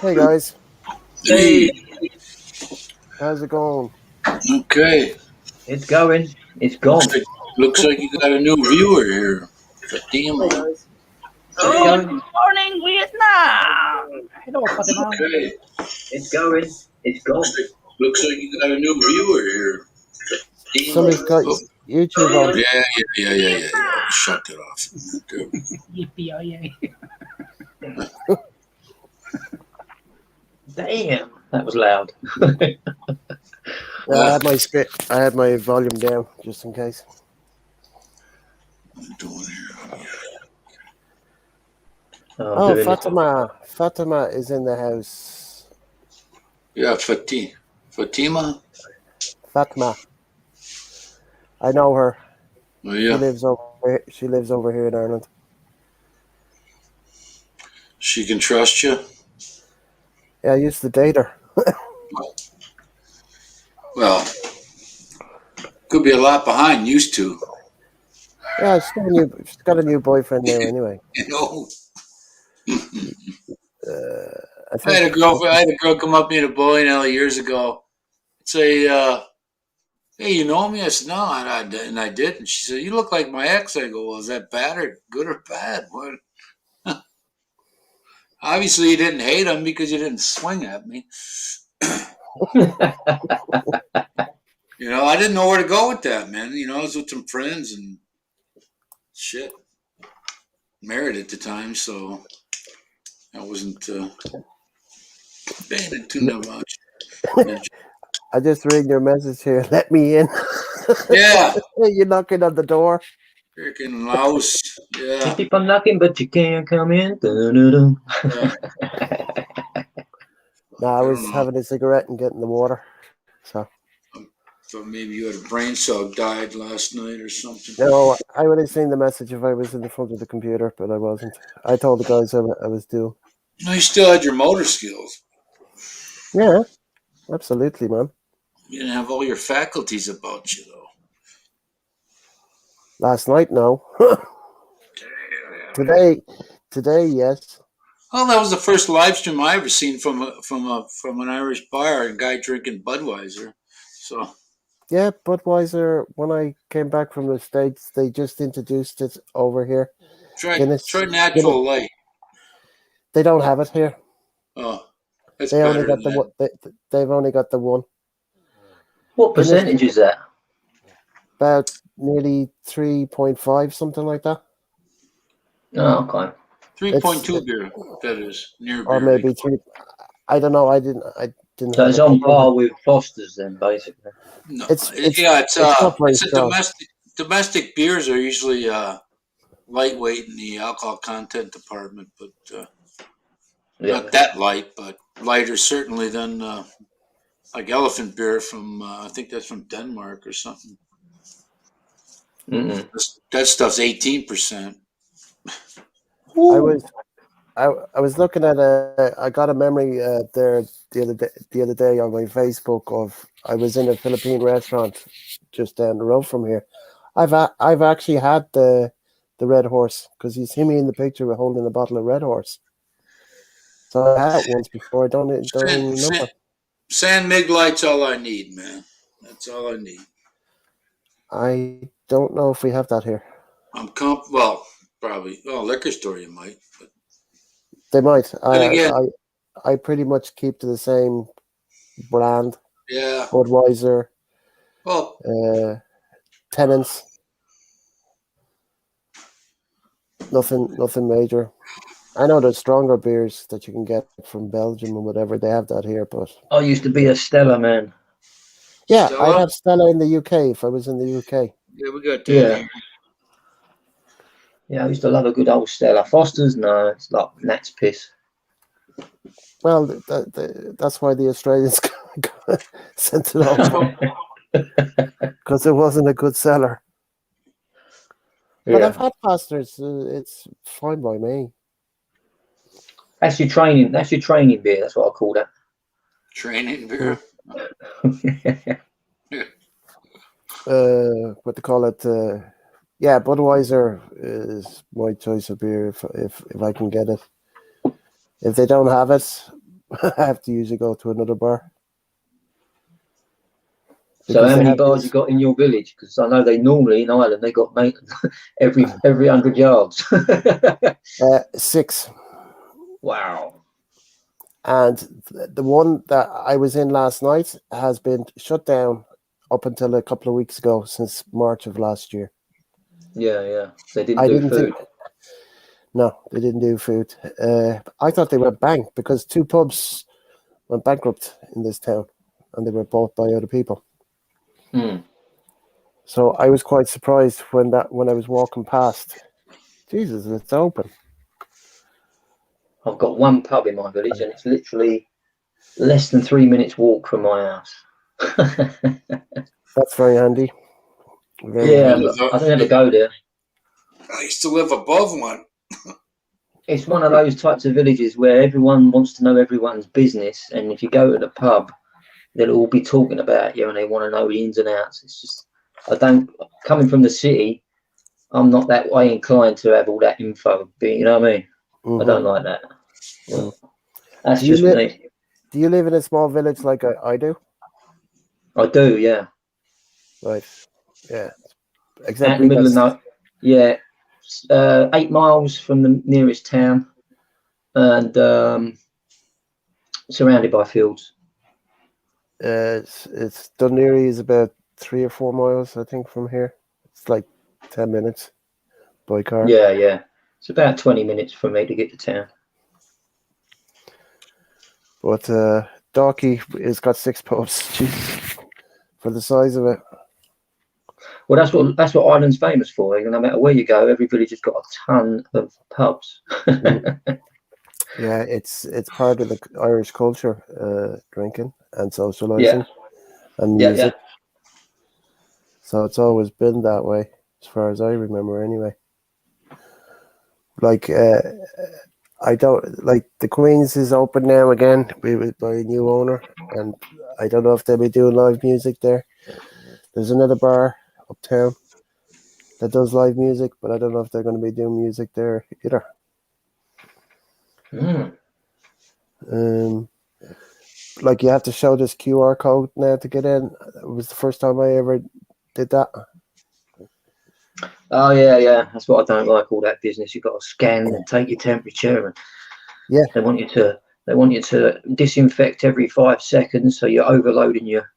Hey guys, Hey, how's it going? okay. It's going. It's Looks gone. like looks like you got a new viewer here, Hey Fatima. guys. It's Good going. morning, Vietnam. Hello, Fatima. Okay. It's going. It's Looks gone. like looks like you got a new viewer here, Fatima. Somebody's got Oh, YouTube on. yeah. Shut it off. There. Yippee, oh yeah. Damn, that was loud. I Ah, had I had my volume down just in case. what am I doing here? I'm Oh, doing this. Fatima is in the house. Yeah, Fatima. Fatima, I know her. Oh yeah, She lives over here in Ireland. she can trust you. Yeah, I used to date her. Well, could be a lot behind. Used to, Yeah, she's got a new boyfriend now. Anyway, you know. I think. I had a girl come up to me in a bowling alley years ago. Say, hey, you know me? I said, no, and I did. And she said, you look like my ex. I go, well, is that bad or good or bad? What? Obviously, you didn't hate him because you didn't swing at me. I didn't know where to go with that, man. I was with some friends and shit. Married at the time, so I wasn't paying it too much. I just read your message here. Let me in. Yeah, You're knocking on the door. freaking louse. You Yeah, keep on knocking, but you can't come in. Dun-dun-dun. yeah. No, I I was don't know. having a cigarette and getting the water. So Thought maybe you had a brain cell died last night or something. no, I would have seen the message if I was in the front of the computer, but I wasn't. I told the guys I was due. No, you still had your motor skills. Yeah, absolutely, man. You didn't have all your faculties about you, though. Last night, no. Today, yes. Well, that was the first live stream I ever seen from an Irish bar, a guy drinking Budweiser. So Yeah, Budweiser. When I came back from the States, they just introduced it over here. try Guinness. natural light. They don't have it here. Oh, that's They only better got than the one. that. They've only got the one. What Guinness percentage is that? about nearly 3.5, something like that. Oh, okay. It's 3.2 beer. That is near or beer. They maybe call it. 3. I don't know. I didn't So have it's a on cup of it. par with Foster's then, basically. No, It's yeah, it's not very it's a strong. domestic beers are usually lightweight in the alcohol content department, but Yeah. not that light, but lighter certainly than like elephant beer from I think that's from Denmark or something. Mm-mm. That stuff's 18%. I was I was looking at I got a memory there the other day on my Facebook of I was in a Philippine restaurant just down the road from here. I've actually had the Red Horse because you see me in the picture holding a bottle of Red Horse. So I had it once before. I don't San, even San, remember. San Mig Light's all I need, man. That's all I need. I don't know if we have that here. Well, probably. Well, liquor store you might, but They might. then again, I pretty much keep to the same brand. yeah. Budweiser, Well, Tennent's. Nothing major. I know there's stronger beers that you can get from Belgium and whatever. They have that here, but I used to be a Stella man. yeah, I'd Stella. have Stella in the UK if I was in the UK. Yeah, we got that Yeah. here. Yeah, I used to love a good old Stella. Foster's, no, it's like Nat's piss. Well, that's why the Australians sent it over because it wasn't a good seller. But I've Yeah. had Foster's. It's fine by me. That's your training. That's your training beer. That's what I call that. Training beer. What they call it? Yeah, Budweiser is my choice of beer if I can get it. If they don't have it, I have to usually go to another bar. So Because how they many have bars this- you got in your village? Because I know they normally in Ireland they got every 100 yards. 6. Wow. And the one that I was in last night has been shut down up until a couple of weeks ago, since March of last year. Yeah. They didn't I do didn't food. think. No, they didn't do food. I thought they went bank because 2 pubs went bankrupt in this town, and they were bought by other people. Mm. So I was quite surprised when I was walking past. Jesus, it's open. I've got one pub in my village, and it's literally less than 3 minutes walk from my house. That's very handy. Very Yeah, handy. but I don't ever go there. I used to live above one. It's one of those types of villages where everyone wants to know everyone's business, and if you go to the pub, they'll all be talking about you, and they want to know the ins and outs. It's just, coming from the city, I'm not that way inclined to have all that info. You know what I mean? I don't like that. Mhm. That's Do you just live? me. Do you live in a small village like I do? I do, yeah. Right. Yeah. Out Except in the we middle got of no, yeah, 8 miles from the nearest town, and surrounded by fields. it's Dunleary is about 3 or 4 miles, I think, from here. It's like 10 minutes by car. Yeah. It's about 20 minutes for me to get to town. But Dalkey has got 6 pubs. Jesus. For the size of it. Well, that's what Ireland's famous for. No matter where you go, every village has got a ton of pubs. Yeah, it's part of the Irish culture, drinking and Yeah, socializing and yeah. music. So it's always been that way, as far as I remember, anyway. Like, I don't like the Queen's is open now again by a new owner, and I don't know if they'll be doing live music there. There's another bar uptown that does live music, but I don't know if they're going to be doing music there either. Mm. Like you have to show this QR code now to get in. It was the first time I ever did that. Oh yeah. That's what I don't like. All that business. You've got to scan and take your temperature, and Yeah. they want you to disinfect every 5 seconds, so you're overloading your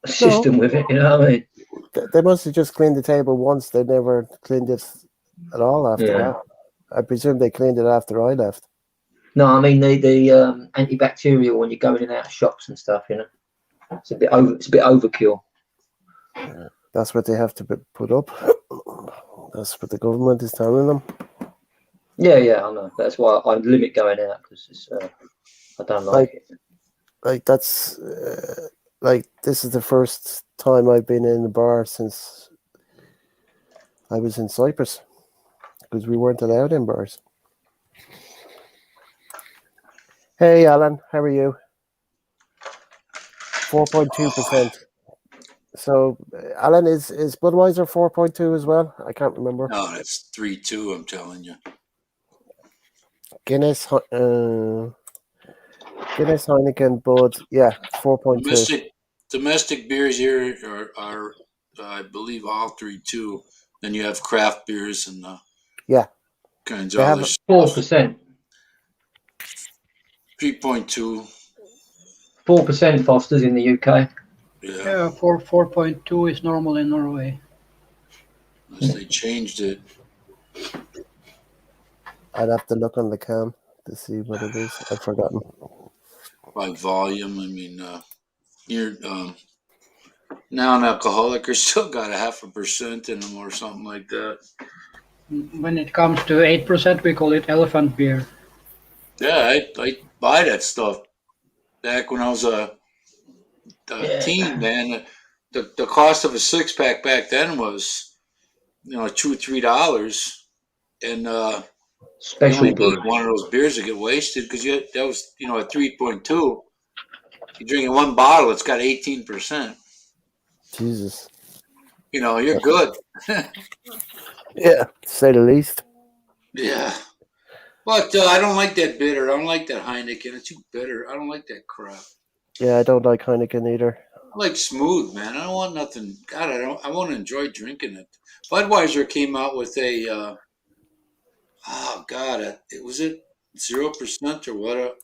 system with it. You know what I mean? They must have just cleaned the table once. They never cleaned it at all after Yeah. that. I presume they cleaned it after I left. No, I mean the antibacterial when you're going in and out of shops and stuff. You know, it's a bit overkill. That's what they have to put up. That's what the government is telling them. Yeah, I know. That's why I limit going out, because I don't like it. Like that's like this is the first time I've been in a bar since I was in Cyprus, because we weren't allowed in bars. Hey Alan, how are you? 4.2%. So Alan, is Budweiser 4.2 as well? I can't remember. No, that's 3-2. I'm telling you. Guinness Heineken, Bud, yeah, 4.2. Domestic beers here are I believe all 3-2. Then you have craft beers and Yeah, kinds they of have other stuff. 4%. 3.2. 4% Fosters in the UK. Yeah, 4.2 is normal in Norway. unless they changed it. I'd have to look on the can to see what it is. I've forgotten. By volume. I mean, you're non-alcoholic are still got 0.5% in them or something like that. When it comes to 8%, we call it elephant beer. Yeah, I buy that stuff. Back when I was a teen, man, the cost of a 6-pack back then was $2-3, and you Special only brew. need one of those beers to get wasted because that was at 3.2. You're drinking one bottle, it's got 18%. Jesus. You're good. Yeah, to say the least. Yeah. But I don't like that bitter. I don't like that Heineken. It's too bitter. I don't like that crap. Yeah, I don't like Heineken either. I like smooth, man. I don't want nothing. God, I don't. I want to enjoy drinking it. Budweiser came out with a. Oh God, it was it 0% or what?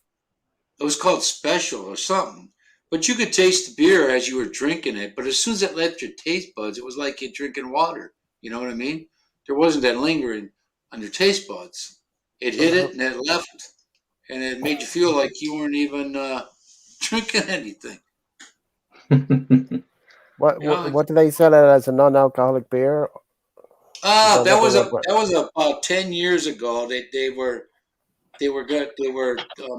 It was called Special or something. But you could taste the beer as you were drinking it. But as soon as it left your taste buds, it was like you're drinking water. You know what I mean? There wasn't that lingering on your taste buds. It hit it and it left, and it made you feel like you weren't even drinking anything. What You know? what do they sell it as, a non-alcoholic beer? Is that That what they was were? about 10 years ago. They were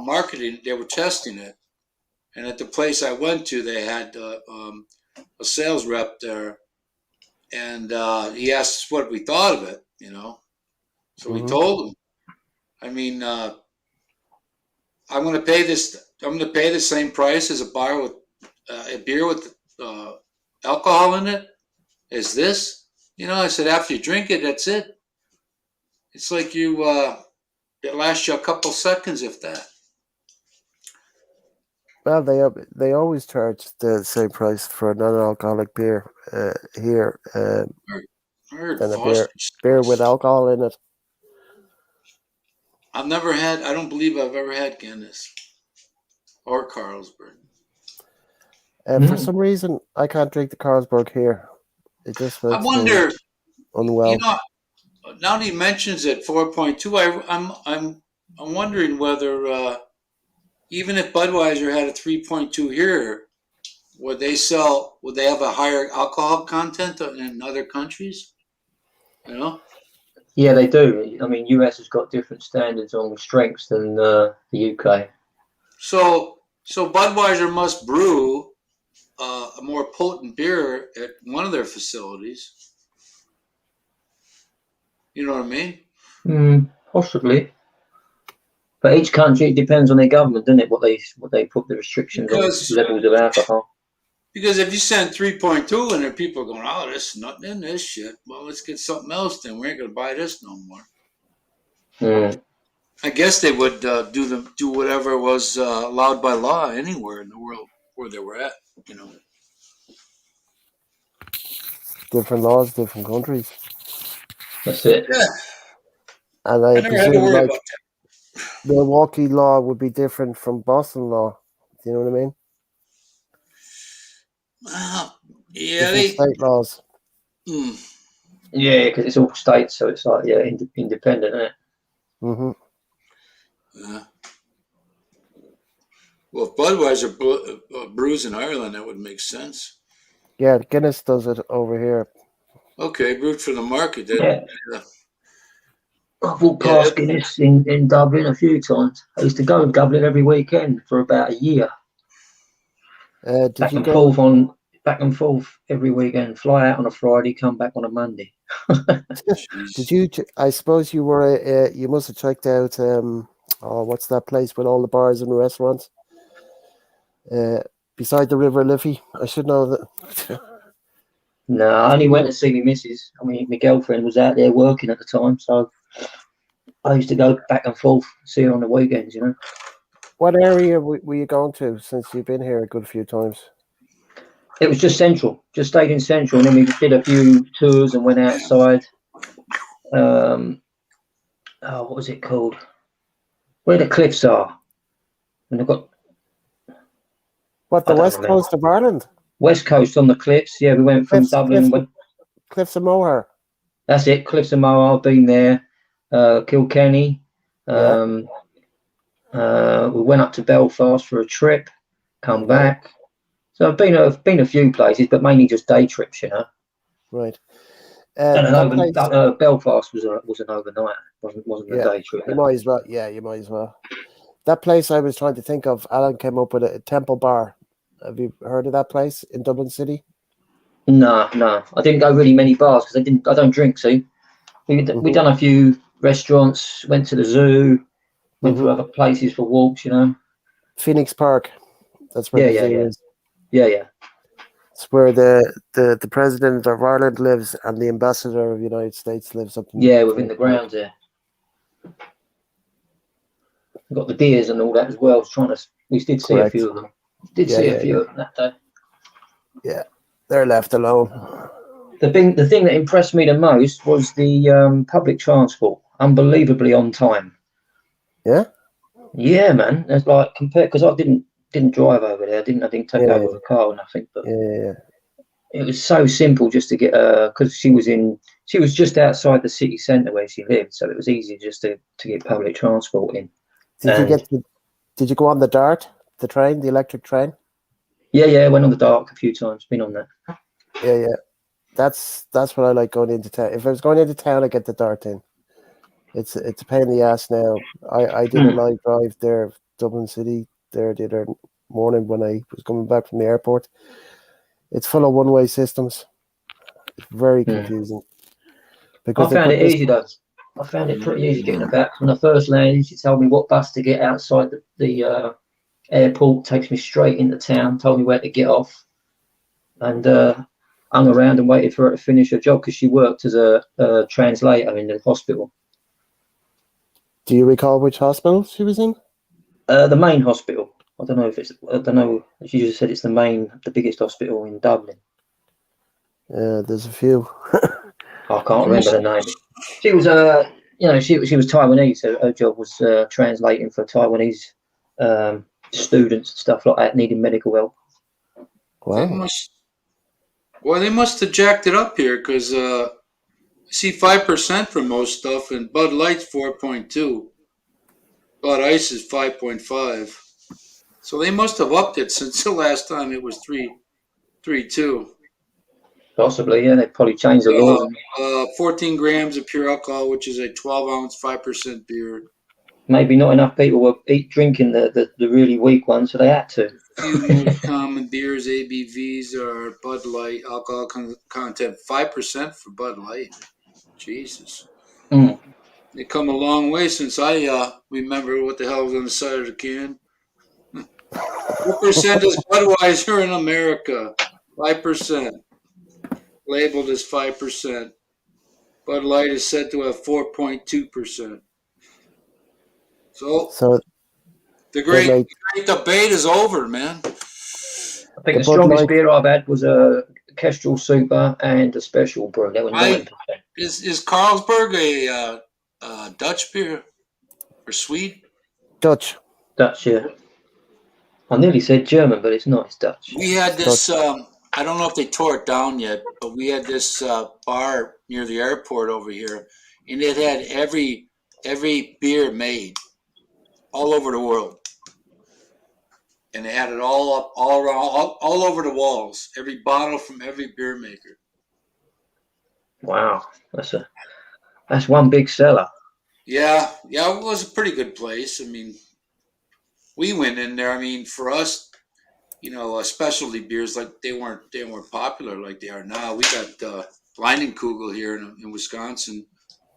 marketing. They were testing it, and at the place I went to, they had a sales rep there, and he asked us what we thought of it. So we Mm-hmm. told him. I mean, I'm going to pay this. I'm going to pay the same price as a beer with alcohol in it as this. I said after you drink it, that's it. It's like it lasts you a couple seconds, if that. Well, they always charge the same price for a non-alcoholic beer here I heard than a Foster's. beer with alcohol in it. I've never had. I don't believe I've ever had Guinness or Carlsberg. For some reason, I can't drink the Carlsberg here. It just I makes me wonder. You unwell. know, now that he mentions it, 4.2. I'm wondering whether even if Budweiser had a 3.2 here, would they sell? Would they have a higher alcohol content in other countries? You know. Yeah, they do. I mean, US has got different standards on strengths than the UK. So Budweiser must brew a more potent beer at one of their facilities. You know what I mean? Possibly. But each country, it depends on their government, doesn't it? What they put the restrictions on Because levels of alcohol. Because if you send 3.2 and there, people are going, oh, there's nothing in this shit. Well, let's get something else then. We ain't going to buy this no more. I guess they would do whatever was allowed by law anywhere in the world where they were at. You know. Different laws, different countries, That's it. Yeah, and I I never had to presume worry like about Milwaukee law would be different from Boston law. Do you know what I mean? that. Yeah, Different state laws. Mm, Yeah, because it's all states, so it's like independent, isn't it? Mm-hmm. yeah. Well, if Budweiser brews in Ireland, that would make sense. Yeah, Guinness does it over here. Okay, brewed for the market. Yeah. Yeah. I've walked Yeah, past Guinness in Dublin a few times. I used to go to Dublin every weekend for about a year. Did you go? Back and forth every weekend. Fly out on a Friday, come back on a Monday. Did you? I suppose you were. You must have checked out. What's that place with all the bars and restaurants? Beside the River Liffey. I should know that. No, I only went to see my missus. I mean, my girlfriend was out there working at the time, so I used to go back and forth, see her on the weekends, you know. What area were you going to since you've been here a good few times? It was just central, just stayed in central, and then we did a few tours and went outside. What was it called? Where the cliffs are. And they've got. What, the west coast of Ireland? West coast on the cliffs. Yeah, we went from Dublin. Cliffs of Moher. That's it, Cliffs of Moher. I've been there. Kilkenny. We went up to Belfast for a trip. Come back. So I've been a few places, but mainly just day trips, you know. Right. Belfast was an overnight. Wasn't a day trip. You might as well. Yeah, you might as well. That place I was trying to think of, Alan came up with a Temple Bar. Have you heard of that place in Dublin City? No. I didn't go really many bars because I don't drink. See, we done a few restaurants, went to the zoo, went to other places for walks. You know, Phoenix Park. That's where the zoo is. Yeah. It's where the president of Ireland lives and the ambassador of the United States lives up in within the grounds there. got the deers and all that as well. We did see a few of them. Did see a few of them that day. Yeah, they're left alone. The thing that impressed me the most was the public transport. Unbelievably on time. Yeah. Yeah, man. It's like compared because I didn't drive over there. I didn't take over the car or nothing. But it was so simple just to get because she was just outside the city centre where she lived, so it was easy just to get public transport in. Did you go on the Dart, the train, the electric train? Yeah, I went on the Dark a few times. Been on that. Yeah. That's what I like going into town. If I was going into town, I get the Dart in. It's a pain in the ass now. I did a live drive there, Dublin City, there the other morning when I was coming back from the airport. It's full of one-way systems. It's very confusing. Because I found it easy though. I found it pretty easy getting about. When I first landed, she told me what bus to get outside the airport, takes me straight into town, told me where to get off, and hung around and waited for her to finish her job because she worked as a translator in the hospital. Do you recall which hospital she was in? The main hospital. I don't know. She just said it's the biggest hospital in Dublin. There's a few. I can't remember the name. She was she was Taiwanese. So her job was translating for Taiwanese students and stuff like that needing medical help. Wow. They must have jacked it up here because I see 5% for most stuff, and Bud Light's 4.2. Bud Ice is 5.5. So they must have upped it since the last time it was 3.2. Possibly, yeah. They probably changed the laws. 14 grams of pure alcohol, which is a 12-ounce, 5% beer. Maybe not enough people were drinking the really weak ones, so they had to. Few most common beers, ABVs, are Bud Light, alcohol content 5% for Bud Light. Jesus. They come a long way since I remember what the hell was on the side of the can. What percent is Budweiser in America? 5%. Labeled as 5%. Bud Light is said to have 4.2%. So the great debate is over, man. I think the strongest beer I've had was a Kestrel Super and a Special Brew. That was 9%. Is Carlsberg a Dutch beer or Swede? Dutch, yeah. I nearly said German, but it's not. It's Dutch. We had this. I don't know if they tore it down yet, but we had this bar near the airport over here, and it had every beer made all over the world, and they had it all up, all around, all over the walls. Every bottle from every beer maker. Wow, that's one big seller. Yeah, it was a pretty good place. I mean, we went in there. I mean, for us, specialty beers like they weren't popular like they are now. We got Leinenkugel here in Wisconsin.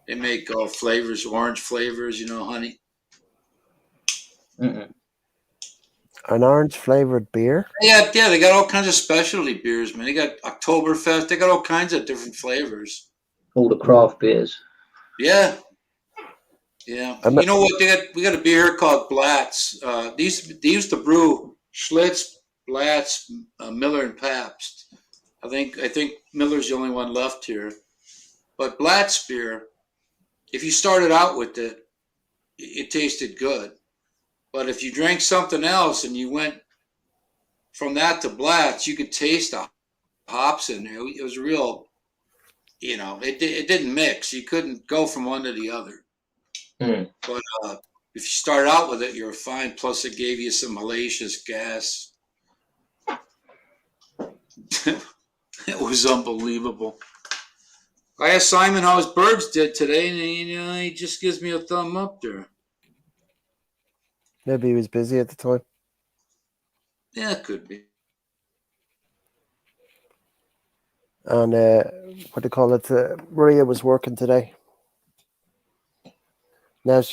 They make flavors, orange flavors, honey. An orange flavored beer? Yeah, they got all kinds of specialty beers, man. They got Oktoberfest. They got all kinds of different flavors. All the craft beers. Yeah. You know what? We got a beer called Blatz. They used to brew Schlitz, Blatz, Miller, and Pabst. I think Miller's the only one left here. But Blatz beer, if you started out with it, it tasted good. But if you drank something else and you went from that to Blatz, you could taste the hops in there. It was real, it didn't mix. You couldn't go from one to the other. But if you start out with it, you're fine. Plus, it gave you some hellacious gas. It was unbelievable. I asked Simon how his birds did today, and he just gives me a thumb up there. Maybe he was busy at the time. Yeah, it could be. And what do you call it? Maria was working today. Now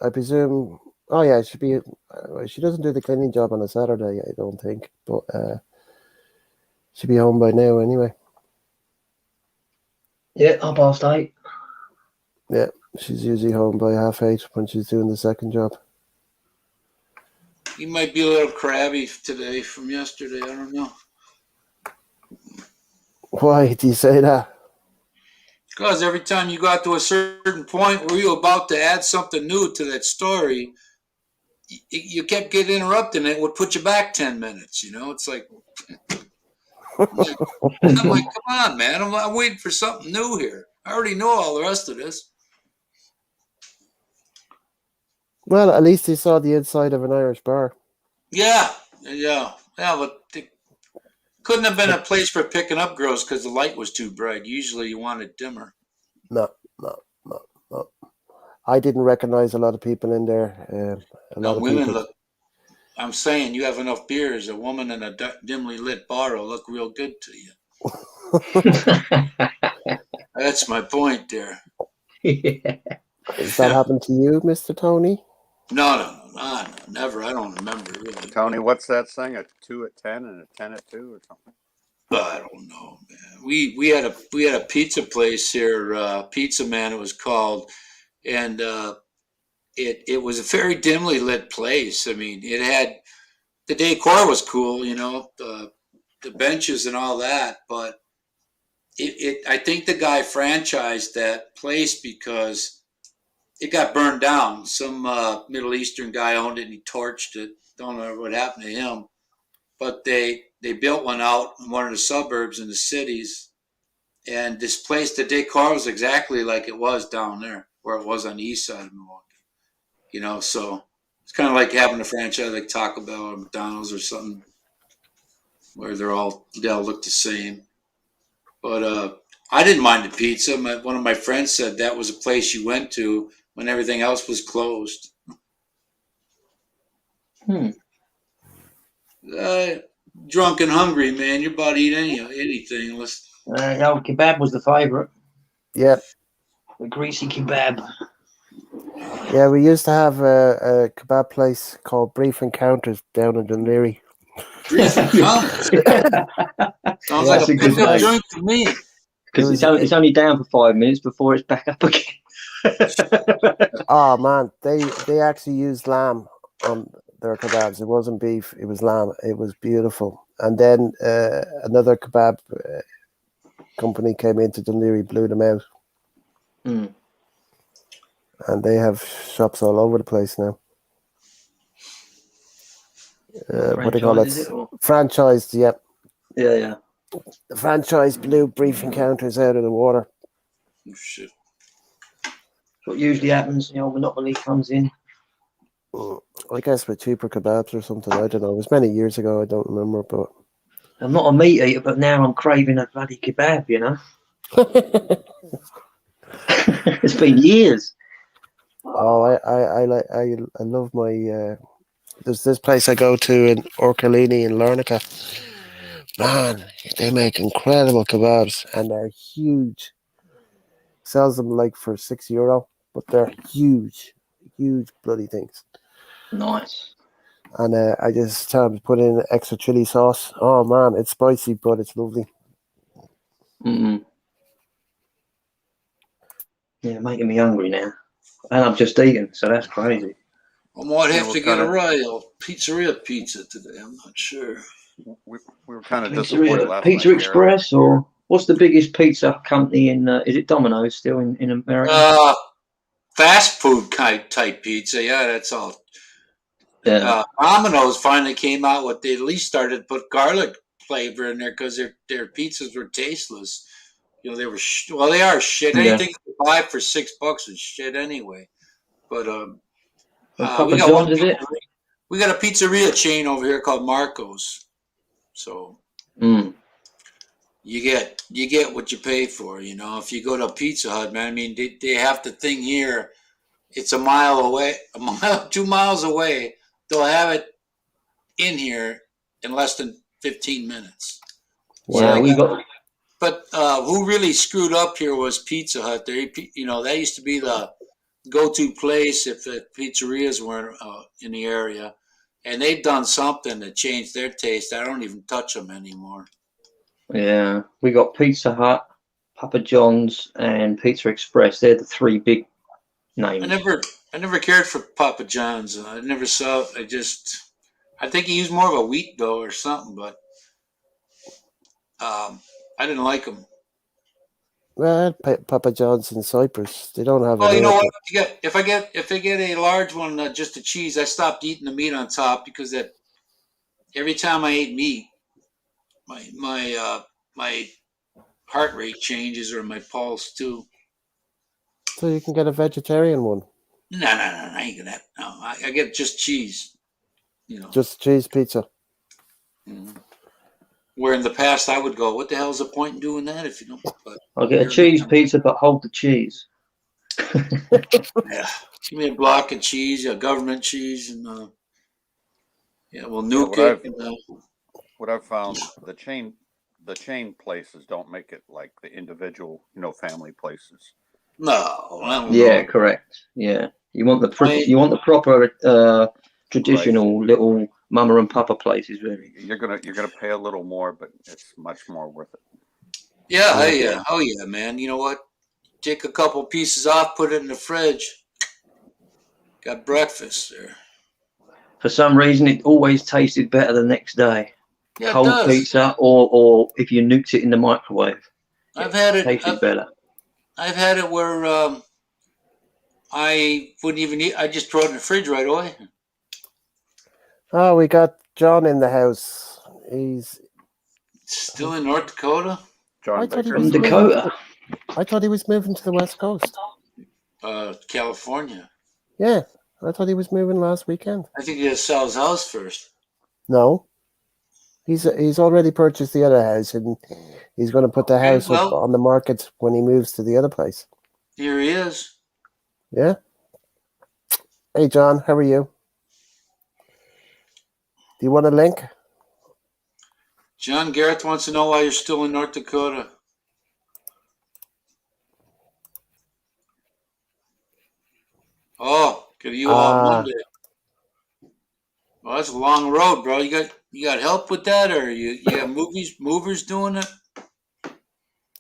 I presume. Oh yeah, she doesn't do the cleaning job on a Saturday, I don't think. But she'll be home by now anyway. Yeah, 8:30. Yeah, she's usually home by 8:30 when she's doing the second job. He might be a little crabby today from yesterday. I don't know. Why do you say that? Because every time you got to a certain point where you're about to add something new to that story, you kept getting interrupted, and it would put you back 10 minutes. It's like, I'm like, come on, man. I'm waiting for something new here. I already know all the rest of this. Well, at least he saw the inside of an Irish bar. Yeah. But it couldn't have been a place for picking up girls because the light was too bright. Usually you want it dimmer. No. I didn't recognize a lot of people in there. A Now, lot of women people. look, I'm saying you have enough beers, a woman in a dimly lit bar will look real good to you. That's my point there. Yeah. Has that happened to you, Mr. Tony? No, never. I don't remember really. Tony, what's that saying? A 2 at 10 and a 10 at 2 or something? I don't know, man. We had a pizza place here, Pizza Man it was called, and it was a very dimly lit place. I mean, it had the decor was cool, the benches and all that, but I think the guy franchised that place because it got burned down. Some Middle Eastern guy owned it and he torched it. Don't know what happened to him, but they built one out in one of the suburbs in the cities, and this place, the decor was exactly like it was down there, where it was on the east side of Milwaukee. So it's kind of like having a franchise like Taco Bell or McDonald's or something, where they all look the same. But I didn't mind the pizza. One of my friends said that was a place you went to when everything else was closed. Drunk and hungry, man. You're about to eat anything. The old kebab was the favourite. Yeah. The greasy kebab. Yeah, we used to have a kebab place called Brief Encounters down in Dunleary. Brief Encounters? Sounds like a pickup joint to me. Because it's only down for 5 minutes before it's back up again. Oh man, they actually used lamb on their kebabs. It wasn't beef; it was lamb. It was beautiful. And then another kebab company came into Dunleary, blew them out, and they have shops all over the place now. What do you call it? Franchised, yep. Yeah. The franchise blew Brief Encounters out of the water. Oh, shit. What usually happens, monopoly comes in. I guess with cheaper kebabs or something. I don't know. It was many years ago. I don't remember, but I'm not a meat eater, but now I'm craving a bloody kebab. It's been years. Oh, I love my. There's this place I go to in Orcalini in Larnaca. Man, they make incredible kebabs and they're huge. Sells them like for €6, but they're huge bloody things. Nice. And I just tell them to put in extra chili sauce. Oh man, it's spicy, but it's lovely. Yeah, making me hungry now, and I'm just eating, so that's crazy. I might have to get a Royal Pizzeria pizza today. I'm not sure. We were kind of disappointed last Pizza night, Express, or what's the biggest pizza company in? Is it Domino's still in America? Fast food type pizza. Yeah, that's all. Yeah. Domino's finally came out with they at least started to put garlic flavor in there because their pizzas were tasteless. They were they are shit. Anything you buy for $6 is shit anyway. But Papa John's, is it? We got a pizzeria chain over here called Marco's. So you get what you pay for. If you go to a Pizza Hut, man, I mean they have the thing here. It's a mile away, 2 miles away. They'll have it in here in less than 15 minutes. Wow, But who really screwed up here was Pizza Hut. That used to be the go-to place if the pizzerias weren't in the area. And they've done something to change their taste. I don't even touch them anymore. Yeah, we got Pizza Hut, Papa John's, and Pizza Express. They're the three big names. I never cared for Papa John's. I never saw. I just I think he used more of a wheat dough or something, but I didn't like them. Well, Papa John's in Cyprus, they don't have Oh, it you know here. what? But If I get a large one, just the cheese, I stopped eating the meat on top because that every time I ate meat, my heart rate changes or my pulse too. so you can get a vegetarian one, No, I ain't gonna. No, I get just cheese. You know, just cheese pizza. Mhm. Where in the past I would go, what the hell's the point in doing that if you don't? But I'll get a here cheese I am. pizza, but hold the cheese. Yeah, give me a block of cheese, yeah, government cheese, and yeah, we'll Yeah, nuke it. And, what I've found, the chain places don't make it like the individual, family places. no, Yeah, no. correct. Yeah, you want I the proper Right. traditional little mama and papa places, really. You're gonna pay a little more, but it's much more worth it. yeah, Okay. oh yeah, man. You know what? Take a couple pieces off, put it in the fridge. Got breakfast there. For some reason, it always tasted better the next day. Yeah, it Cold does. pizza, or if you nuked it in the microwave, I've it had it. tasted better. I've had it where I wouldn't even eat. I just throw it in the fridge right away. Oh, we got John in the house. He's. Still in North Dakota, I John thought he Baker. From was moving to Dakota. the. I thought he was moving to the West Coast. California. Yeah, I thought he was moving last weekend. I think he has to sell his house first. No, he's already purchased the other house, and he's going to put the Okay, house up well, on the market when he moves to the other place. here he is. Yeah. Hey, John, how are you? Do you want a link? John Garrett wants to know why you're still in North Dakota. Oh, get you all Ah, Monday. Well, that's a long road, bro. You got help with that, or you have movers doing it?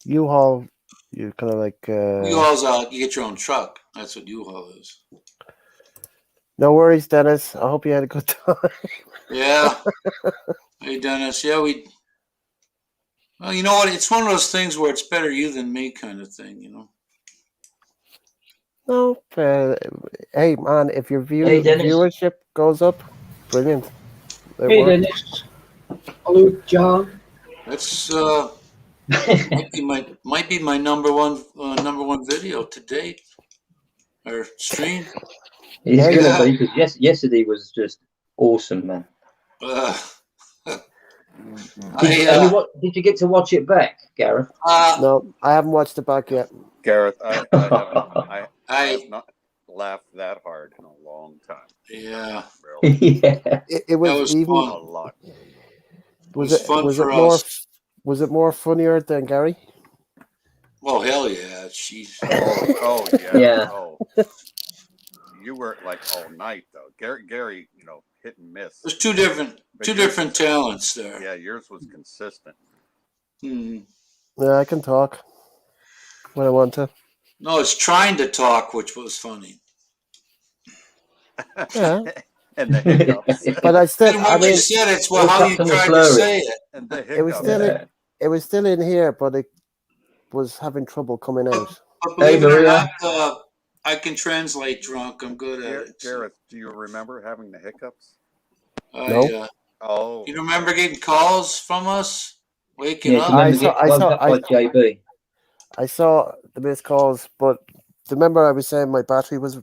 U-Haul. You kind of like. U-Haul's out. You get your own truck. That's what U-Haul is. No worries, Dennis. I hope you had a good time. Yeah. Hey, Dennis. Yeah, we. Well, you know what? It's one of those things where it's better you than me, kind of thing. You know. No, hey man, if your Hey, Dennis. viewership goes up, brilliant. It Hey worked. Dennis, hello John. That's might be my number one video to date or stream. He's Hey, gonna Yeah. be, because yesterday was just awesome, man. Uh, Have you I did you get to watch it back, Gareth? no, I haven't watched it back yet. Gareth, I haven't I have I not laughed that hard in a long time. yeah. Really. Yeah. It That was was even. A fun. lot. It was fun Was it for more? us. Was it more funnier than Gary? Oh hell yeah! She's Oh yeah. Yeah. Oh, you were like all night though. Gary, hit and miss. there's But two yours different was, talents there. yeah, yours was consistent. Hmm. Yeah, I can talk when I want to. No, it's trying to talk, which was funny. Yeah, And the hiccups. but I still. And I what you mean, said, it's well All how you cuts and tried to slurry. say it. And the it was hiccups. still. Yeah. It was still in here, but it was having trouble coming But, out. but Hey, believe it or not, Maria. I can translate drunk. I'm good at it. So Gareth, do you remember having the hiccups? No, I Oh, you remember getting calls from us, waking Yeah, do you up? I remember saw. getting I woke saw. up by JB? I saw the missed calls, but remember I was saying my battery was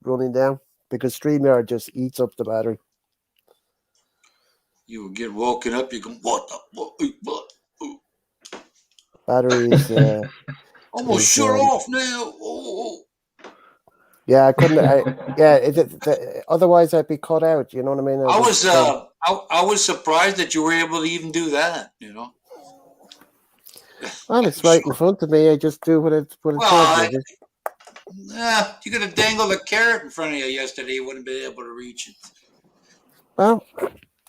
running down because StreamYard just eats up the battery. You would get woken up. You go, what the what? Battery is Almost is shut off now. Oh. yeah. I couldn't. Yeah. Otherwise, I'd be cut out. You know what I mean? I I just was I was surprised that you were able to even do that. You know. well, it's right in front of me. I just do what it tells Well, me. you could have dangled a carrot in front of you yesterday. You wouldn't be able to reach it. Well,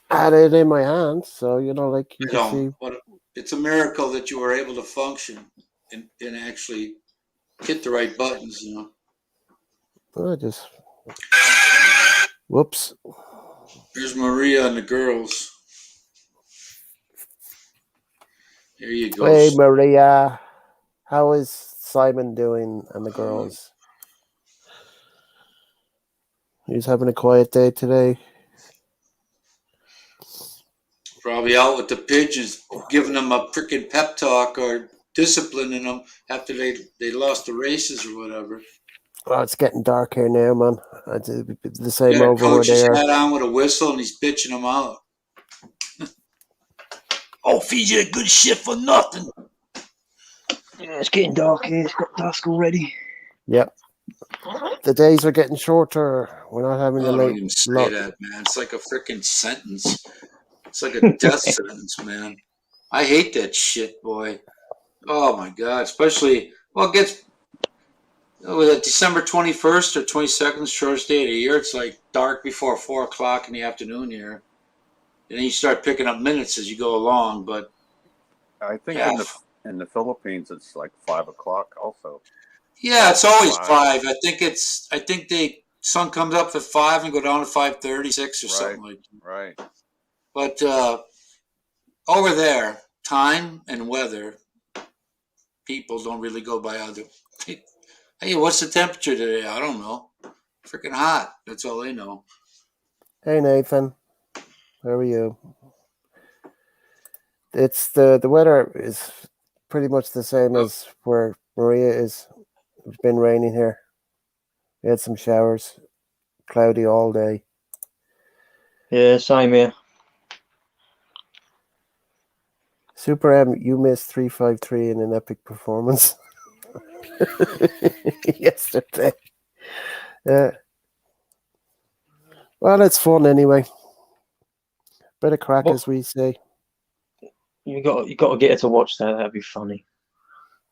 I had it in my hand, so like you I can don't. see. But it's a miracle that you were able to function and actually hit the right buttons. You know. I just whoops. There's Maria and the girls. There you go. Hey, Maria. How is Simon doing and the girls? He's having a quiet day today. Probably out with the pigeons, giving them a freaking pep talk or disciplining them after they lost the races or whatever. Oh, it's getting dark here now, man. It's the same Got a over where coach's they are. hat on with a whistle and he's bitching them out. I'll feed you a good shit for nothing. Yeah, it's getting dark here. It's got dusk already. Yep. The days are getting shorter. We're not having Oh, the don't late. even say that, man. It's like a freaking sentence. It's like a death sentence, man. I hate that shit, boy. Oh my god. Especially, well, it gets with December 21st or 22nd, shortest day of the year. It's like dark before 4 o'clock in the afternoon here. And then you start picking up minutes as you go along. But I think yeah, in the Philippines it's like 5 o'clock also. yeah, it's always 5. 5. I think the sun comes up at 5 and go down to 5:36 or Right, something like that. right. But over there, time and weather, people don't really go by other. Hey, what's the temperature today? I don't know. Freaking hot. That's all they know. Hey, Nathan. How are you? It's the weather is pretty much the same as where Maria is. It's been raining here. We had some showers. Cloudy all day. Yeah, same here. Super M, you missed 353 in an epic performance yesterday. Yeah. Well, it's fun anyway. Bit of crack, What? as we say. You got to get her to watch that. That'd be funny.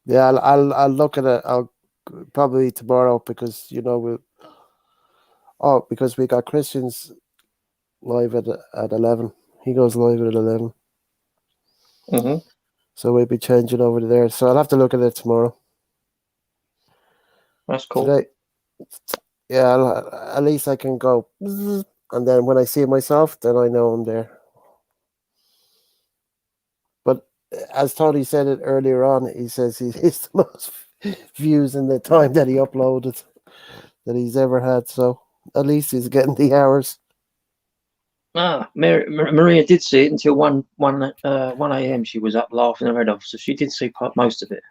Yeah, I'll look at it. I'll probably tomorrow because because we got Christian's live at 11. He goes live at 11. Mm-hmm. So we'll be changing over to there. So I'll have to look at it tomorrow. That's cool. Today, yeah, at least I can go. And then when I see myself, then I know I'm there. But as Tony said it earlier on, he says he's the most views in the time that he uploaded that he's ever had. So at least he's getting the hours. Maria did see it until 1 a.m. She was up laughing her head off, so she did see most of it.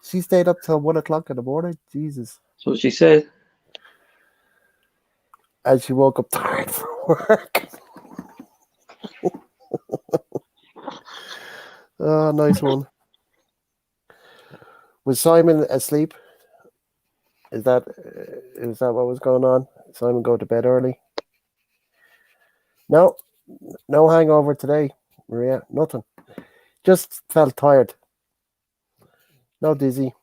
She stayed up till 1 o'clock in the morning. Jesus. That's what she said. And she woke up tired for work. Oh, nice one. Was Simon asleep? Is that what was going on? Simon go to bed early? No hangover today, Maria. Nothing. Just felt tired. No dizzy.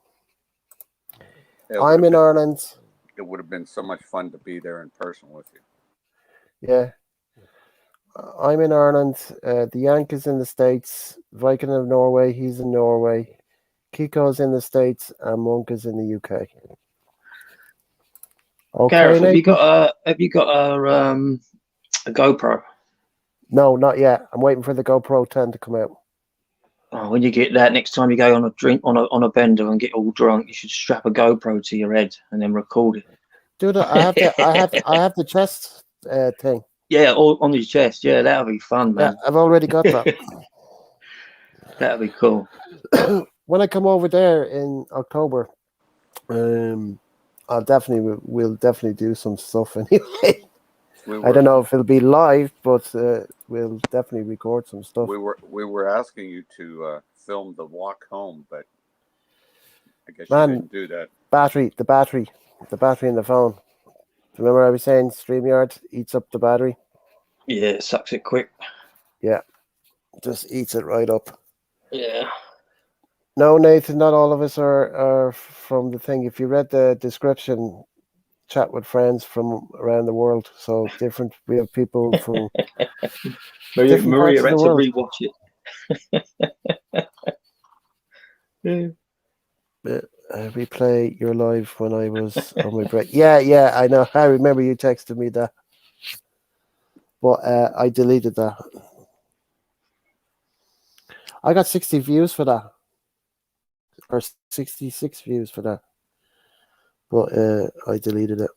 I'm in Ireland. It would have been so much fun to be there in person with you. Yeah. I'm in Ireland. The Yank is in the States. Viking of Norway. He's in Norway. Kiko's in the States, and Monk is in the UK. Okay, Gareth, have Nathan? you got a GoPro? No, not yet. I'm waiting for the GoPro 10 to come out. Oh, when you get that, next time you go on a drink on a bender and get all drunk, you should strap a GoPro to your head and then record it. Dude, I have the chest thing. Yeah, all on his chest. Yeah, that'll be fun, man. Yeah, I've already got that. That'll be cool. When I come over there in October, we'll definitely do some stuff anyway. I don't know if it'll be live, but we'll definitely record some stuff. We were asking you to film the walk home, but I guess you didn't do that. The battery in the phone. Remember I was saying StreamYard eats up the battery? Yeah, it sucks it quick. Yeah, just eats it right up. Yeah. No, Nathan, not all of us are from the thing. If you read the description, chat with friends from around the world. So different. We have people from different Maria parts of had the to world. rewatch it. Yeah. replay your live when I was on my break. Yeah, I know. I remember you texted me that. But I deleted that. I got 60 views for that. Or 66 views for that. But I deleted it.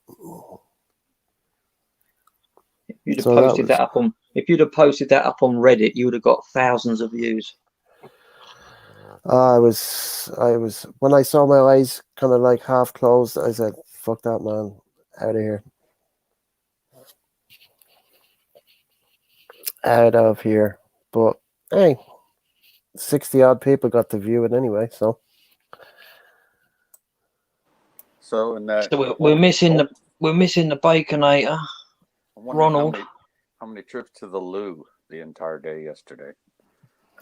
If you'd have So that posted was- that up on, if you'd have posted that up on Reddit, you would have got thousands of views. I was when I saw my eyes kind of like half closed, I said, "Fuck that, man, out of here, out of here." But hey, 60 odd people got to view it anyway. So So in that, So we're missing the Baconator. I'm wondering Ronald. how many trips to the loo the entire day yesterday.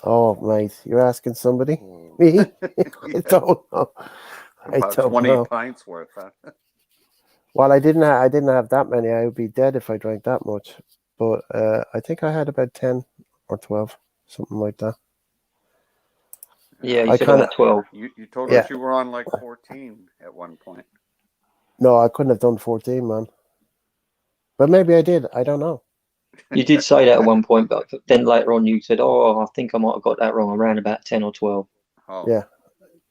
oh mate, you're asking somebody? Me? I don't know. I About don't 20 know. pints worth. Huh? Well, I didn't have that many. I would be dead if I drank that much. But I think I had about 10 or 12, something like that. Yeah, you I said kinda- about 12. You told Yeah. us you were on like 14 at one point. No, I couldn't have done 14, man. But maybe I did. I don't know. You did say that at one point, but then later on you said, "Oh, I think I might have got that wrong. Around about 10 or 12." Oh, Yeah.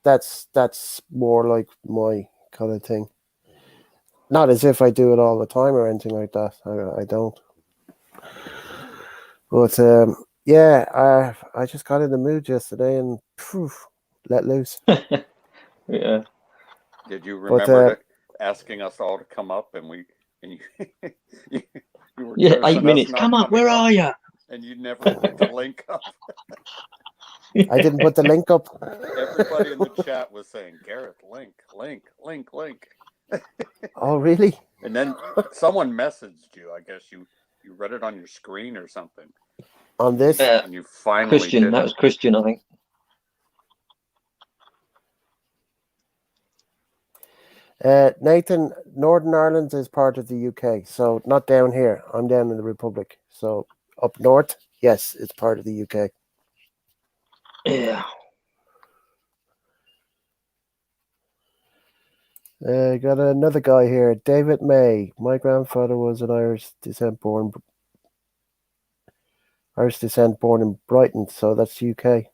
That's more like my kind of thing. Not as if I do it all the time or anything like that. I don't. But yeah, I just got in the mood yesterday and let loose. Yeah. did you But, remember asking us all to come up and you, you were Yeah, cursing 8 minutes. us not Come up, coming where are you? and you never put the link up. I didn't put the link up. Everybody in the chat was saying, Gareth, link. Oh, really? And then someone messaged you. I guess you read it on your screen or something. On this? And you finally Christian, did that it. was Christian, I think. Nathan, Northern Ireland is part of the UK, so not down here. I'm down in the Republic. So up north, yes, it's part of the UK. Yeah. Got another guy here, David May. My grandfather was an Irish descent born in Brighton, so that's UK.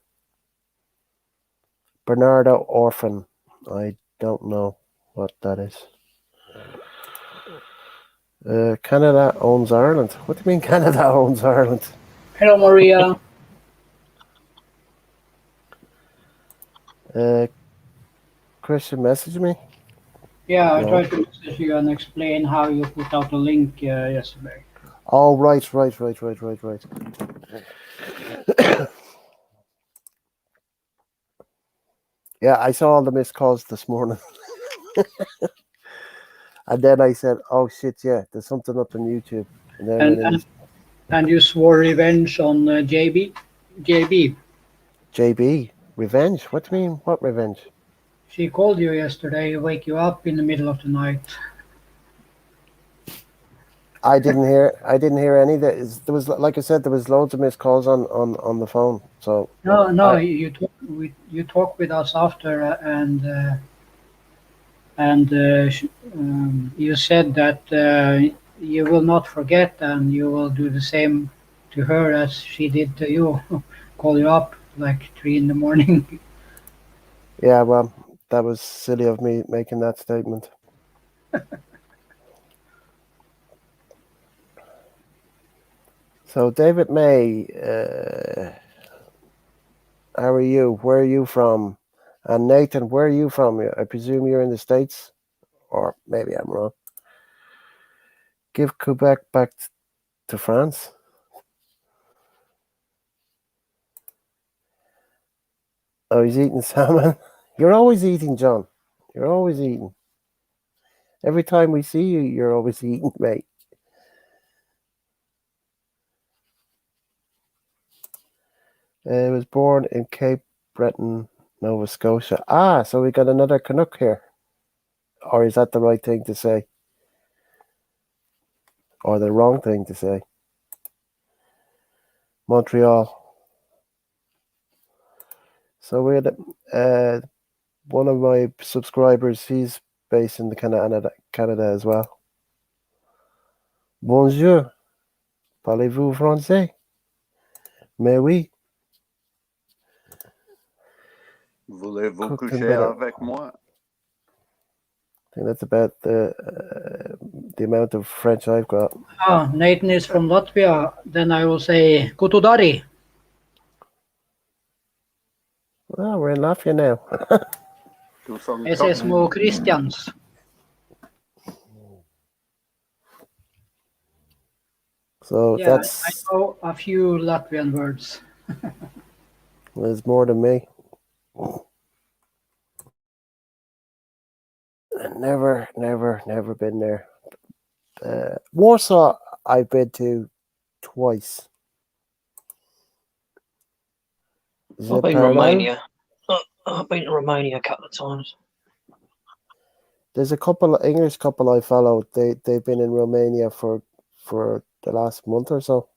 Bernardo Orphan. I don't know what that is. Canada owns Ireland. What do you mean Canada owns Ireland? Hello, Maria. Christian messaged me. Yeah, I No. tried to message you and explain how you put out a link yesterday. Oh, right. Yeah, I saw all the missed calls this morning. And then I said, oh shit, yeah, there's something up on YouTube. And then went in And you swore revenge on JB. JB, revenge? What do you mean? What revenge? She called you yesterday, wake you up in the middle of the night. I didn't hear any of that. There was, like I said, there was loads of missed calls on the phone. So No, you talk with us after, and you said that you will not forget, and you will do the same to her as she did to you. Call you up like 3 in the morning. yeah, well, that was silly of me making that statement. So David May, how are you? Where are you from? And Nathan, where are you from? I presume you're in the States, or maybe I'm wrong. Give Quebec back to France. Oh, he's eating salmon. You're always eating, John. You're always eating. Every time we see you, you're always eating, mate. Was born in Cape Breton, Nova Scotia. Ah, so we got another Canuck here. Or is that the right thing to say? Or the wrong thing to say? Montreal. So we're one of my subscribers, he's based in the Canada as well. Bonjour, parlez-vous français? Mais oui. Voulez-vous Cooked and coucher better. avec moi? I think that's about the amount of French I've got. Nathan is from Latvia. Then I will say Kutudari. Well, we're in Latvia now. Do some Es cooking. esmu Christians. So Yeah, I that's know a few Latvian words. there's more than me. Never been there. Warsaw, I've been to twice. Is I've it been to parallel? Romania. I've been to Romania a couple of times. There's a English couple I followed. They've been in Romania for the last month or so.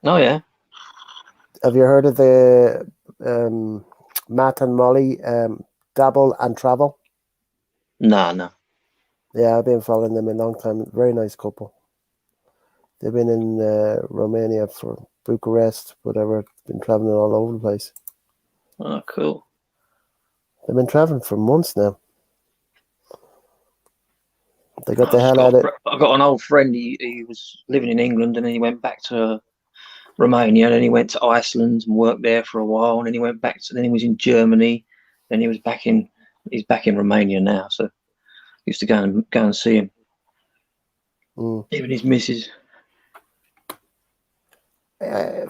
Oh yeah. Have you heard of the Matt and Molly Dabble and Travel? No. Yeah, I've been following them a long time. Very nice couple. They've been in Romania for Bucharest, whatever. Been traveling all over the place. Oh, cool. They've been traveling for months now. They got the hell out of it. I got an old friend. He was living in England, and then he went back to Romania, and then he went to Iceland and worked there for a while, and then he went back to. Then he was in Germany. Then he was back in. He's back in Romania now. So I used to go and see him. Even his missus.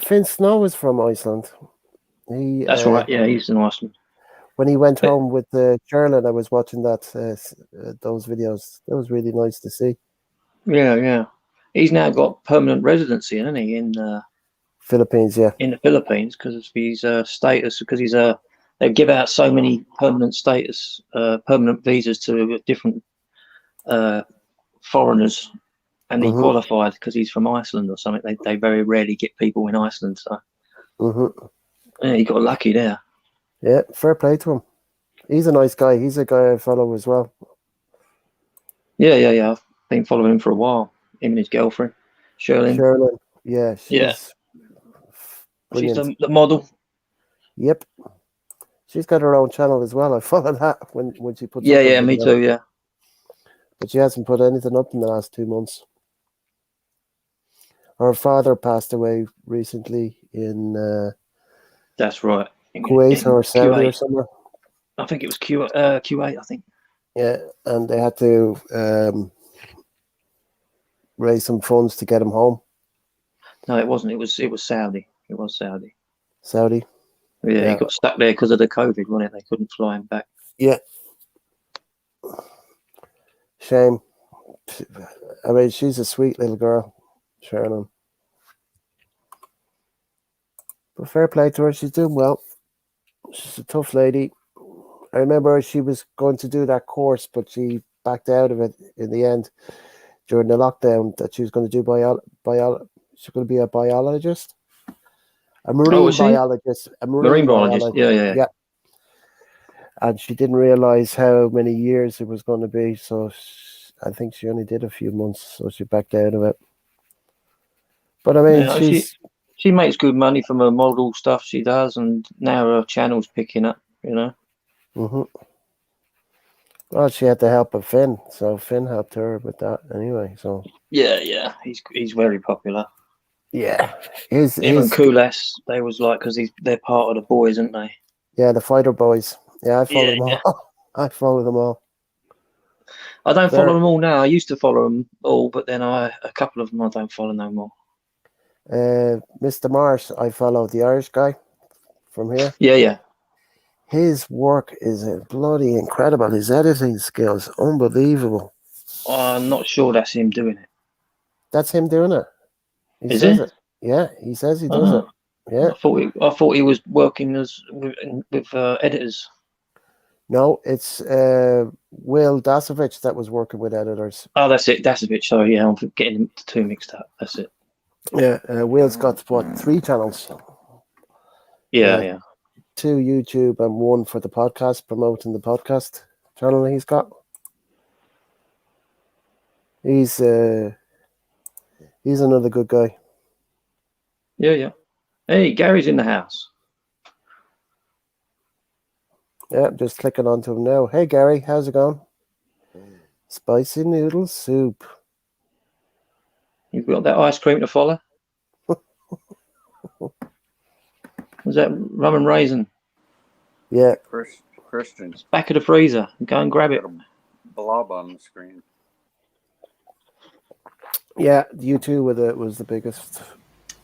Finn Snow is from Iceland. That's right. Yeah, he's in Iceland. When he went home with Gerlin, I was watching those videos. That was really nice to see. Yeah. He's now got permanent residency, hasn't he, in Philippines? Yeah. In the Philippines because of his status. Because he's they give out so many permanent status, permanent visas to different foreigners, and he qualified because he's from Iceland or something. They very rarely get people in Iceland, so yeah, he got lucky there. Yeah, fair play to him. He's a nice guy. He's a guy I follow as well. Yeah. I've been following him for a while. Him and his girlfriend, Sherlyn. Yeah, she's brilliant. She's the model. Yep. She's got her own channel as well. I follow that when she puts up Yeah, me too, yeah. But she hasn't put anything up in the last 2 months. Her father passed away recently in that's right. Kuwait or Saudi or somewhere. I think it was Q8, I think. Yeah, and they had to raise some funds to get him home. No, it wasn't. It was Saudi. It was Saudi. Saudi? Yeah, he got stuck there because of the COVID, wasn't it? They couldn't fly him back. Yeah. Shame. I mean, she's a sweet little girl, Sharon. But fair play to her. She's doing well. She's a tough lady. I remember she was going to do that course, but she backed out of it in the end during the lockdown. That she was going to do she's going to be a biologist, a marine biologist, a marine biologist. Yeah. And she didn't realize how many years it was going to be, so I think she only did a few months, so she backed out of it. But I mean, she makes good money from her model stuff she does, and now her channel's picking up, you know. Well, she had the help of Finn, so Finn helped her with that anyway. So yeah, he's very popular. Yeah, him and Kulas, they was like because they're part of the boys, aren't they? Yeah, the Fighter Boys. Yeah, I follow them all. I follow them all. I don't follow them all now. I used to follow them all, but then a couple of them I don't follow no more. Mr. Marsh, I follow, the Irish guy from here. Yeah. His work is bloody incredible. His editing skills, unbelievable. I'm not sure that's him doing it. That's him doing it. Is it? Yeah, he says he does it. Yeah. I thought he was working with editors. No, it's Will Dasovich that was working with editors. Oh, that's it. Dasovich. Sorry, yeah, I'm getting the two mixed up. That's it. Yeah, Will's got 3 channels. Yeah. 2 YouTube and 1 for the podcast, promoting the podcast channel he's got. He's another good guy. Yeah. Hey, Gary's in the house. Yeah, just clicking onto him now. Hey Gary, how's it going? Spicy noodle soup. You've got that ice cream to follow? Was that rum and raisin? Yeah. Christian. It's back of the freezer. Go and grab it. Got a blob on the screen. Yeah, U2 was the biggest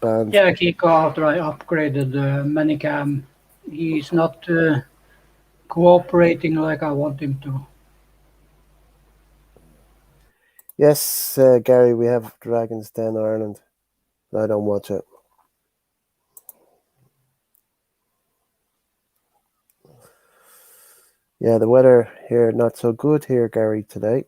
band. Yeah, Kiko, after I upgraded the Manicam, he's not cooperating like I want him to. Yes, Gary, we have Dragon's Den Ireland. I don't watch it. Yeah, the weather here not so good here, Gary, today.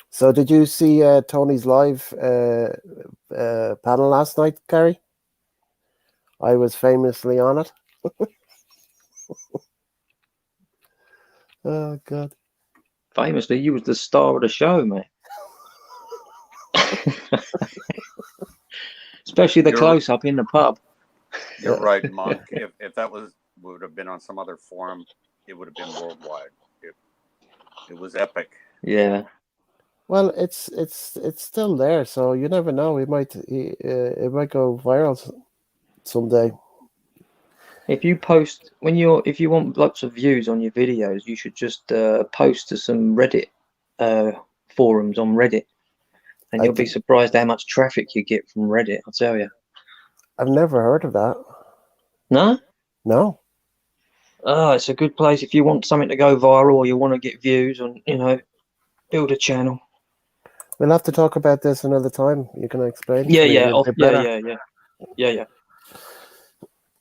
So did you see Tony's live panel last night, Gary? I was famously on it. Oh, God. Famously, you was the star of the show, mate. Especially the close-up in the pub. You're right, Monk. If that would have been on some other forum, it would have been worldwide. It was epic. Yeah. Well, it's still there, so you never know. It might go viral someday. If you post if you want lots of views on your videos, you should just post to some Reddit forums on Reddit, and you'll be surprised how much traffic you get from Reddit. I'll tell you. I've never heard of that. No. No. Oh, it's a good place if you want something to go viral or you want to get views and build a channel. We'll have to talk about this another time. You can explain. Yeah.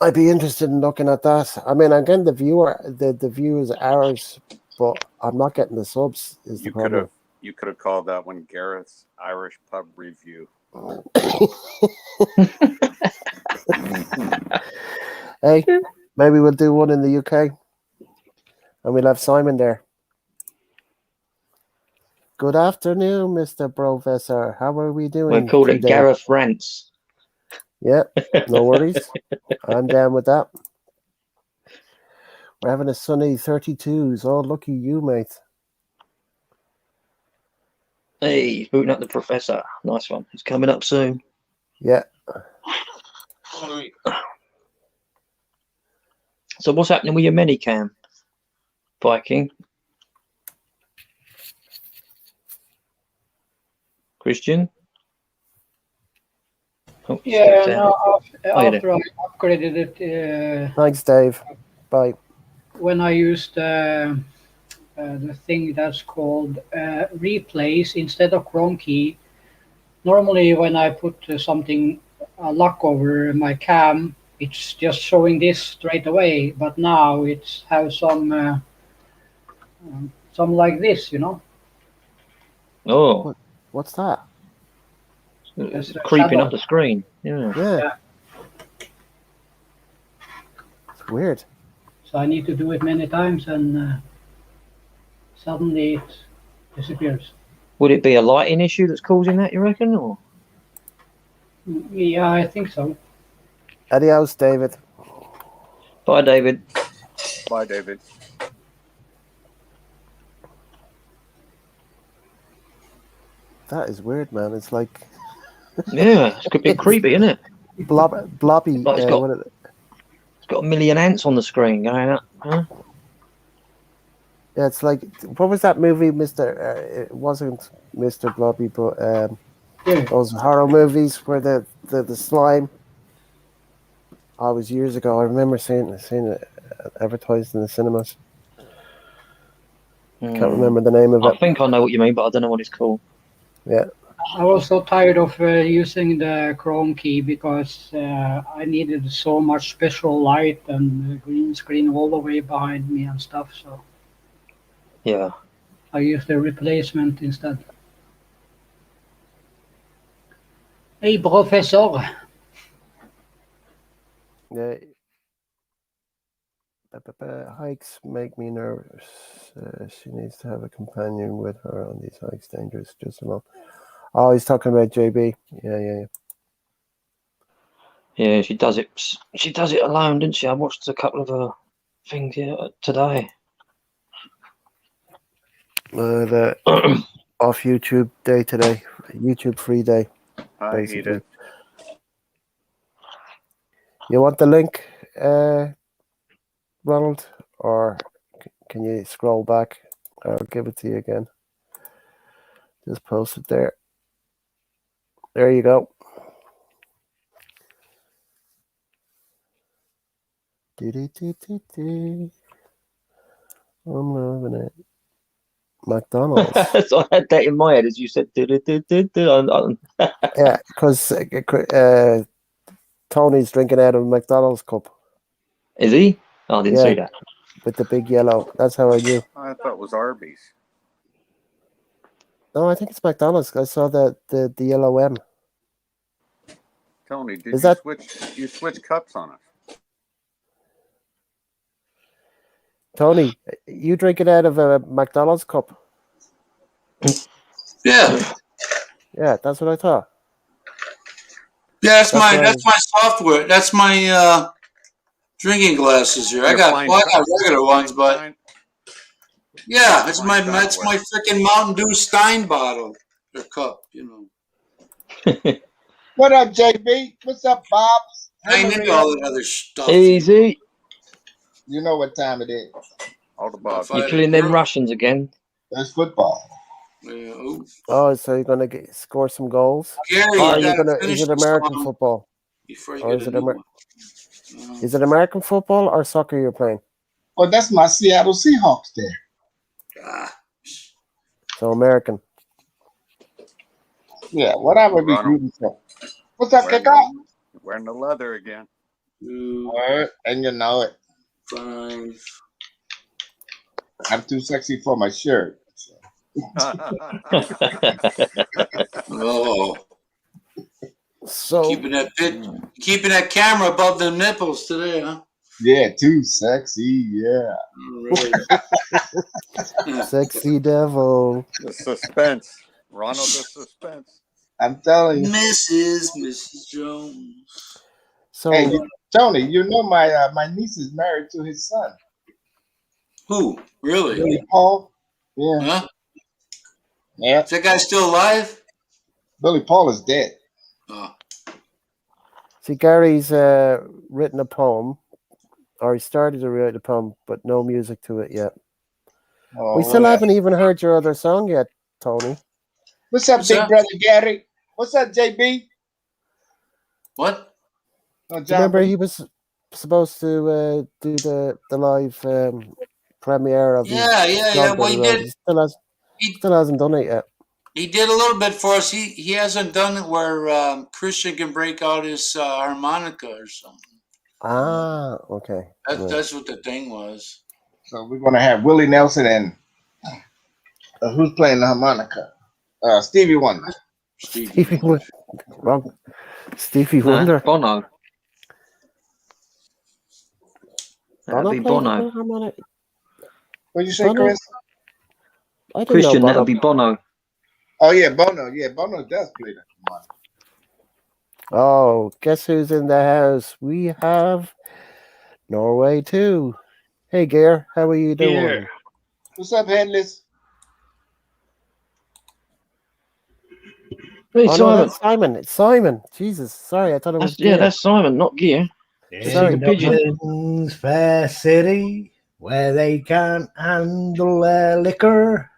I'd be interested in looking at that. I mean, again, the view is ours, but I'm not getting the subs. Is the problem? You could have called that one Gareth's Irish Pub Review. Hey, maybe we'll do one in the UK, and we'll have Simon there. Good afternoon, Mr. Professor. How are we doing? We'll call it today? Gareth Rants. Yeah, no worries. I'm down with that. We're having a sunny 32s. Oh, lucky you, mate. Hey, he's booting up the Professor. Nice one. He's coming up soon. Yeah. So what's happening with your Minicam, Viking? Christian? Oh, yeah, no, after I upgraded it. Thanks, Dave. Bye. When I used the thing that's called replace instead of Chrome key, normally when I put a lock over my cam, it's just showing this straight away. But now it's have some like this, Oh. What's that? It's creeping up the screen. Yeah. It's weird. So I need to do it many times, and suddenly it disappears. Would it be a lighting issue that's causing that, you reckon? Or? Yeah, I think so. Adios, David. Bye, David. Bye, David. That is weird, man. It's like... Yeah, it's a bit creepy, isn't it? Blobby. Like it's got 1 million ants on the screen going up. Huh? Yeah, it's like... What was that movie, Mr... it wasn't Mr. Blobby, but those horror movies where the slime... Oh, it was years ago. I remember seeing it advertised in the cinemas. Can't remember the name of it. I think I know what you mean, but I don't know what it's called. Yeah. I was so tired of using the Chrome key because I needed so much special light and green screen all the way behind me and stuff. So yeah, I used the replacement instead. Hey, Professor. Yeah. Hikes make me nervous. She needs to have a companion with her on these hikes. Dangerous, just alone. Oh, he's talking about JB. Yeah. Yeah, she does it. She does it alone, doesn't she? I watched a couple of her things today. The off YouTube day today. YouTube free day, I eat basically. it. You want the link, Ronald, or can you scroll back? I'll give it to you again. Just post it there. There you go. I'm loving it. McDonald's. So I had that in my head as you said. Yeah, because Tony's drinking out of a McDonald's cup. Is he? Oh, I didn't see that. With the big yellow. That's how I knew. I thought it was Arby's. No, I think it's McDonald's. I saw the yellow M. Tony, did Is you that- switch cups on us? Tony, you drink it out of a McDonald's cup? Yeah. Yeah, that's what I thought. Yeah, that's That's my software. That's my drinking glasses here. I got regular ones, but yeah, that's my freaking Mountain Dew Stein bottle or cup, you know. What up, JB? What's up, Bobs? I ain't into all that other stuff. Easy. You know what time it is. All the Bobs. You're killing them Russians again. That's football. Yeah, Oh, so you're gonna score some goals? Gary, Is it American football? Before you Or get is it American football or soccer you're playing? Oh, that's my Seattle Seahawks there. So American. Yeah, whatever we rooting for. What's up, Kickoff? Wearing the leather again. And you know it. 5. I'm too sexy for my shirt. So. Oh. So keeping that camera above the nipples today, huh? Yeah, too sexy. Yeah. Sexy devil. The suspense. Ronald, the suspense. I'm telling you. Mrs. Jones. So hey, Tony, you know my niece is married to his son. Who? Really? Billy Paul. Yeah. Huh? Yeah. Is that guy still alive? Billy Paul is dead. Oh. see, Gary's written a poem, or he started to write a poem, but no music to it yet. Oh, We still haven't even heard your other song yet, Tony. What's up, big brother Gary? What's up, JB? What? Oh, Remember, he was supposed to do the live premiere of his song Well, he that did. He still hasn't done it yet. He did a little bit for us. He hasn't done it where Christian can break out his harmonica or something. Ah, okay. That's what the thing was. So we're gonna have Willie Nelson and who's playing the harmonica? Stevie Wonder. Stevie Wonder. Wrong. Stevie Wonder. Bono. That'd be Bono. What did you say, Bono? Chris? Christian, that'll be Bono. Oh yeah, Bono. Yeah, Bono does play the harmonica. Oh, guess who's in the house? We have Norway too. Hey, Gear, how are you doing? Yeah. What's up, Headless? Hey, oh, Simon. no, that's Simon. It's Simon. Jesus, sorry, I thought it was Gear. Yeah, that's Simon, not Gear. Sorry, Dublin's fair city where they can't handle their liquor.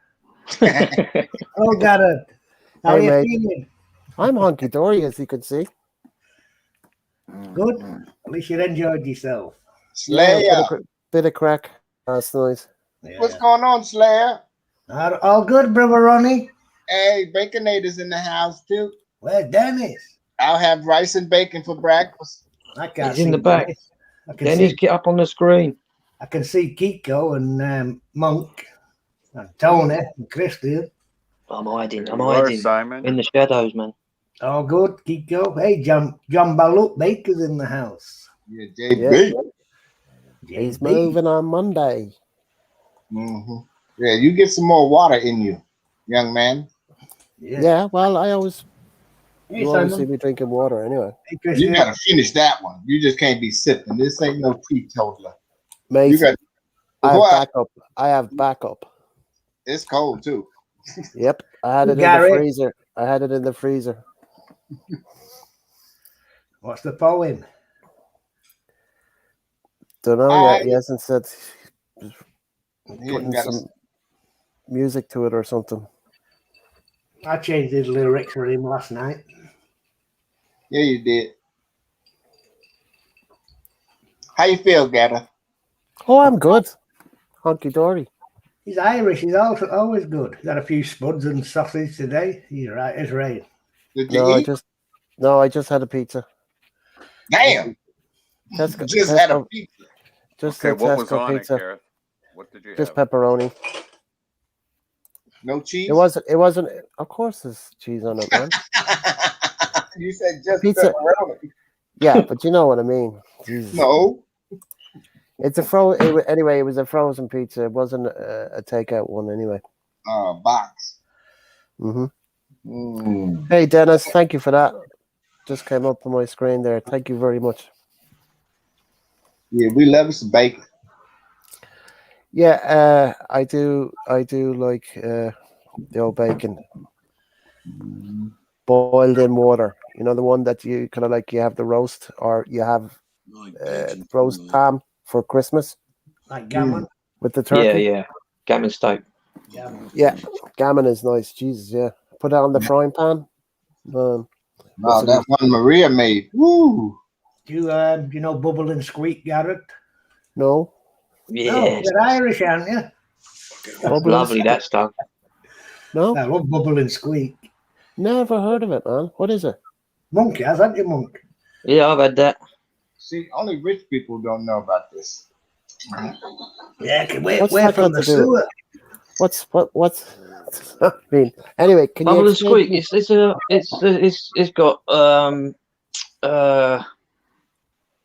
Oh, got it. How Hey, you mate. feeling? I'm honky dory, as you can see. Good. At least you enjoyed yourself. Slayer. Yeah, bit of crack last night. Yeah. What's going on, Slayer? All good, brother Ronnie. Hey, Baconator's in the house too. Where's Dennis? I'll have rice and bacon for breakfast. I can't He's in the back. I can Dennis, see. get up on the screen. I can see Kiko and Monk and Tony and Christian. I'm hiding. I'm You are, hiding Simon. in the shadows, man. All good, Kiko. Hey, John Balut Baker's in the house. Yeah, JB. He's JB. moving on Monday. Mm-hmm. Yeah, you get some more water in you, young man. Yeah, well, I always Hey, you always see Simon. me drinking water anyway. Hey, You Christian. gotta finish that one. You just can't be sipping. This ain't no teetotaler. Mate, You got I have what? backup. I have backup. It's cold too. Yep, I had it in Gary. the freezer. I had it in the freezer. What's the poem? Don't know yet. He hasn't said. He Putting hasn't got some music to it or something. I changed his lyrics for him last night. Yeah, you did. How you feel, Gareth? Oh, I'm good. Hunky dory. He's Irish. He's also always good. He's had a few spuds and sausage today. He's right as rain. Did you No, eat? I just had a pizza. Damn. Tesco, Just had a pizza. Just Okay, a what was Tesco on pizza. it, Gareth? What did you Just have? pepperoni. No cheese? It wasn't. Of course, there's cheese on it, man. You said just Pizza. pepperoni. Yeah, but you know what I mean. Jesus. No. It's anyway. It was a frozen pizza. It wasn't a takeout one anyway. Box. Mm-hmm. Hey, Dennis, thank you for that. Just came up on my screen there. Thank you very much. Yeah, we love some bacon. Yeah, I do like the old bacon boiled in water. You know, the one that you kind of like. You have the roast, or you have roast ham for Christmas, like gammon. with the turkey. Yeah, gammon steak. Yeah, gammon is nice. Jesus, yeah. Put it on the frying pan. No, that one Maria made. Woo! Do you know Bubble and Squeak, Garrett? No. Yeah. No, you're Irish, aren't you? That's lovely, that stuff. No. I love Bubble and Squeak. Never heard of it, man. What is it? Monk has, haven't you, Monk? Yeah, I've had that. See, only rich people don't know about this. Yeah, we're that from got the to do? sewer. What's I mean, anyway, can Bubble you and Squeak. It's got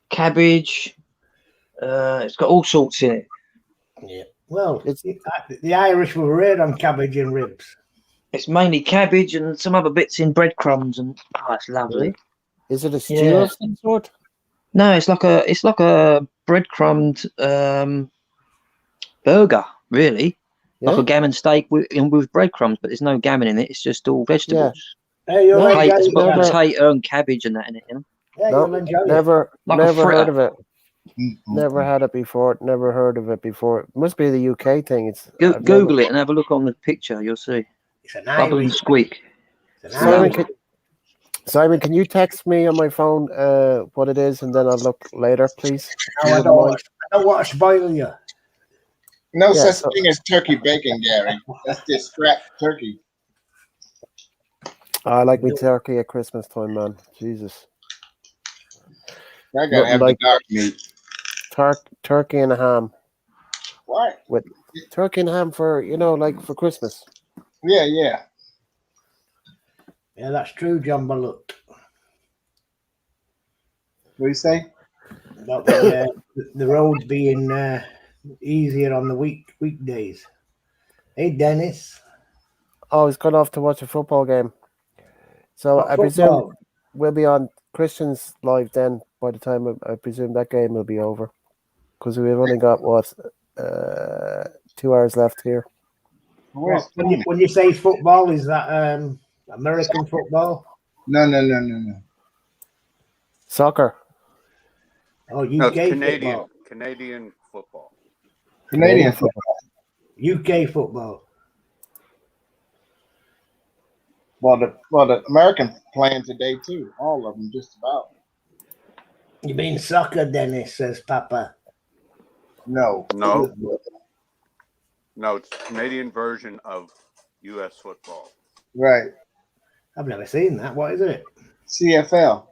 cabbage. It's got all sorts in it. Yeah. Well, the Irish were rare on cabbage and ribs. It's mainly cabbage and some other bits in breadcrumbs, and it's lovely. Is it a stew of some sort? No, it's like a breadcrumbed burger, really. Yeah? Like a gammon steak with breadcrumbs, but there's no gammon in it. It's just all vegetables. Hey, you'll enjoy It's it, got Garrett. potato and cabbage and that in it, you know. Yeah, you'll enjoy it. Never Like a heard fritter. of it. Never had it before. Never heard of it before. It must be the UK thing. I've Google it and have a look on the picture. You'll see. It's an Bubble and Irish. Squeak. Simon, can you text me on my phone what it is, and then I'll look later, please? No, I don't want to spoil you. No such thing as turkey bacon, Gary. That's just scrap turkey. I like me turkey at Christmas time, man. Jesus. I gotta have the dark meat. Turkey and ham. What? With turkey and ham for like for Christmas. Yeah, yeah. Yeah, that's true, John Balut. What do you say? About the roads being easier on the weekdays. Hey, Dennis. Oh, he's gone off to watch a football game. So I presume we'll be on Christian's live then. By the time I presume that game will be over, because we've only got 2 hours left here. When you say football, is that American football? No. Soccer. Oh, UK No, it's Canadian. football. Canadian football. Canadian football. UK football. Well, the American playing today too. All of them, just about. You mean soccer, Dennis? Says Papa. No. No, it's the Canadian version of U.S. football. Right. I've never seen that. What is it? CFL.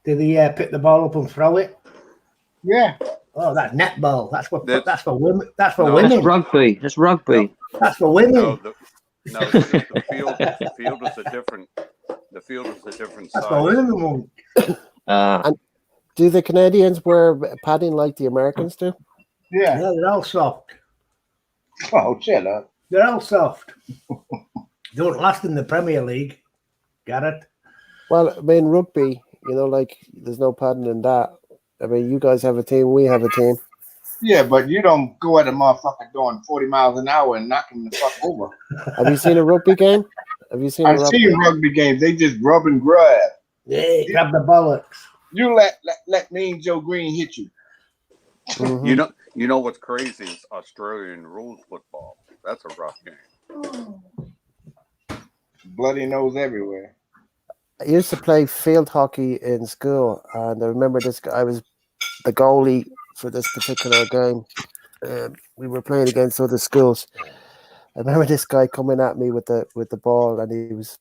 Do they pick the ball up and throw it? Yeah. Oh, that's netball. That's for women. That's for women. That's rugby. That's rugby. That's for women. No, the field is a different. The The field is a different That's size. all in the moon. Do the Canadians wear padding like the Americans do? Yeah. Yeah, they're all soft. Oh, shut up. They're all soft. Don't last in the Premier League. Got it? Well, I mean, rugby, like there's no padding in that. I mean, you guys have a team, we have a team. Yeah, but you don't go at a motherfucker doing 40 miles an hour and knock him the fuck over. Have you seen a rugby game? Have you seen I've seen rugby games. They just rub and grab. Yeah, grab the bollocks. You let Mean Joe Green hit you. Mm-hmm. You know what's crazy is Australian rules football. That's a rough game. Bloody nose everywhere. I used to play field hockey in school, and I remember this guy. I was the goalie for this particular game. We were playing against other schools. I remember this guy coming at me with the ball, and he was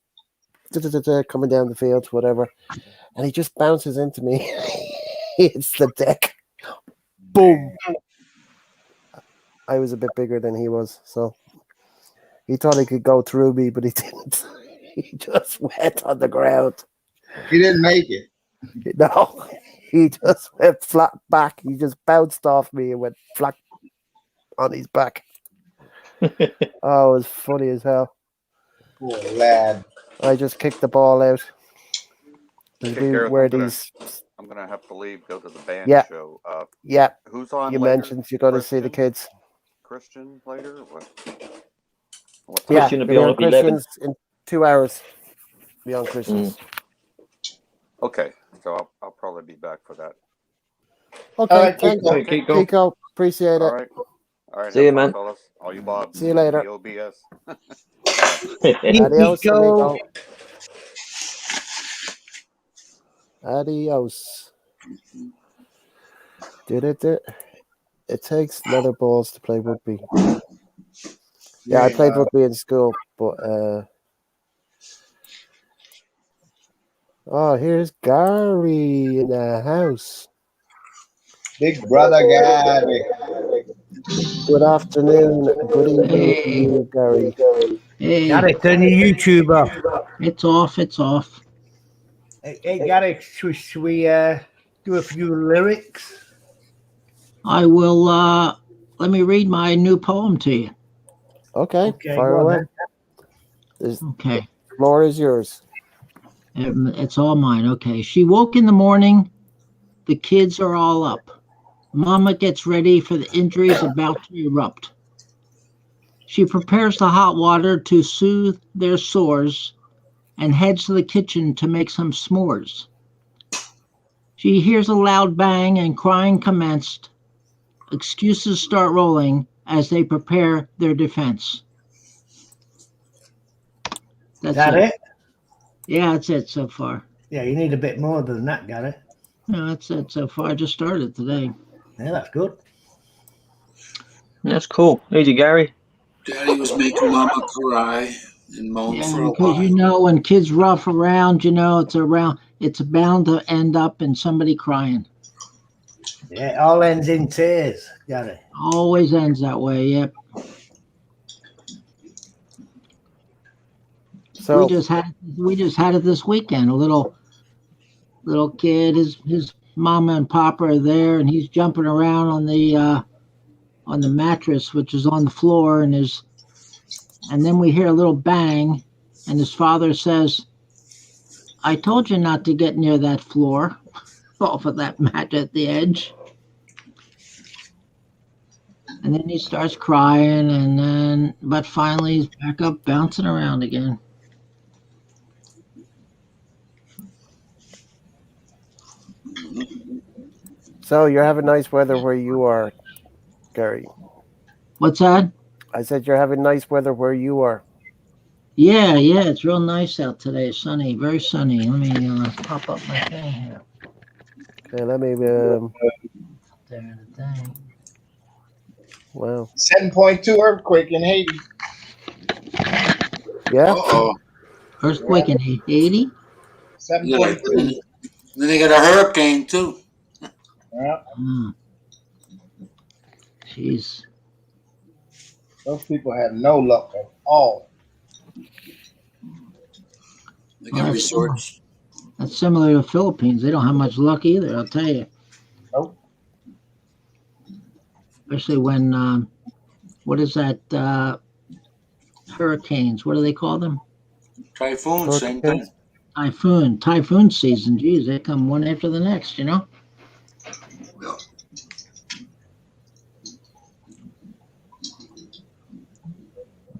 coming down the field, whatever, and he just bounces into me. He hits the deck. Boom. I was a bit bigger than he was, so he thought he could go through me, but he didn't. He just went on the ground. He didn't make it. No, he just went flat back. He just bounced off me and went flat on his back. Oh, it was funny as hell. Poor lad. I just kicked the ball out. Okay, We Gareth, wear I'm these. gonna have to leave. Go to the band Yeah. show. Yeah, Who's on? you later? mentioned you're going to see the kids. Christian later. What Yeah, Christian will be you'll on be at 11. Christians in 2 hours. Be on Christians. Okay, so I'll probably be back for that. Okay, All right, thanks, Okay, Kiko. Kiko. Appreciate All it. right. See you, have fun, man. fellas. All you Bobs. See you later. BOBS. Adios, Kiko. amigo. Adios. It takes leather balls to play rugby. Yeah, I played rugby in school, but oh, here's Gary in the house. Big brother Gary. Good afternoon, good evening to you, Gary. Hey, Gary, turn your YouTube off. it's off. It's off. Hey Gary, should we do a few lyrics? I will. Let me read my new poem to you. Okay, fire go on away. then. Okay. The floor is yours. It's all mine. Okay. She woke in the morning. The kids are all up. Mama gets ready for the injuries about to erupt. She prepares the hot water to soothe their sores and heads to the kitchen to make some s'mores. She hears a loud bang and crying commenced. Excuses start rolling as they prepare their defense. That's That it? Yeah, that's it so far. Yeah, you need a bit more than that, Gary. No, that's it so far. I just started today. Yeah, that's good. That's cool. Easy, Gary. Daddy was making Mama cry and moan for a Because while. when kids rough around, it's bound to end up in somebody crying. Yeah, it all ends in tears, Gary. Always ends that way. Yep. So we just had it this weekend. A little kid, his mama and papa are there, and he's jumping around on the mattress, which is on the floor, and then we hear a little bang, and his father says, "I told you not to get near that floor," off of that mat at the edge. And then he starts crying, but finally he's back up bouncing around again. So you're having nice weather where you are, Gary. What's that? I said you're having nice weather where you are. Yeah, it's real nice out today. Sunny, very sunny. Let me pop up my thing here. Okay, let me. There, the thing. Wow. 7.2 earthquake in Haiti. Yeah. Uh-oh. Earthquake in Haiti? 7.2. Then they got a hurricane, too. Yeah. Jeez. Those people have no luck at all. They Well, got resorts. That's similar to the Philippines. They don't have much luck either, I'll tell you. Nope. Especially when, what is that? Hurricanes. What do they call them? Typhoon, same thing. Typhoon. Typhoon season. Geez, they come one after the next, you know? Yeah.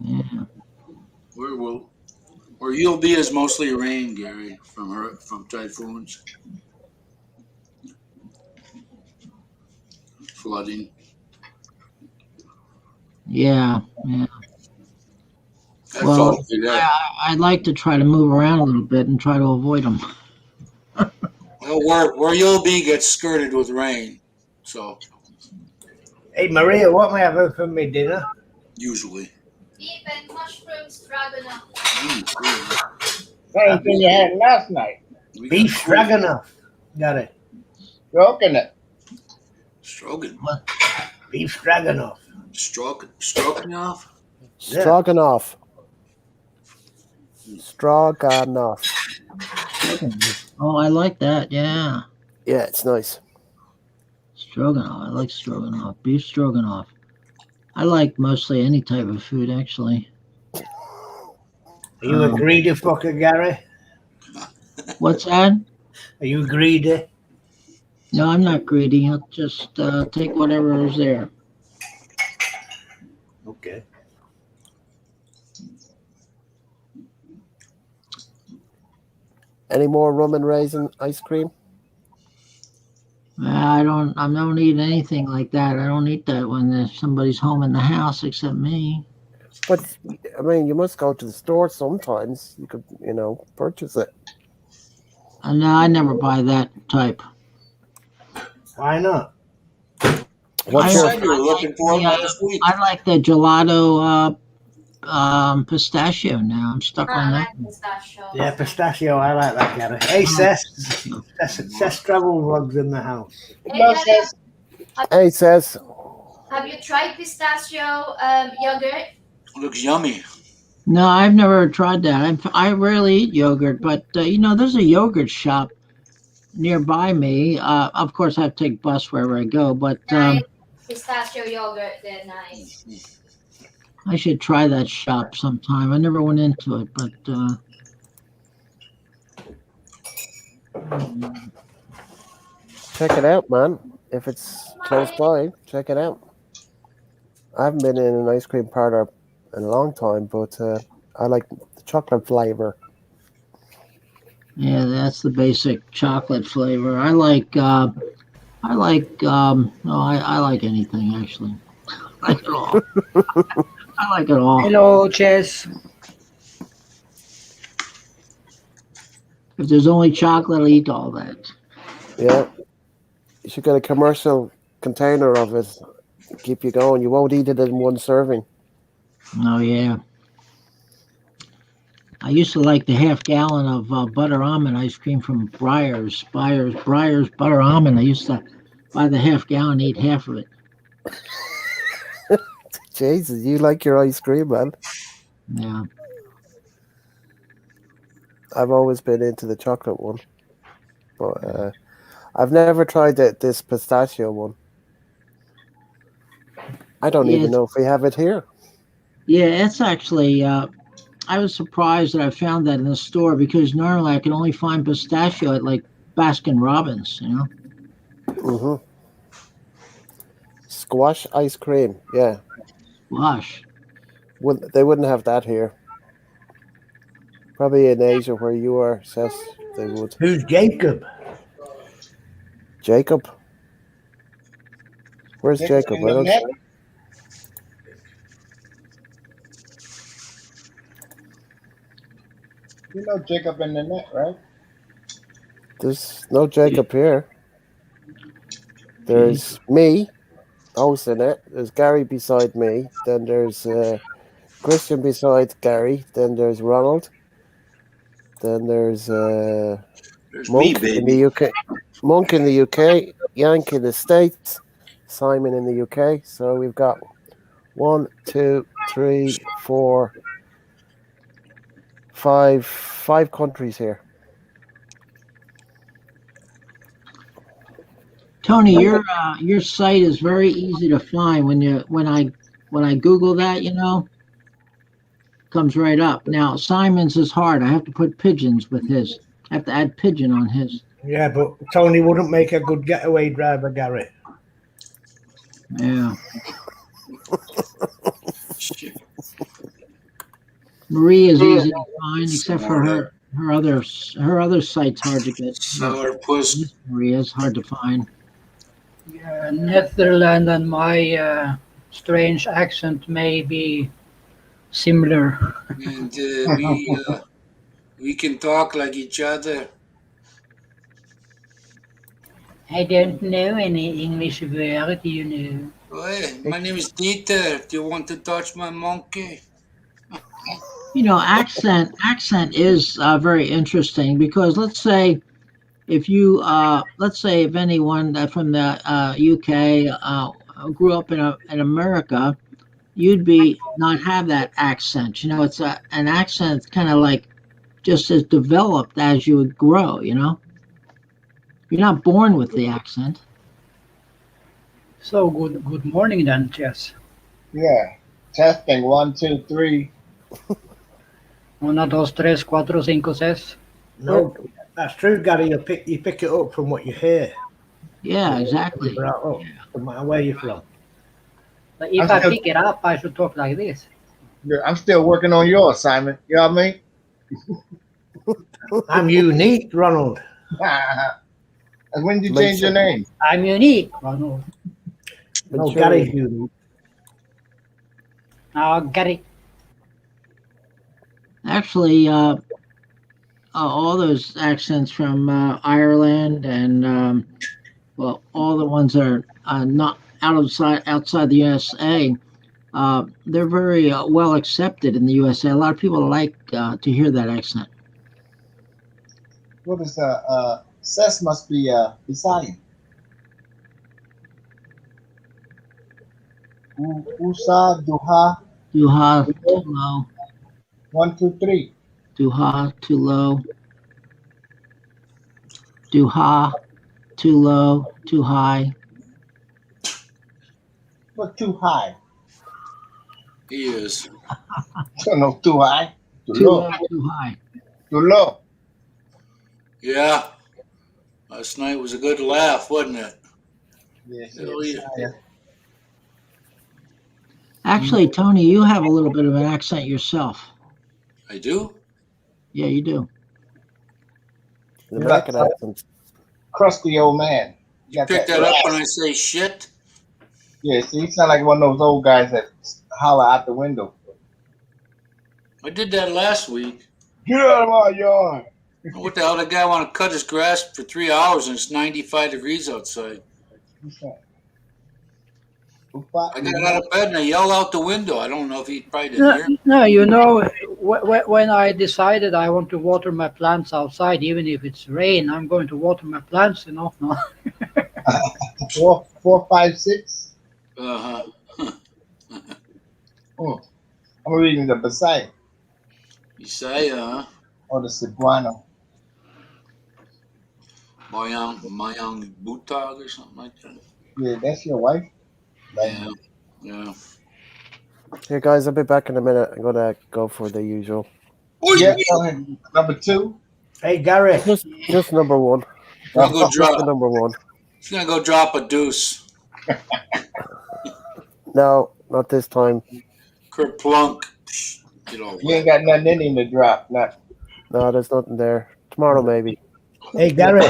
Yeah. Where you'll be is mostly rain, Gary, from typhoons, flooding. Yeah. Yeah. That's all Well, through there. I'd like to try to move around a little bit and try to avoid them. Well, where you'll be gets skirted with rain, so Hey, Maria, what am I having for my dinner? usually. Beef and mushroom stroganoff. Same thing you had last night. We got Beef stroganoff. Got it. Stroking it. Strogan. Beef stroganoff. Stroganoff. Yeah. Stroganoff. Stroganoff. Oh, I like that. Yeah. Yeah, it's nice. Stroganoff. I like stroganoff. Beef stroganoff. I like mostly any type of food, actually. Are you a greedy fucker, Gary? What's that? Are you greedy? No, I'm not greedy. I'll just take whatever is there. Okay. Any more rum and raisin ice cream? I don't eat anything like that. I don't eat that when there's somebody's home in the house except me. But I mean, you must go to the store sometimes. You could, purchase it. No, I never buy that type. Why not? What's You your said you were looking for it last week. I like the gelato pistachio now. I'm stuck on I that. like pistachio. Yeah, pistachio. I like that, Gary. Hey, Seth Travel Vlogs in the house. No, says, Hey, says Have you tried pistachio yogurt? Looks yummy. No, I've never tried that. I rarely eat yogurt, but there's a yogurt shop nearby me. Of course, I have to take bus wherever I go, but Nice pistachio yogurt. They're nice. I should try that shop sometime. I never went into it, but check it out, man. If it's close by, check it out. I haven't been in an ice cream parlor in a long time, but I like the chocolate flavor. yeah, that's the basic chocolate flavor. I like anything actually. I like it all. I like it all. Hello, Chess. If there's only chocolate, I'll eat all that. Yeah, you should get a commercial container of it. Keep you going. You won't eat it in one serving. Oh yeah. I used to like the half gallon of butter almond ice cream from Breyers butter almond. I used to buy the half gallon, eat half of it. Jesus, you like your ice cream, man. Yeah. I've always been into the chocolate one, but I've never tried this pistachio one. I don't even know if we have it here. Yeah, it's actually. I was surprised that I found that in the store because normally I can only find pistachio at like Baskin Robbins. Mm-hmm. Squash ice cream, yeah. Squash. Well, they wouldn't have that here. Probably in Asia where you are, Seth, they would. Who's Jacob? Jacob? Where's Jacob? I don't see. You know Jacob in the net, right? There's no Jacob here. There's me, hosting it. There's Gary beside me. Then there's Christian beside Gary. Then there's Ronald. Then there's Monk me, in the UK. Monk in the UK. Yank in the States. Simon in the UK. So we've got 1, 2, 3, 4, five countries here. Tony, your site is very easy to find when I Google that, comes right up. Now Simon's is hard. I have to put pigeons with his. I have to add pigeon on his. Yeah, but Tony wouldn't make a good getaway driver, Gary. Yeah. Shit. Marie is easy to find, except for Somewhere her other site's hard to get. Sourpuss. Marie is hard to find. Netherlands and my strange accent may be similar. And we can talk like each other. I don't know any English word, Hey, my name is Dieter. Do you want to touch my monkey? Accent is very interesting because let's say if anyone from the UK grew up in America, you'd be not have that accent. It's an accent kind of like just as developed as you would grow. You're not born with the accent. So good morning then, Jess. Yeah. Testing 1, 2, 3. 1, 2, 3, 4, 5, 6. No, that's true, Gary. You pick it up from what you hear. Yeah, exactly. Brought up, no matter where you're from. But if I pick it up, I should talk like this. I'm still working on yours, Simon. You know what I mean? I'm unique, Ronald. And when did you change your name? I'm unique, Ronald. No, Gary's unique. Oh, Gary. Actually, all those accents from Ireland and all the ones that are not outside the USA, they're very well accepted in the USA. A lot of people like to hear that accent. What is Sess must be beside him. Usa, Duha. Duha, too low. 1, 2, 3. Duha, too low. Duha, too low, too high. What too high? He is. No, too high. Too low, too high. Too low. Yeah. Last night was a good laugh, wasn't it? Yeah. Actually, Tony, you have a little bit of an accent yourself. I do? Yeah, you do. The American accent. Crusty old man. You pick that up when I say shit? Yeah, see, you sound like one of those old guys that holler out the window. I did that last week. Get out of my yard. What the hell? The guy want to cut his grass for 3 hours and it's 95 degrees outside. I got out of bed and I yelled out the window. I don't know if he probably didn't hear. No, when I decided I want to water my plants outside, even if it's rain, I'm going to water my plants, No. 4, 5, 6. Uh-huh. I'm reading the Bisaya Isaiah, huh? or the Cebuano. Mayang Butag or something like that. Yeah, that's your wife. Yeah. Here, guys, I'll be back in a minute. I'm gonna go for the usual. Yeah, number 2. Hey, Gary. Just number 1. I'll go drop. Number 1. He's gonna go drop a deuce. No, not this time. Kerplunk. You ain't got nothing in him to drop. Nothing. No, there's nothing there. Tomorrow, maybe. Hey, Gary.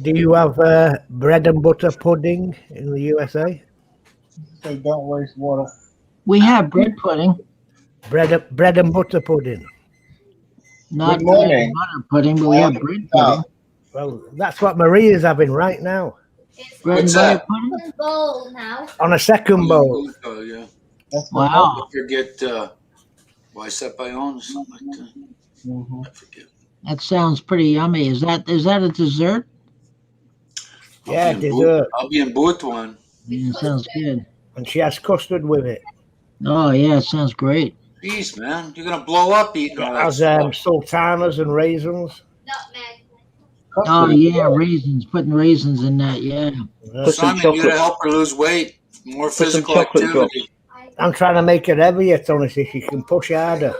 Do you have bread and butter pudding in the USA? Say don't waste water. We have bread pudding. Bread and butter pudding. Not bread and butter pudding, but we have bread pudding. Well, that's what Marie is having right now. Bread and butter pudding? Bowl now. On a second bowl. Oh, yeah. Wow. I forget bicep Bayonne or something like that. Mm-hmm. I forget. That sounds pretty yummy. Is that a dessert? Yeah, dessert. I'll be in booth one. Yeah, sounds good. And she has custard with it. Oh yeah, sounds great. Jeez, man, you're gonna blow up eating all that Has stuff. sultanas and raisins. Nutmeg. Oh Custard. yeah, raisins. Putting raisins in that. Yeah. Put some Simon, you gotta chocolate. help her lose weight. More Put some physical chocolate activity. I'm trying to make her heavier, Tony, so she can push harder.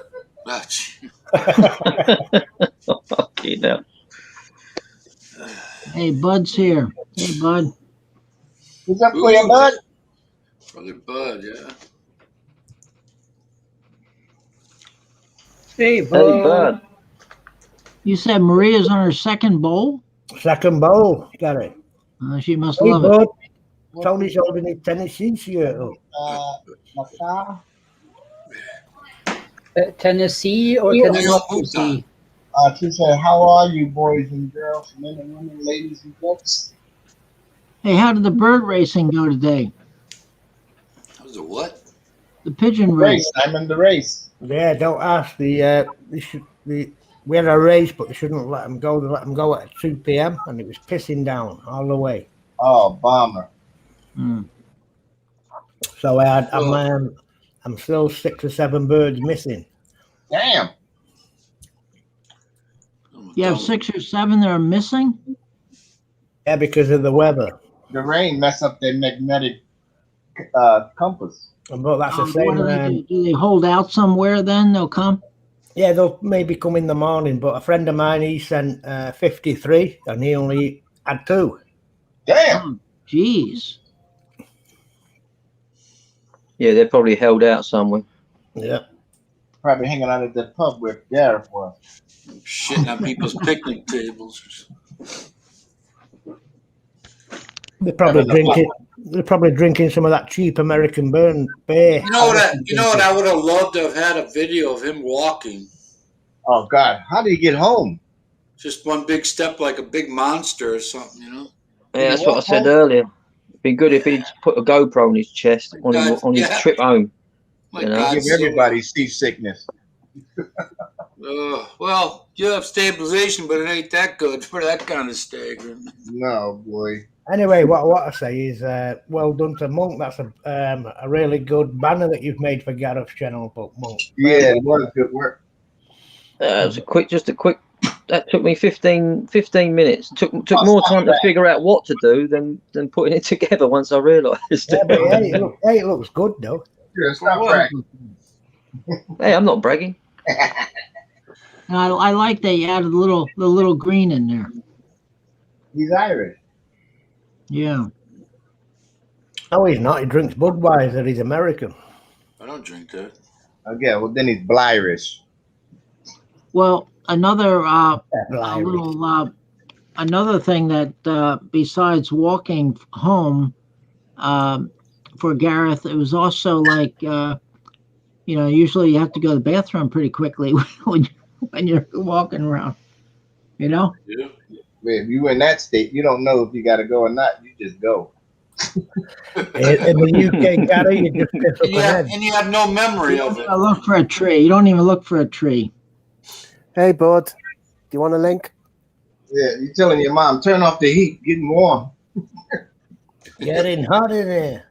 You know. Hey, Bud's here. Hey, Bud. Who's up for you, bud? Brother Bud, yeah. Hey, Hey, bud. Bud. You said Maria's on her second bowl? Second bowl, got it. She must Hey, love it. bud. Tony's holding his Tennessee shirt up. Tennessee or Yeah. Tennessee? She said, "How are you, boys and girls, men and women, ladies and gents?" Hey, how did the bird racing go today? That was a what? The pigeon Race, race. I'm in the race. Yeah, don't ask. We had a race, but they shouldn't let them go. They let them go at 2 p.m. and it was pissing down all the way. Oh, bomber. Hmm. So I'm still 6 or 7 birds missing. Damn. You have 6 or 7 that are missing? Yeah, because of the weather. The rain messed up their magnetic compass. But that's the What same. do they do? Do they hold out somewhere then? They'll come? Yeah, they'll maybe come in the morning. But a friend of mine, he sent 53 and he only had 2. Damn. Oh, jeez. Yeah, they're probably held out somewhere. Yeah. Probably hanging out at the pub where Gareth was. Shitting on people's picnic tables. They're probably drinking some of that cheap American beer. You know what I would have loved to have had a video of him walking. Oh God, how did he get home? Just one big step like a big monster or something, you know? Yeah, that's what I said earlier. It'd be good if he'd put a GoPro on his chest on his trip home. My You know? God, Give everybody seasickness. well, you have stabilization, but it ain't that good for that kind of staggering. No, boy. Anyway, what I say is, well done to Monk. That's a really good banner that you've made for Gareth's channel, but Monk. Yeah, it was good work. It was just a quick. That took me 15 minutes. Took more time to figure out what to do than putting it together once I realised. Yeah, but it looks good though. Yeah, stop bragging. Hey, I'm not bragging. I like that you added the little green in there. He's Irish. Yeah. No, he's not. He drinks Budweiser. He's American. I don't drink that. Okay, well then he's Blyrish. Well, another another thing that besides walking home for Gareth, it was also like usually you have to go to the bathroom pretty quickly when you're walking around. You know? Yeah. If you in that state, you don't know if you got to go or not. You just go. In the UK, Gary, you just piss up an head. And you have no memory of it. I look for a tree. You don't even look for a tree. Hey, bud, do you want a link? Yeah, you're telling your mom, turn off the heat, getting warm. Getting hot in there.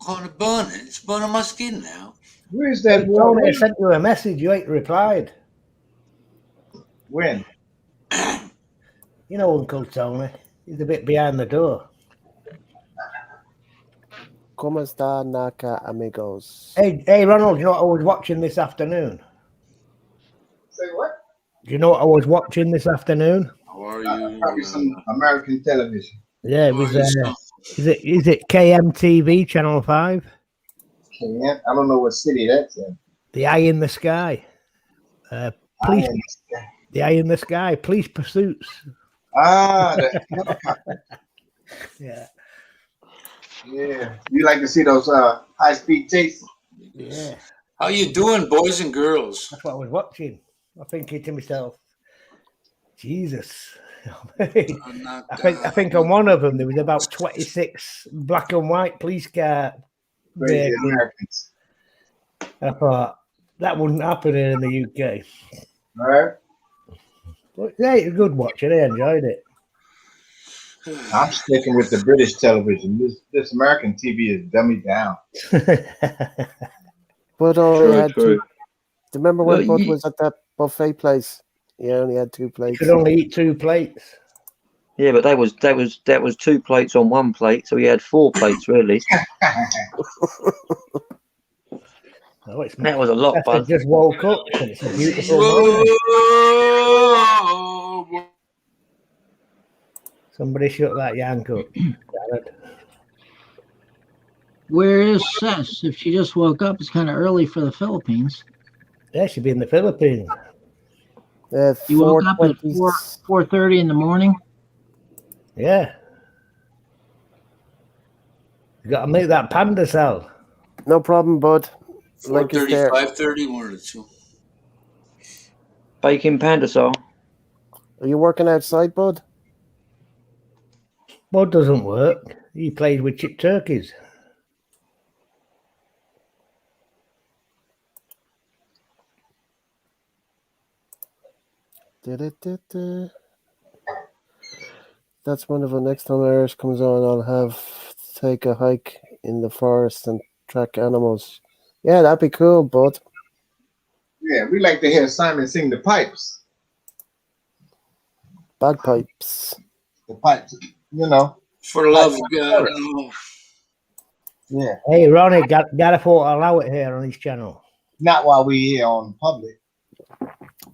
On a bun, it's burning my skin now. Where's that Tony, I sent you a message. You ain't replied. When? You know Uncle Tony. He's a bit behind the door. ¿Cómo está, Naka amigos? Hey, Ronald, you know what I was watching this afternoon? Say what? Do you know what I was watching this afternoon? How are you? Probably some American television. Yeah, it was. Is it KMTV Channel 5? I don't know what city that's in. The Eye in the Sky. Police. The Eye in the Sky. Police Pursuits. Ah, Yeah. Yeah. You like to see those high-speed chases? Yeah. How you doing, boys and girls? That's what I was watching. I'm thinking to myself, Jesus. I think on one of them there was about 26 black and white police car vehicles. I thought that wouldn't happen in the UK. All right. But yeah, it was a good watching. I enjoyed it. I'm sticking with the British television. This American TV is dummied down. But only had two. True. Remember when Well, Bud you- was at that buffet place? He only had 2 You plates. could only eat 2 plates. Yeah, but that was 2 plates on 1 plate, so he had 4 plates really. Oh, it's That was a lot, Esther Bud. just woke up and it's a beautiful morning. Somebody shut that yank up. Jared. Where is Sess? If she just woke up, it's kind of early for the Philippines. Yeah, she'd be in the Philippines. You woke up at 4:20. 4:30 in the morning. Yeah. You got to make that panda cell. No problem, Bud. Link is 4:30, there. 5:30, 1 or 2. Baking panda style. Are you working outside, Bud? Bud doesn't work. He plays with chip turkeys. Da-da-da-da. That's wonderful. Next time Irish comes on, I'll have take a hike in the forest and track animals. Yeah, that'd be cool, Bud. Yeah, we like to hear Simon sing the pipes. Bagpipes. The pipes, you know. For the love of God, no. Yeah. Hey, Ronnie, gotta allow it here on his channel. Not while we here on public.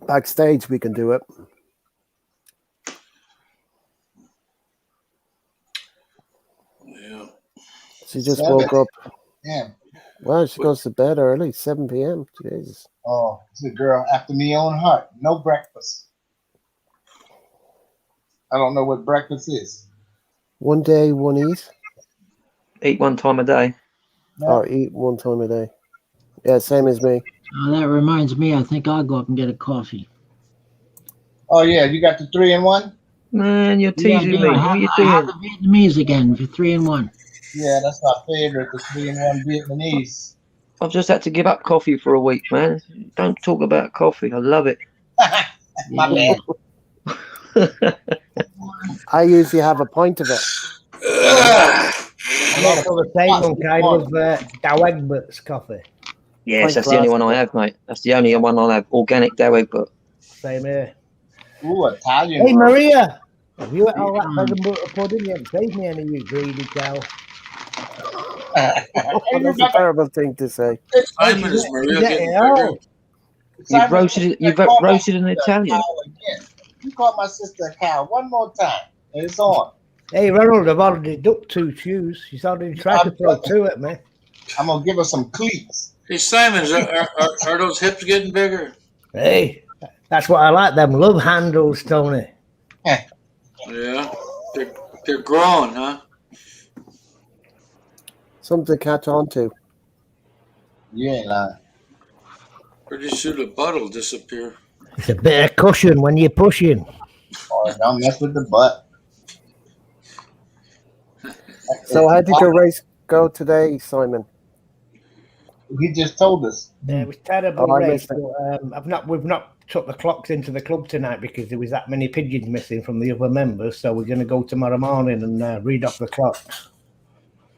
Backstage, we can do it. Yeah. She just 7. woke up. Yeah. Wow, she goes to bed early, 7 p.m. Jesus. Oh, it's a girl after me own heart. No breakfast. I don't know what breakfast is. One day, one eat, Eat 1 time a day. or eat 1 time a day. Yeah, same as me. That reminds me. I think I'll go up and get a coffee. Oh yeah, you got the 3-in-1? Man, you're teasing me. What are you I have doing? the Vietnamese again for 3-in-1. Yeah, that's my favorite, the 3-in-1 Vietnamese. I've just had to give up coffee for a week, man. Don't talk about coffee. I love it. My bad. I usually have a pint of it. I'm also the same one kind of Dawegbert's coffee. Yes, Pint that's the only glass. one I have, mate. That's the only one I have. Organic Daweg, but Same here. Ooh, Italian. Hey, roast. Maria, have you ate all that peasant butter pudding? You haven't saved me any, you greedy cow. Well, that's a terrible thing to say. Simon is Maria getting Yeah, bigger. oh. you've roasted an Italian. You called my sister a cow one more time, and it's on. Hey, Ronald, I've already ducked 2 shoes. She's already tried to throw 2 at me. I'm gonna give her some cleats. Hey, Simon, are those hips getting bigger? Hey, that's what I like, them love handles, Tony. Yeah. They're growing, huh? Something to catch on to. You ain't lying. Pretty soon the butt will disappear. It's a bit of cushion when you're pushing. Oh, don't mess with the butt. So, how did your race go today, Simon? He just told us. Yeah, it was terrible Oh, I race. missed it. But, we've not took the clocks into the club tonight because there was that many pigeons missing from the other members. So we're going to go tomorrow morning and read off the clocks.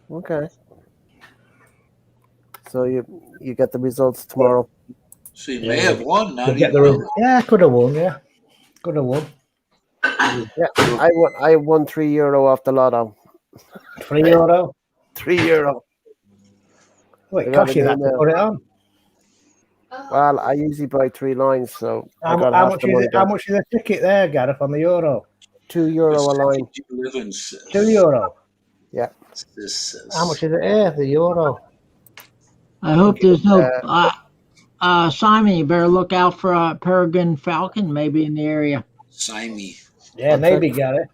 Okay. So you get the results tomorrow. So you may have won. Not We'll get even the know. yeah, could have won. Yeah, could have won. Yeah, I won €3 off the lotto. €3. €3. Well, I it got cost an you that to email. put it on. Well, I usually buy 3 lines, so I How got half much the is money it? How back. much is a ticket there, Gareth, on the Euro? €2 a line. You live in €2. Yeah. this. How much is it here? The Euro. I hope there's no. Simon, you better look out for a peregrine falcon, maybe in the area. Simon. Yeah, I'll maybe, check. Gareth.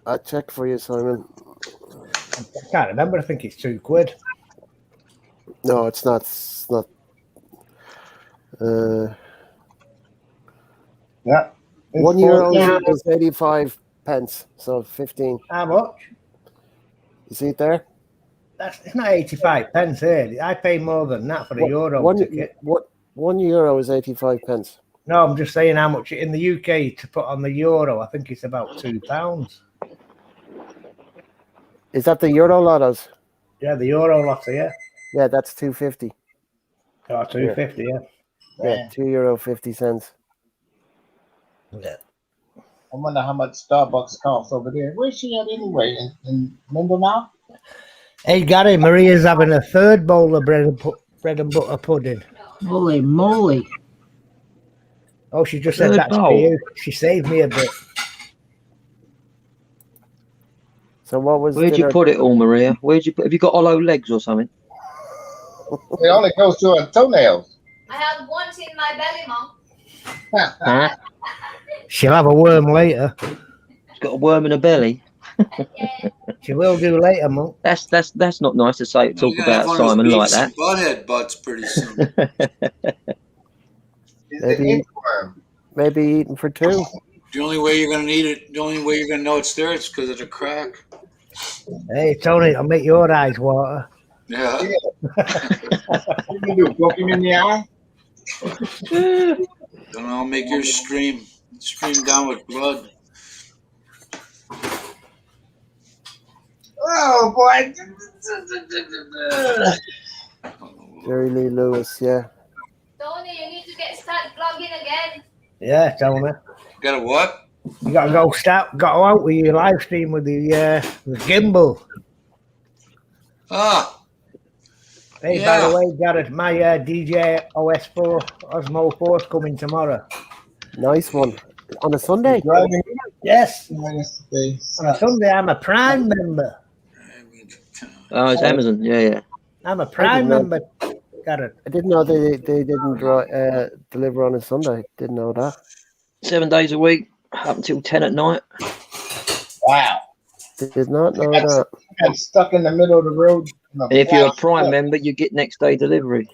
I'll check for you, Simon. I can't remember. I think it's £2. No, it's not. It's not. Yeah. €1 is 85 pence, so 15. How much? You see it there? It's not 85 pence here. I pay more than that for the Euro ticket. €1 is 85 pence. No, I'm just saying how much in the UK to put on the Euro. I think it's about £2. Is that the Euro Lottos? Yeah, the Euro Lotto, yeah. Yeah, that's 250. Oh, 250, yeah. Yeah, €2.50. Yeah. I wonder how much Starbucks costs over there. Where's she at anyway? In Mindanao? Hey, Gary, Maria's having a third bowl of bread and butter pudding. Holy moly. Oh, she just said Third that's for bowl? you. She saved me a bit. So what was Where'd dinner? you put it all, Maria? Where'd you put? Have you got hollow legs or something? It only goes to her toenails. I have ones in my belly, Mom. Huh? She'll have a worm later. She's got a worm in her belly. Yeah. She will do later, Monk. That's not nice to say. Talk You're gonna have about one of those Simon like Beavis that. and Butthead butts pretty soon. It's Maybe- the inchworm. Maybe eating for two. The only way you're gonna need it, the only way you're gonna know it's there, is because of the crack. Hey, Tony, I'll make your eyes water. Yeah. What do you do? Poke him in the eye? Then I'll make yours stream down with blood. Oh boy! Jerry Lee Lewis, yeah. Tony, you need to start vlogging again. Yeah, Tony. Got a what? You gotta go out with your live stream with the gimbal. Ah, Hey, Yeah. by the way, Gareth, my DJ OS4 Osmo 4 is coming tomorrow. Nice one. On a Sunday? Driving Yes, yesterday. on a Sunday. I'm a Prime member. Oh, it's Amazon. Yeah. I'm a Prime know. member, Gareth. I didn't know they didn't deliver on a Sunday. Didn't know that. 7 days a week, up until 10 at night. Wow. Did not know that. Got stuck in the middle of the road. And if you're a Prime member, you get next day delivery,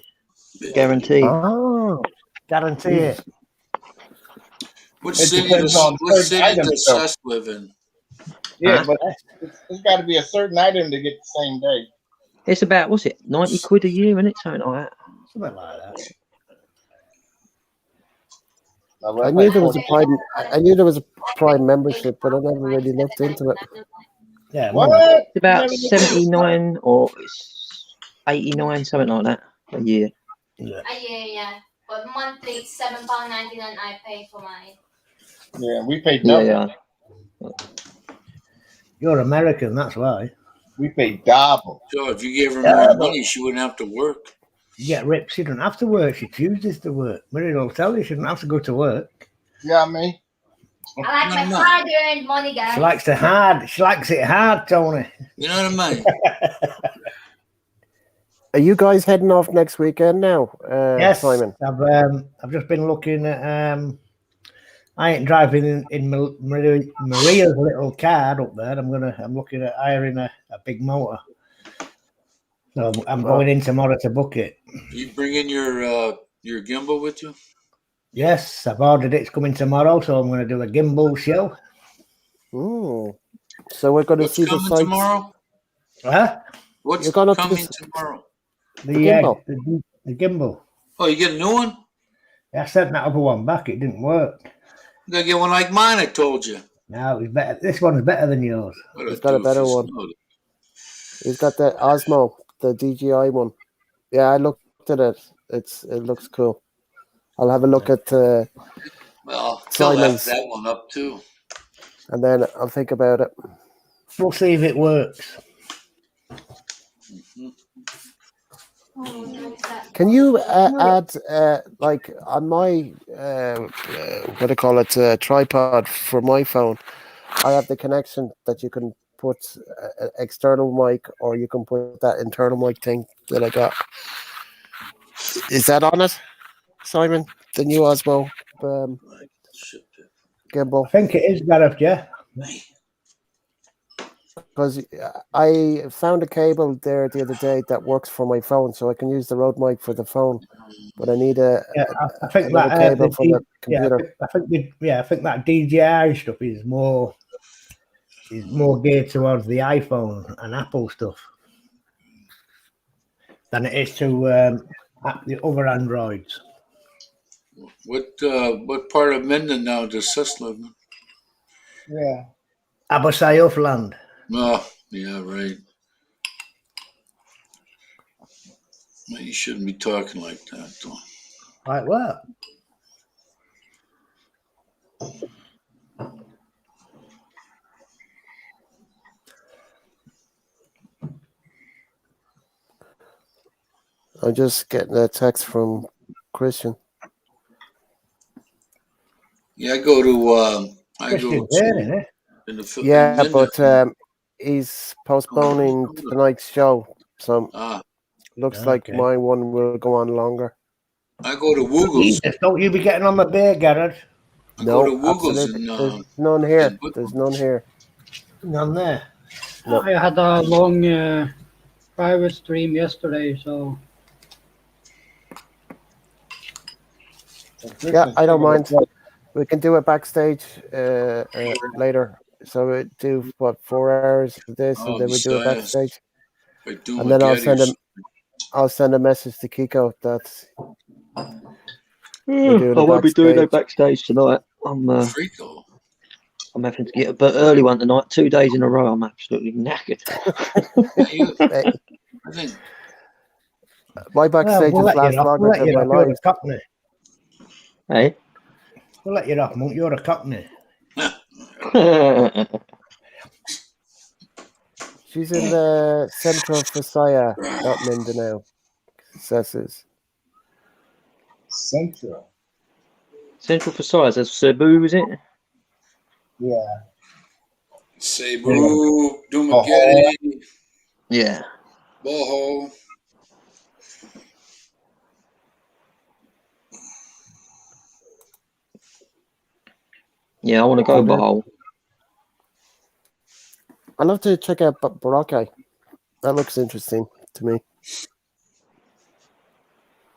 guaranteed. Oh, Guarantee it. What It city depends does on certain items, does though. Seth live in? Yeah, Huh? but it's got to be a certain item to get the same day. It's about, what's it, 90 quid a year, isn't it? Something like that. Something like that. I knew there was a Prime. I knew there was a Prime membership, but I never really looked into it. Yeah, What? It's about 79 or it's 89, something like that a year. Yeah. But monthly, it's £7.99 I pay for mine. Yeah, we paid Yeah, double. yeah. You're American, that's why. We paid double. So if you gave her more money, she wouldn't have to work. You get ripped. She doesn't have to work. She chooses to work. Mary will tell you she doesn't have to go to work. Yeah, me. I like my hard-earned money, guys. She likes it hard, Tony. You know what I mean? Are you guys heading off next weekend now? Yes, Simon. I've just been looking at. I ain't driving in Maria's little car up there. I'm looking at hiring a big motor. So I'm going in tomorrow to book it. You bring in your gimbal with you? Yes, I've ordered it. It's coming tomorrow, so I'm going to do a gimbal show. Ooh. So we're going to What's see the coming sights. tomorrow? Huh? What's You're going up to coming the- tomorrow? The gimbal. The gimbal. Oh, you get a new one? I sent that other one back. It didn't work. You gotta get one like mine, I told you. No, it was better. This one's better than yours. What He's got a better one. He's got the Osmo, the DJI one. Yeah, I looked at it. It looks cool. I'll have a look at Well, Phil Simon's, left that one up too. and then I'll think about it. We'll see if it works. Can you add like on my what do you call it, tripod for my phone? I have the connection that you can put an external mic, or you can put that internal mic thing that I got. Is that on it, Simon? The new Osmo gimbal? I think it is, Gareth, yeah. Because I found a cable there the other day that works for my phone, so I can use the Rode mic for the phone. But I need I think another that cable for the computer. I think that DJI stuff is more geared towards the iPhone and Apple stuff than it is to the other Androids. What part of Minden now does Sis live in? Yeah. Aberystwyth land. No, Yeah, right. Well, you shouldn't be talking like that, though. Like what? I'm just getting a text from Christian. Yeah, I go to Christian's there, isn't it? in the Yeah, in but the, he's postponing tonight's show, so looks like Okay. my one will go on longer. I go to Woogles. Jesus, don't you be getting on the beer, Garrett? I go to No, Woogles absolutely. and There's none here. and There's none here. None there. No. I had a long private stream yesterday, so Yeah, I don't mind. We can do it backstage later. So we do what 4 hours of this, and then we do it backstage. I do And my then gaddies. I'll send a message to Kiko that I won't be doing no backstage tonight. I'm Frico. I'm having to get up an early one tonight. 2 days in a row. I'm absolutely knackered. I think my backstage we'll is last longer than my life. Hey, we'll let you off, Monk. You're a cockney. She's in the Central Fasaya, not Mindanao. Says Central. Central for size. That's Cebu, is it? Yeah. Cebu, Dumaguete, Yeah. Boho. Yeah, I want to go Bohol. I'd love to check out Boracay. That looks interesting to me.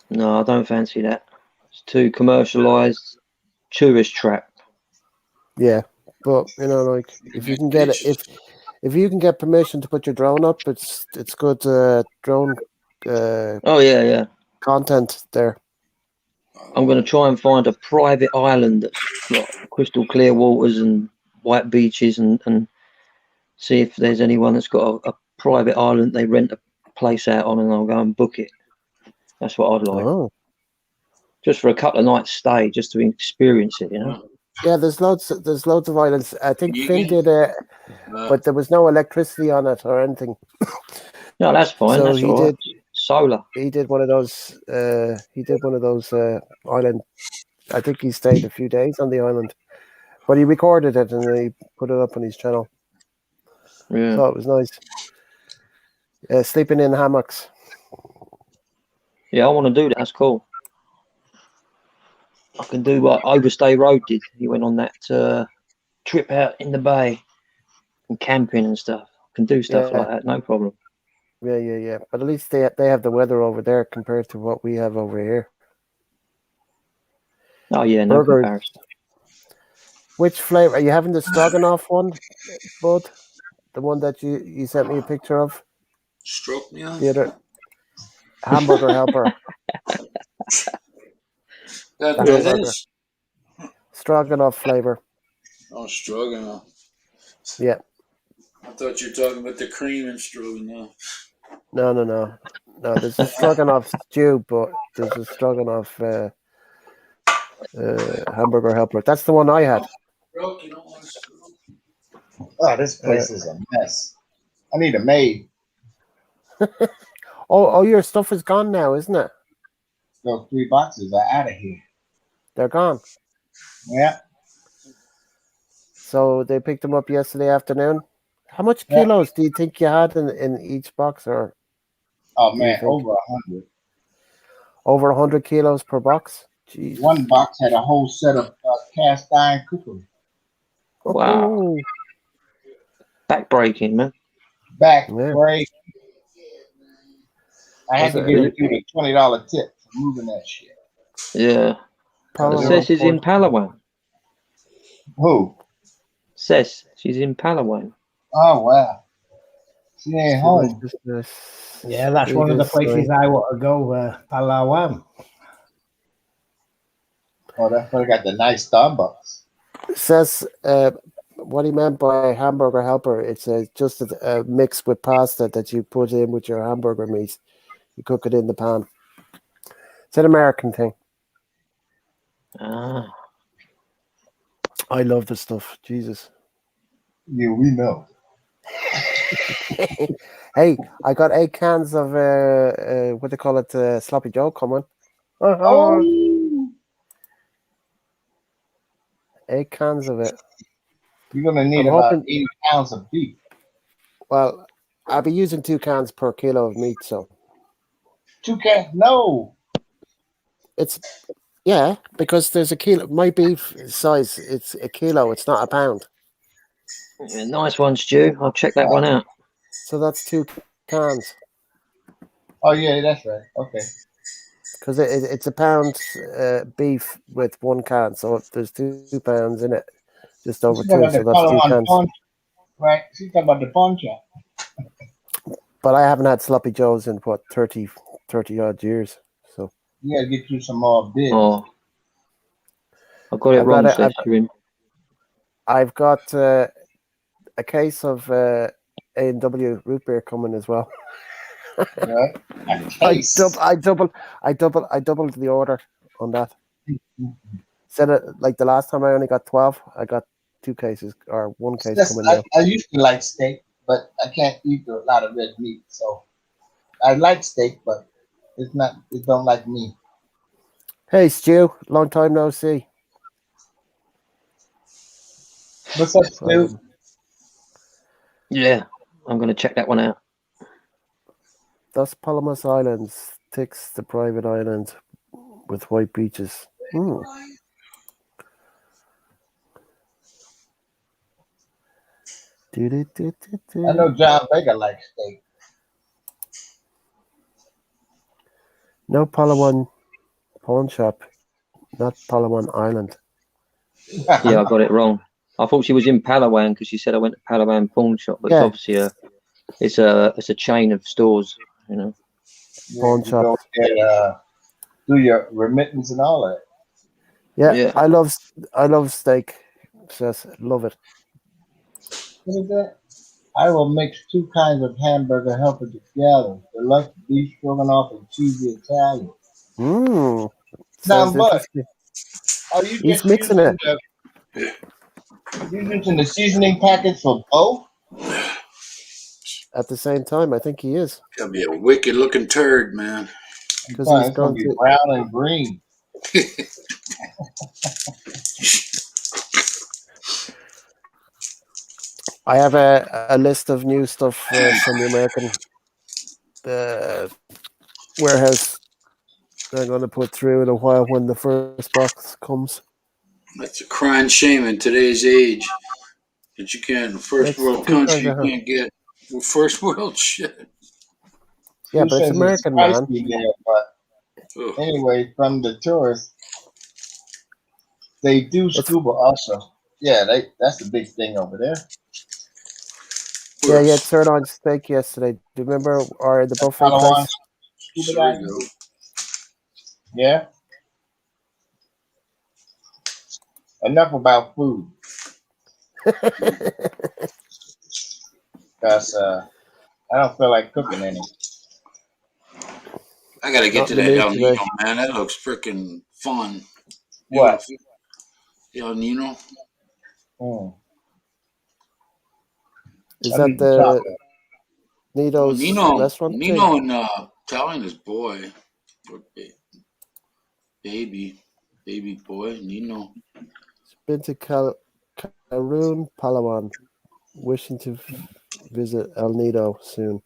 No, I don't fancy that. It's too commercialized, tourist trap. Yeah, but like if you can get it, if you can get permission to put your drone up, it's good drone. Oh yeah. Content there. I'm going to try and find a private island that's got crystal clear waters and white beaches, and see if there's anyone that's got a private island they rent a place out on, and I'll go and book it. That's what I'd like. Oh. Just for a couple of nights stay, just to experience it, Yeah, there's loads of islands. I think Finn did it, but there was no electricity on it or anything. No, that's fine. So that's he all did right. Solar. He did one of those. Island. I think he stayed a few days on the island, but he recorded it and he put it up on his channel. Yeah. So it was nice. Sleeping in hammocks. Yeah, I want to do that. That's cool. I can do what Overstay Road did. He went on that trip out in the bay and camping and stuff. I can do stuff like that, no problem. Yeah. But at least they have the weather over there compared to what we have over here. Oh yeah, no comparison. Which flavor are you having? The stroganoff one, Bud? The one that you sent me a picture of? Stroke me off? The other hamburger helper. That's what it is. Stroganoff flavor. Oh, stroganoff. Yeah. I thought you were talking about the cream and stroganoff. No. There's a stroganoff stew, but there's a stroganoff hamburger helper. That's the one I had. Oh, this place is a mess. I need a maid. Oh, your stuff is gone now, isn't it? Those 3 boxes are out of here. They're gone. Yeah. So they picked them up yesterday afternoon. How much kilos do you think you had in each box? Or oh man, over 100. Over 100 kilos per box. Jeez. One box had a whole set of cast iron cookery. Wow. Back breaking, man. Back break. I had to give you a $20 tip for moving that shit. Yeah. Says she's in Palawan. Who? Says she's in Palawan. Oh wow. She ain't home. Yeah, that's one of the places I want to go, Palawan. Oh, that's where I got the nice Starbucks. It says what he meant by hamburger helper. It's just a mix with pasta that you put in with your hamburger meat. You cook it in the pan. It's an American thing. Ah, I love this stuff. Jesus. Yeah, we know. Hey, I got 8 cans of what they call it, sloppy Joe coming. Oh, 8 cans of it. you're gonna need I'm about hoping. 80 pounds of beef. Well, I'll be using 2 cans per kilo of meat, so 2 cans? No. it's yeah, because there's a kilo. My beef size, it's a kilo. It's not a pound. yeah, nice one, Stu. I'll check that one out. So that's 2 cans. Oh yeah, that's right. Okay. Because it's a pound beef with 1 can, so there's 2 pounds in it, just over She's talking two. about So the that's two Palawan cans. pawn, right? She's talking about the pawn shop. But I haven't had sloppy joes in what 30 odd years. So You gotta get you some more bibs. Oh, I got it I've wrong, got a, I've got a case of A&W root beer coming as well. Right? A I case. doubled the order on that. Said it like the last time I only got 12. I got 2 cases or 1 case That's, coming now. I used to like steak, but I can't eat a lot of red meat. So I like steak, but it's not. It don't like me. Hey Stu, long time no see. What's up, Stu? Yeah, I'm going to check that one out. That's Palamas Islands, ticks the private island with white beaches. I know John Baker likes steak. No Palawan pawn shop, not Palawan Island. Yeah, I got it wrong. I thought she was in Palawan because she said I went to Palawan pawn shop, but it's obviously it's a chain of stores, you know. Pawn shop. Go there, do your remittance and all that. Yeah, I love steak. Says love it. What is that? I will mix 2 kinds of hamburger helper together: deluxe beef stroganoff and cheesy Italian. Sounds Now, but interesting. are you He's just mixing using it. the seasoning packets for both? At the same time, I think he is. Gotta be a wicked looking turd, man. Because he's It's gonna going be to. brown and green. I have a list of new stuff from the American warehouse that I'm going to put through in a while when the first box comes. That's a crying shame in today's age that you can't, first world country, you can't get first world shit. Yeah, but it's American, man. There, but anyway, from the tourists, they do scuba also. Yeah, that's the big thing over there. Yeah, you had sirloin steak yesterday. Do you remember the buffet place? Scuba diving? Yeah. Enough about food. Because I don't feel like cooking any. I gotta get to that El Nino, man. That looks freaking fun. What? El Nino? Is that the Nito's restaurant? Nino and telling his boy, or baby boy, Nino. It's been to Karun, Palawan. Wishing to visit El Nido soon.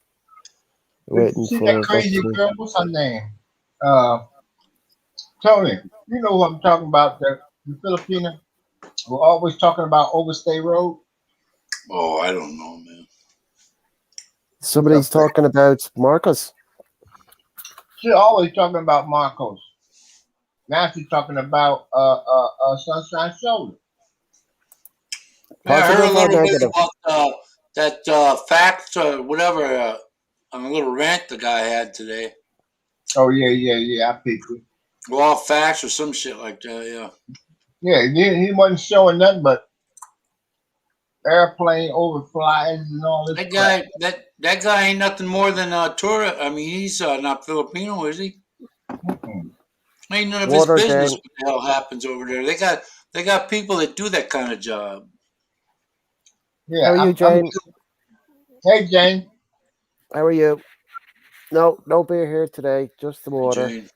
Waiting for that crazy girl. What's her name? Tony. You know what I'm talking about? The Filipina who always talking about Overstay Road. Oh, I don't know, man. Somebody's talking about Marcos. She's always talking about Marcos. Now she's talking about Sunshine Shoulder. Yeah, I heard a little bit about that fact or whatever on a little rant the guy had today. Oh yeah. I picked it. Raw facts or some shit like that. Yeah. Yeah, he wasn't showing nothing but airplane overflies and all this That crap. guy, that guy ain't nothing more than a tourist. I mean, he's not Filipino, is he? Mm-mm. Ain't none of his Water, business Jane. what the hell happens over there. They got people that do that kind of job. Yeah, How are you, Jane? Hey, Jane. How are you? No beer here today. Just the water. Jane.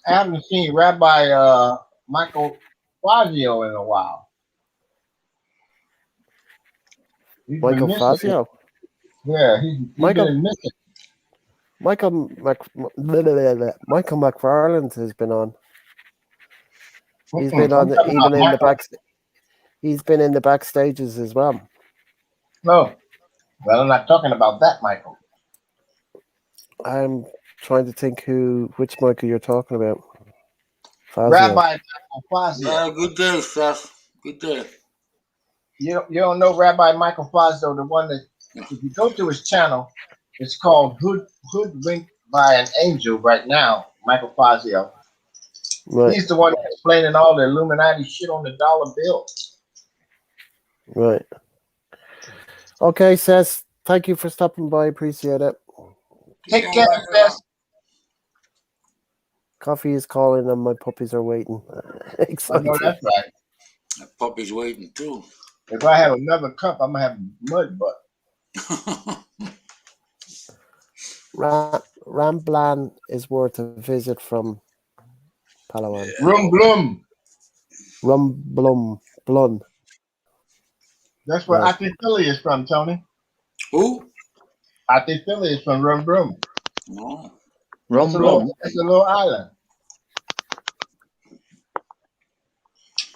I haven't seen Rabbi Michael Fazio in a while. He's Michael been missing. Fazio. Yeah, he's Michael been missing. Michael McFarland has been on. He's been I'm on talking even about in the Michael. back. He's been in the backstages as well. No, well, I'm not talking about that Michael. I'm trying to think which Michael you're talking about. Fazio. Rabbi Michael Fazio. Good day, Seth. Good day. You don't know Rabbi Michael Fazio, the one that if you go to his channel, it's called Hoodwinked by an Angel right now. Michael Fazio. Right. He's the one explaining all the Illuminati shit on the dollar bill. Right. Okay, Seth. Thank you for stopping by. Appreciate it. Take care, Seth. Coffee is calling and my puppies are waiting. I know that's right. That puppy's waiting too. If I have another cup, I'm gonna have mud butt. Ramblan is worth a visit from Palawan. Yeah. Blum. That's where Right. Ate Philly is from, Tony. Who? Ate Philly is from Rum Brum. No. It's a little island.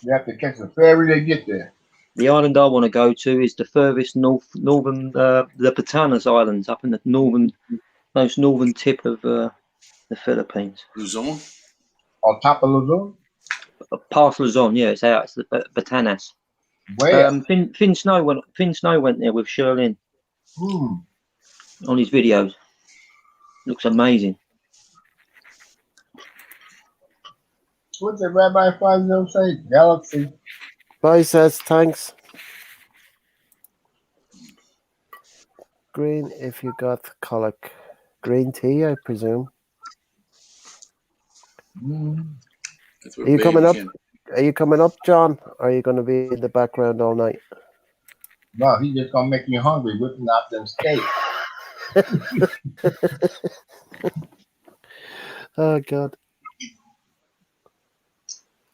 You have to catch a ferry to get there. The island I want to go to is the furthest northern, the Batanes Islands, up in the most northern tip of the Philippines. Luzon? On top of Luzon? Past Luzon, yeah, it's out. It's the Batanes. Where? Finn Snow went there with Sherlyn on his videos. Looks amazing. What did Rabbi Fazio say? Galaxy. Bye, says thanks. Green if you got colic. Green tea, I presume. Are you coming up? Are you coming up, John? Or are you going to be in the background all night? No, he's just gonna make you hungry, whipping out them steaks. Oh God.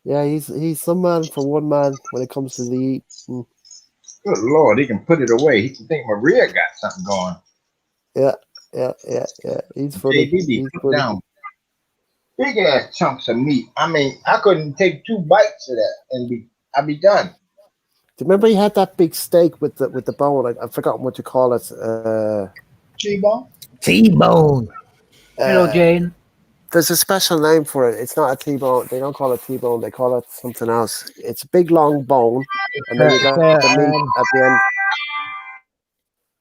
Yeah, he's some man for one man when it comes to the eating. Good Lord, he can put it away. He can think Maria got something going. Yeah. He's funny. He's funny. Down big ass chunks of meat. I mean, I couldn't take 2 bites of that and I'd be done. Do you remember he had that big steak with the bone? I've forgotten what you call it. T-bone. T-bone. Hello, Jane. There's a special name for it. It's not a T-bone. They don't call it T-bone. They call it something else. It's a big long bone, and then you got the meat at the end.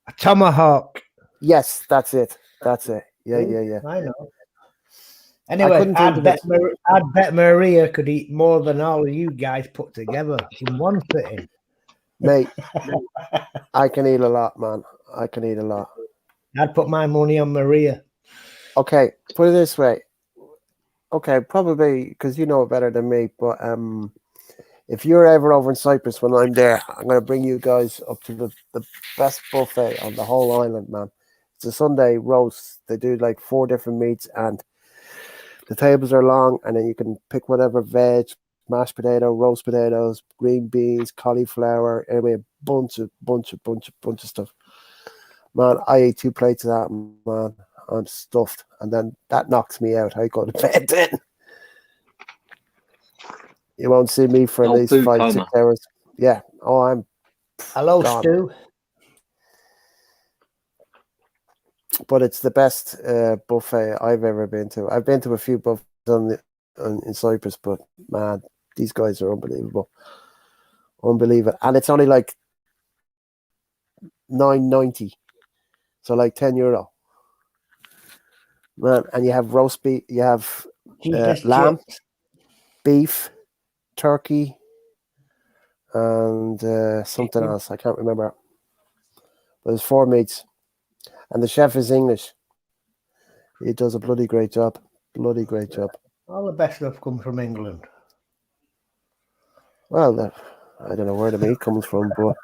A tomahawk. Yes, that's it. Yeah. I know. Anyway, I'd bet Maria could eat more than all of you guys put together in one sitting. Mate, I can eat a lot, man. I can eat a lot. I'd put my money on Maria. Okay, put it this way. Okay, probably because you know it better than me, but if you're ever over in Cyprus when I'm there, I'm going to bring you guys up to the best buffet on the whole island, man. It's a Sunday roast. They do like 4 different meats, and the tables are long, and then you can pick whatever veg, mashed potato, roast potatoes, green beans, cauliflower, anyway, a bunch of stuff. Man, I ate 2 plates of that, man. I'm stuffed, and then that knocks me out. I go to bed then. You won't see me for at least 5-6 hours. Yeah. Oh, I'm. Hello, gone. Stu. But it's the best buffet I've ever been to. I've been to a few buffets in Cyprus, but man, these guys are unbelievable. And it's only like $9.90, so like €10. Man, and you have roast beef, you have lamb, beef, turkey, and something else. I can't remember. But there's 4 meats, and the chef is English. He does a bloody great job. Bloody great job. All the best stuff comes from England. Well, I don't know where the meat comes from, but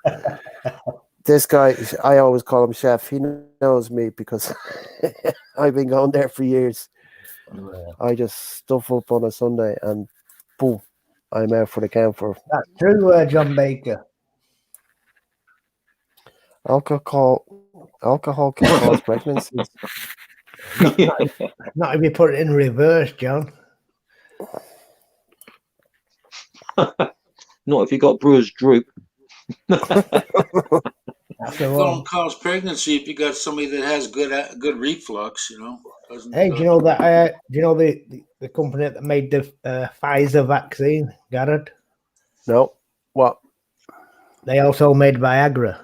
this guy, I always call him chef. He knows me because I've been going there for years. I just stuff up on a Sunday and boom, I'm out for the count for. That's true, John Baker. Alcohol can cause pregnancies. Not if you put it in reverse, John. Not if you got Brewer's droop. Don't cause pregnancy if you got somebody that has good reflux. You know. Hey, do you know that? Do you know the company that made the Pfizer vaccine, Garrett? No. What? They also made Viagra.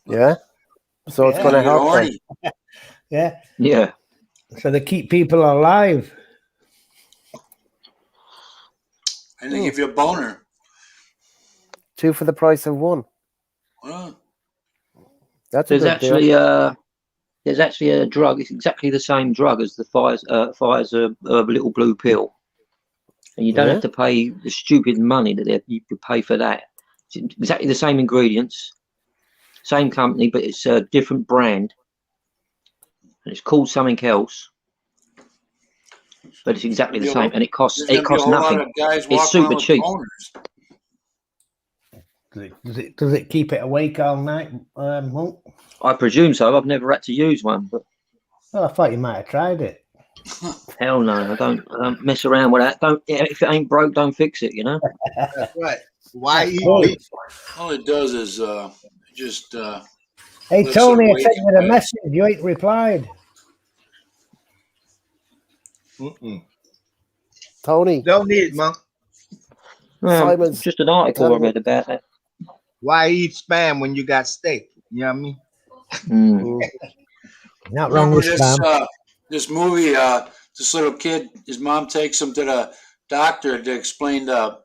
Yeah. So it's going to help them. Yeah. Yeah. So they keep people alive. And they give you a boner. 2 for the price of 1. Well, that's a good deal. There's actually a drug. It's exactly the same drug as the Pfizer little blue pill, and you don't have to pay the stupid money that you could pay for that. It's exactly the same ingredients, same company, but it's a different brand, and it's called something else. But it's exactly the same, and it costs nothing. It's super cheap. Does it keep it awake all night, Monk? I presume so. I've never had to use one, but I thought you might have tried it. Hell no, I don't mess around with that. If it ain't broke, don't fix it. You know. That's right. Why eat meat? All it does is just. Hey Tony, I sent you a message. You ain't replied. Tony, don't need it, Monk. Simon's just an article I read about that. Why eat spam when you got steak? You know what I mean? Not wrong with spam. This movie, this little kid, his mom takes him to the doctor to explain the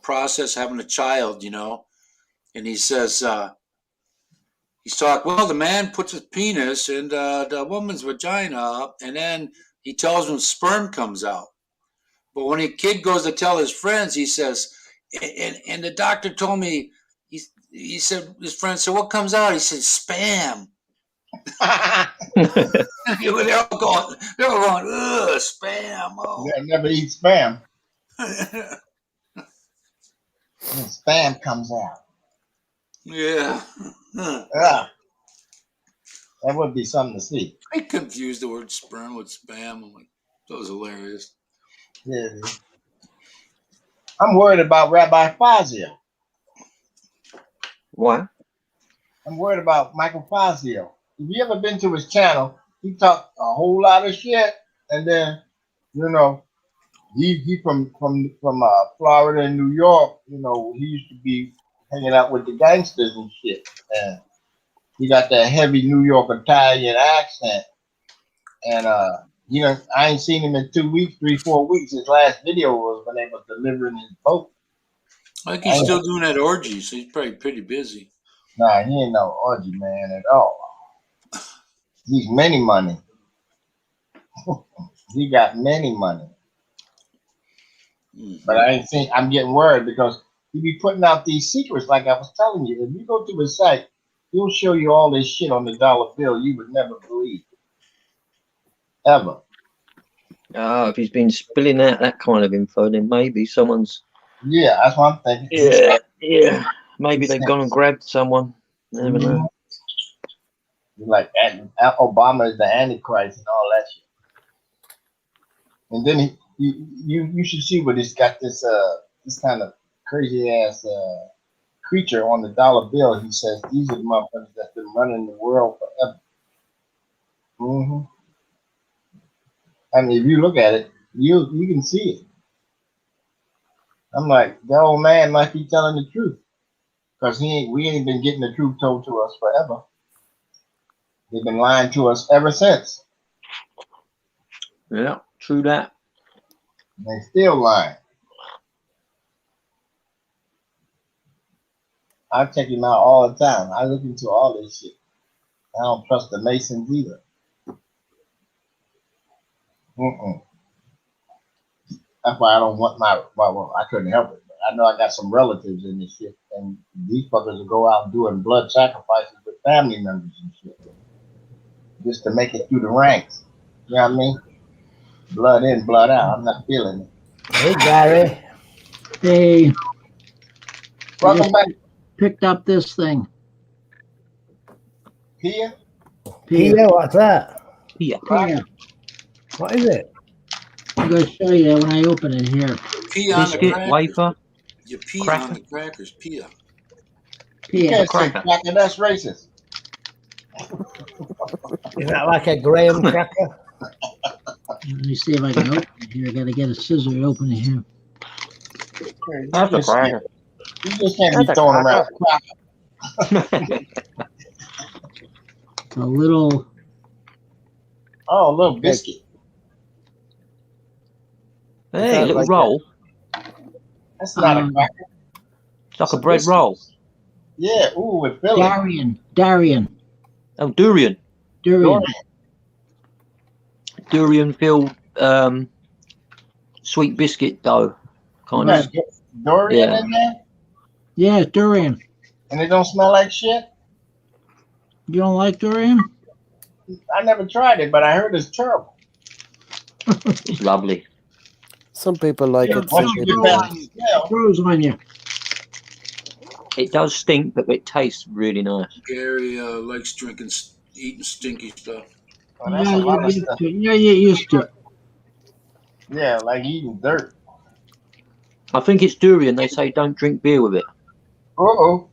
process of having a child, you know. And he says, he's talking, well, the man puts his penis in the woman's vagina, and then he tells him sperm comes out. But when a kid goes to tell his friends, he says, and the doctor told me, he said, his friend said, what comes out? He said, spam. they're all going, ugh, spam. Oh. I never eat spam. Spam comes out. Yeah. That would be something to see. I confused the word sperm with spam. I'm like, that was hilarious. Yeah. I'm worried about Rabbi Fazio. Why? I'm worried about Michael Fazio. If you ever been to his channel, he talked a whole lot of shit, and then, you know, he from Florida and New York. You know, he used to be hanging out with the gangsters and shit, and he got that heavy New York Italian accent, and you know, I ain't seen him in 2 weeks, 3-4 weeks. His last video was when they was delivering his boat. I think he's still doing that orgy, so he's probably pretty busy. Nah, he ain't no orgy man at all. He's many money. He got many money. But I'm getting worried because he be putting out these secrets like I was telling you. If you go to his site, he'll show you all this shit on the dollar bill you would never believe. Ever. If he's been spilling out that kind of info, then maybe someone's. Yeah, that's what I'm thinking. Yeah. Maybe they've gone and grabbed someone. Never know. Like Obama is the Antichrist and all that shit. And then you should see what he's got this kind of crazy ass creature on the dollar bill. He says these are the motherfuckers that's been running the world forever. I mean, if you look at it, you can see it. I'm like, the old man must be telling the truth, because we ain't been getting the truth told to us forever. They've been lying to us ever since. Yeah, true that. They still lying. I check him out all the time. I look into all this shit. I don't trust the Masons either. Mm-mm. That's why I don't want well, I couldn't help it. But I know I got some relatives in this shit, and these fuckers will go out doing blood sacrifices with family members and shit, just to make it through the ranks. You know what I mean? Blood in, blood out. I'm not feeling it. Hey, Gary. Hey, Welcome back, picked up this thing. Pia. Pia, what's that? Pia. What is it? I'm going to show you when I open it here. Pea on the Biscuit, crackers. wafer. You pee Cracker. on the crackers. Pea. You Pia. can't say cracker. cracker. That's racist. Is that like a graham cracker? Let me see if I can open it here. I got to get a scissor to open it here. That's a cracker. You just can't be That's a throwing around cracker. cracker. It's a little. Oh, a little biscuit. Hey, that a little like roll. That's not a cracker. It's like It's a a bread biscuit. roll. Yeah, ooh, with filling. Darian. Oh, durian. Durian filled sweet biscuit dough. You Kind of. got durian Yeah. in there, Yeah, durian. and it don't smell like shit. You don't like durian? I never tried it, but I heard it's terrible. It's lovely. Some people like Yeah, it. Some Once you people get don't. past the smell, Grows on you. It does stink, but it tastes really nice. Gary likes eating stinky stuff. well, that's a lot of stuff. Yeah, you used to it. Yeah, like eating dirt. I think it's durian. They say don't drink beer with it. Uh-oh.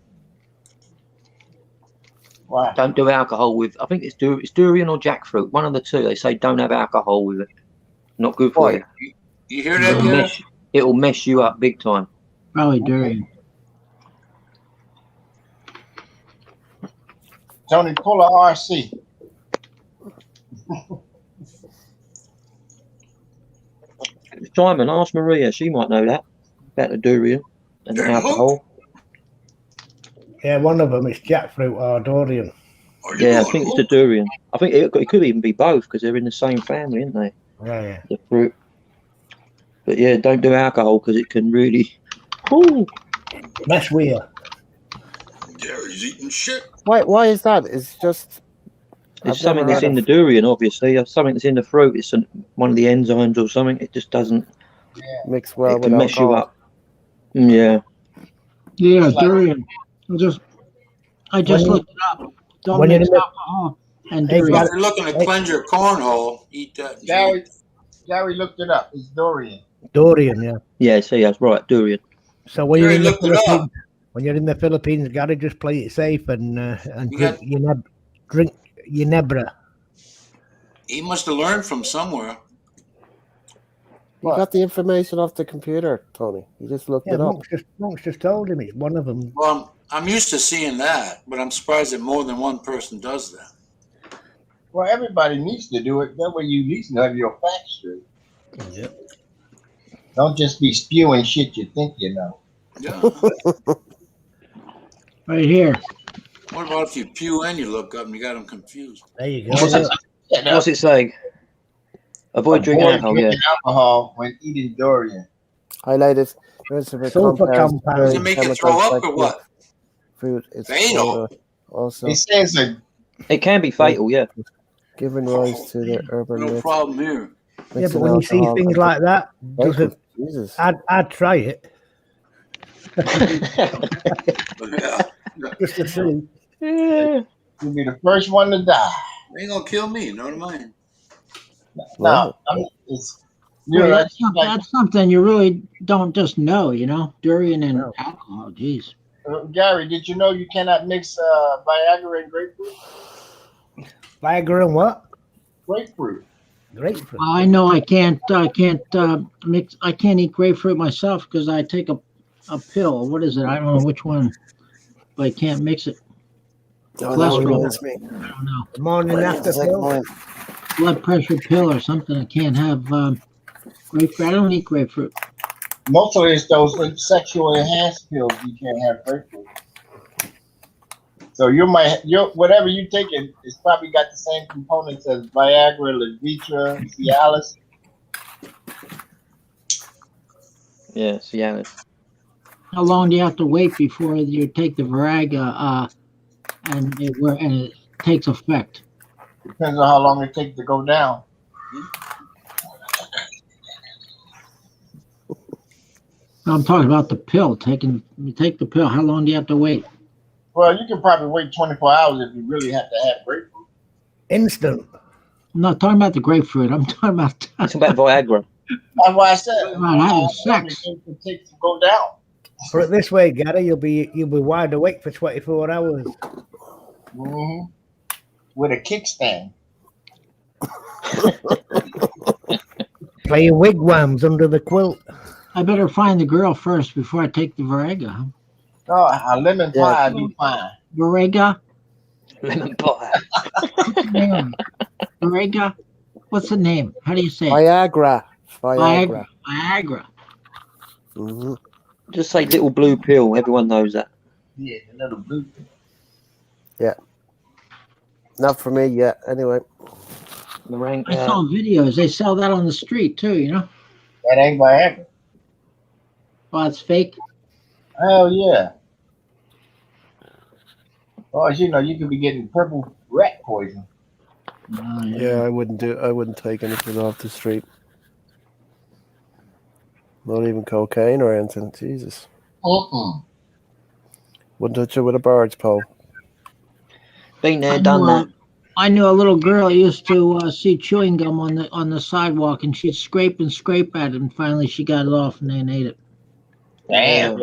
Why? Don't do alcohol with. I think it's durian or jackfruit. One of the two. They say don't have alcohol with it. Not good for Why? you. You hear that, Gary? It'll mess you up big time. Probably durian. Tony, pull a RC. Simon, ask Maria. She might know that about the durian and the alcohol. Yeah, one of them is jackfruit or durian. Yeah, I think it's the durian. I think it could even be both because they're in the same family, aren't they? Yeah. The fruit. But yeah, don't do alcohol because it can really. Ooh. That's weird. Gary's eating shit. Why is that? It's just. It's something that's in the durian, obviously. Or something that's in the fruit. It's one of the enzymes or something. It just doesn't mix well it with can mess you alcohol. up. Yeah. Yeah, durian. I just looked it up. Don't When you're mix in the- alcohol and Hey, So durian. if you're looking to cleanse your cornhole, eat that. Gary looked it up. It's durian. Durian, yeah. Yeah, see, that's right, durian. So when you're Gary in the looked it up. Philippines, gotta just play it safe and drink your nebra. He must have learned from somewhere. You got the information off the computer, Tony. You just looked Yeah, it up. Monk's just told him it's one of them. Well, I'm used to seeing that, but I'm surprised that more than one person does that. Well, everybody needs to do it. That way you at least have your facts straight. Yep. Don't just be spewing shit you think you know. Yeah. Right here. What about if you pew and you look up and you got them confused? There you go. What's it saying? Avoid drinking alcohol, yeah. alcohol when eating durian. Highlighted. Sulfur compound. Does it make you throw up or what? Food is Fatal. Also It says It can be fatal, yeah. giving rise to the urban No myth. problem here. Yeah, Mixing but when you see alcohol things and- like that, Jesus. I'd try it Yeah. just to see. you'll be the first one to die. They ain't gonna kill me, no mind. No, I mean, it's Well, like, that's something you really don't just know, durian and alcohol. Jeez. Gary, did you know you cannot mix Viagra and grapefruit? Viagra and what? Grapefruit. Grapefruit. Well, I know I can't mix. I can't eat grapefruit myself because I take a pill. What is it? I don't know which one, but I can't mix it. Oh, that Cholesterol. reminds me. I don't know. The morning after pill. Blood pressure pill or something. I can't have grapefruit. I don't eat grapefruit. Most of it's those sexual enhanced pills you can't have grapefruit. So whatever you take it's probably got the same components as Viagra, Levitra, Cialis. Yeah, Cialis. How long do you have to wait before you take the Viagra and it takes effect? Depends on how long it takes to go down. I'm talking about the pill. You take the pill. How long do you have to wait? Well, you can probably wait 24 hours if you really have to have grapefruit. Instant. I'm not talking about the grapefruit. I'm talking about. It's about Viagra. That's why I said About having sex. It takes to go down. Put it this way, Gary, you'll be wide awake for 24 hours. Mm-hmm. With a kickstand. Playing wigwams under the quilt. I better find the girl first before I take the Viagra. No, a lemon pie be fine. Viagra? Lemon pie. Viagra? What's the name? How do you say it? Viagra. Viagra. Mm-hmm. Just say little blue pill. Everyone knows that. Yeah, a little blue. Yeah. Not for me yet, anyway. I saw videos. They sell that on the street too, you know? That ain't Viagra. Oh, it's fake? Hell yeah. Oh, as you know, you could be getting purple rat poison. Oh, Yeah, I wouldn't take anything off the street. Not even cocaine or anything. Jesus. Wouldn't touch it with a barge pole. Been there, done that. I knew a little girl used to see chewing gum on the sidewalk, and she'd scrape and scrape at it, and finally she got it off and then ate it. Damn.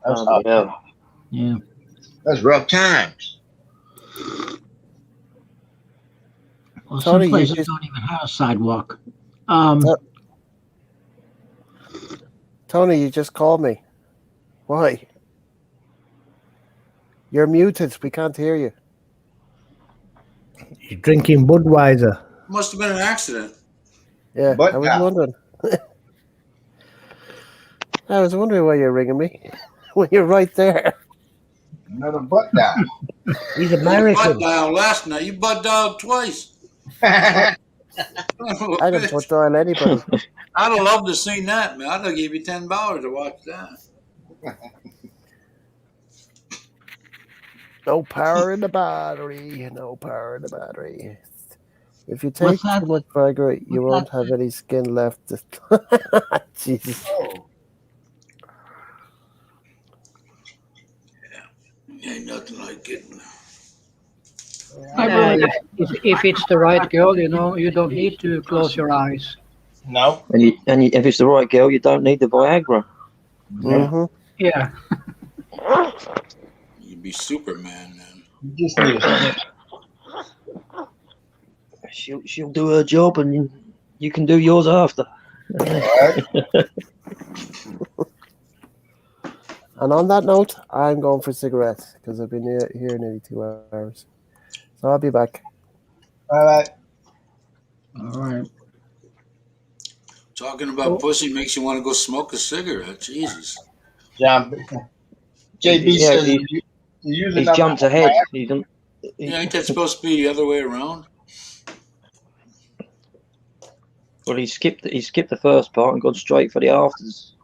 That's hot. Yeah. That's rough times. Well, Tony, some places don't even have a sidewalk. Tony, you just called me. Why? You're muted. We can't hear you. You're drinking Budweiser. Must have been an accident. Yeah, But I was wondering. I was wondering why you're ringing me when you're right there. Another butt dial. He's You American. butt dialed last night. You butt dialed twice. I didn't butt dial anybody. I'd have loved to have seen that, man. I'd have gave you $10 to watch that. No power in the battery. No power in the battery. If you take too much Viagra, you won't have any skin left. Jesus. Ain't nothing like it. If it's the right girl, you know, you don't need to close your eyes. No. And if it's the right girl, you don't need the Viagra. Mm-hmm. Yeah. You'd be Superman, man. You just need a She'll do her job, and you can do yours after. And on that note, I'm going for cigarettes because I've been here nearly 2 hours. So I'll be back. All right. All right. Talking about pussy makes you want to go smoke a cigarette. Jesus. John, JB says he's jumped ahead. Yeah, ain't that supposed to be the other way around? Well, he skipped the first part and gone straight for the afters.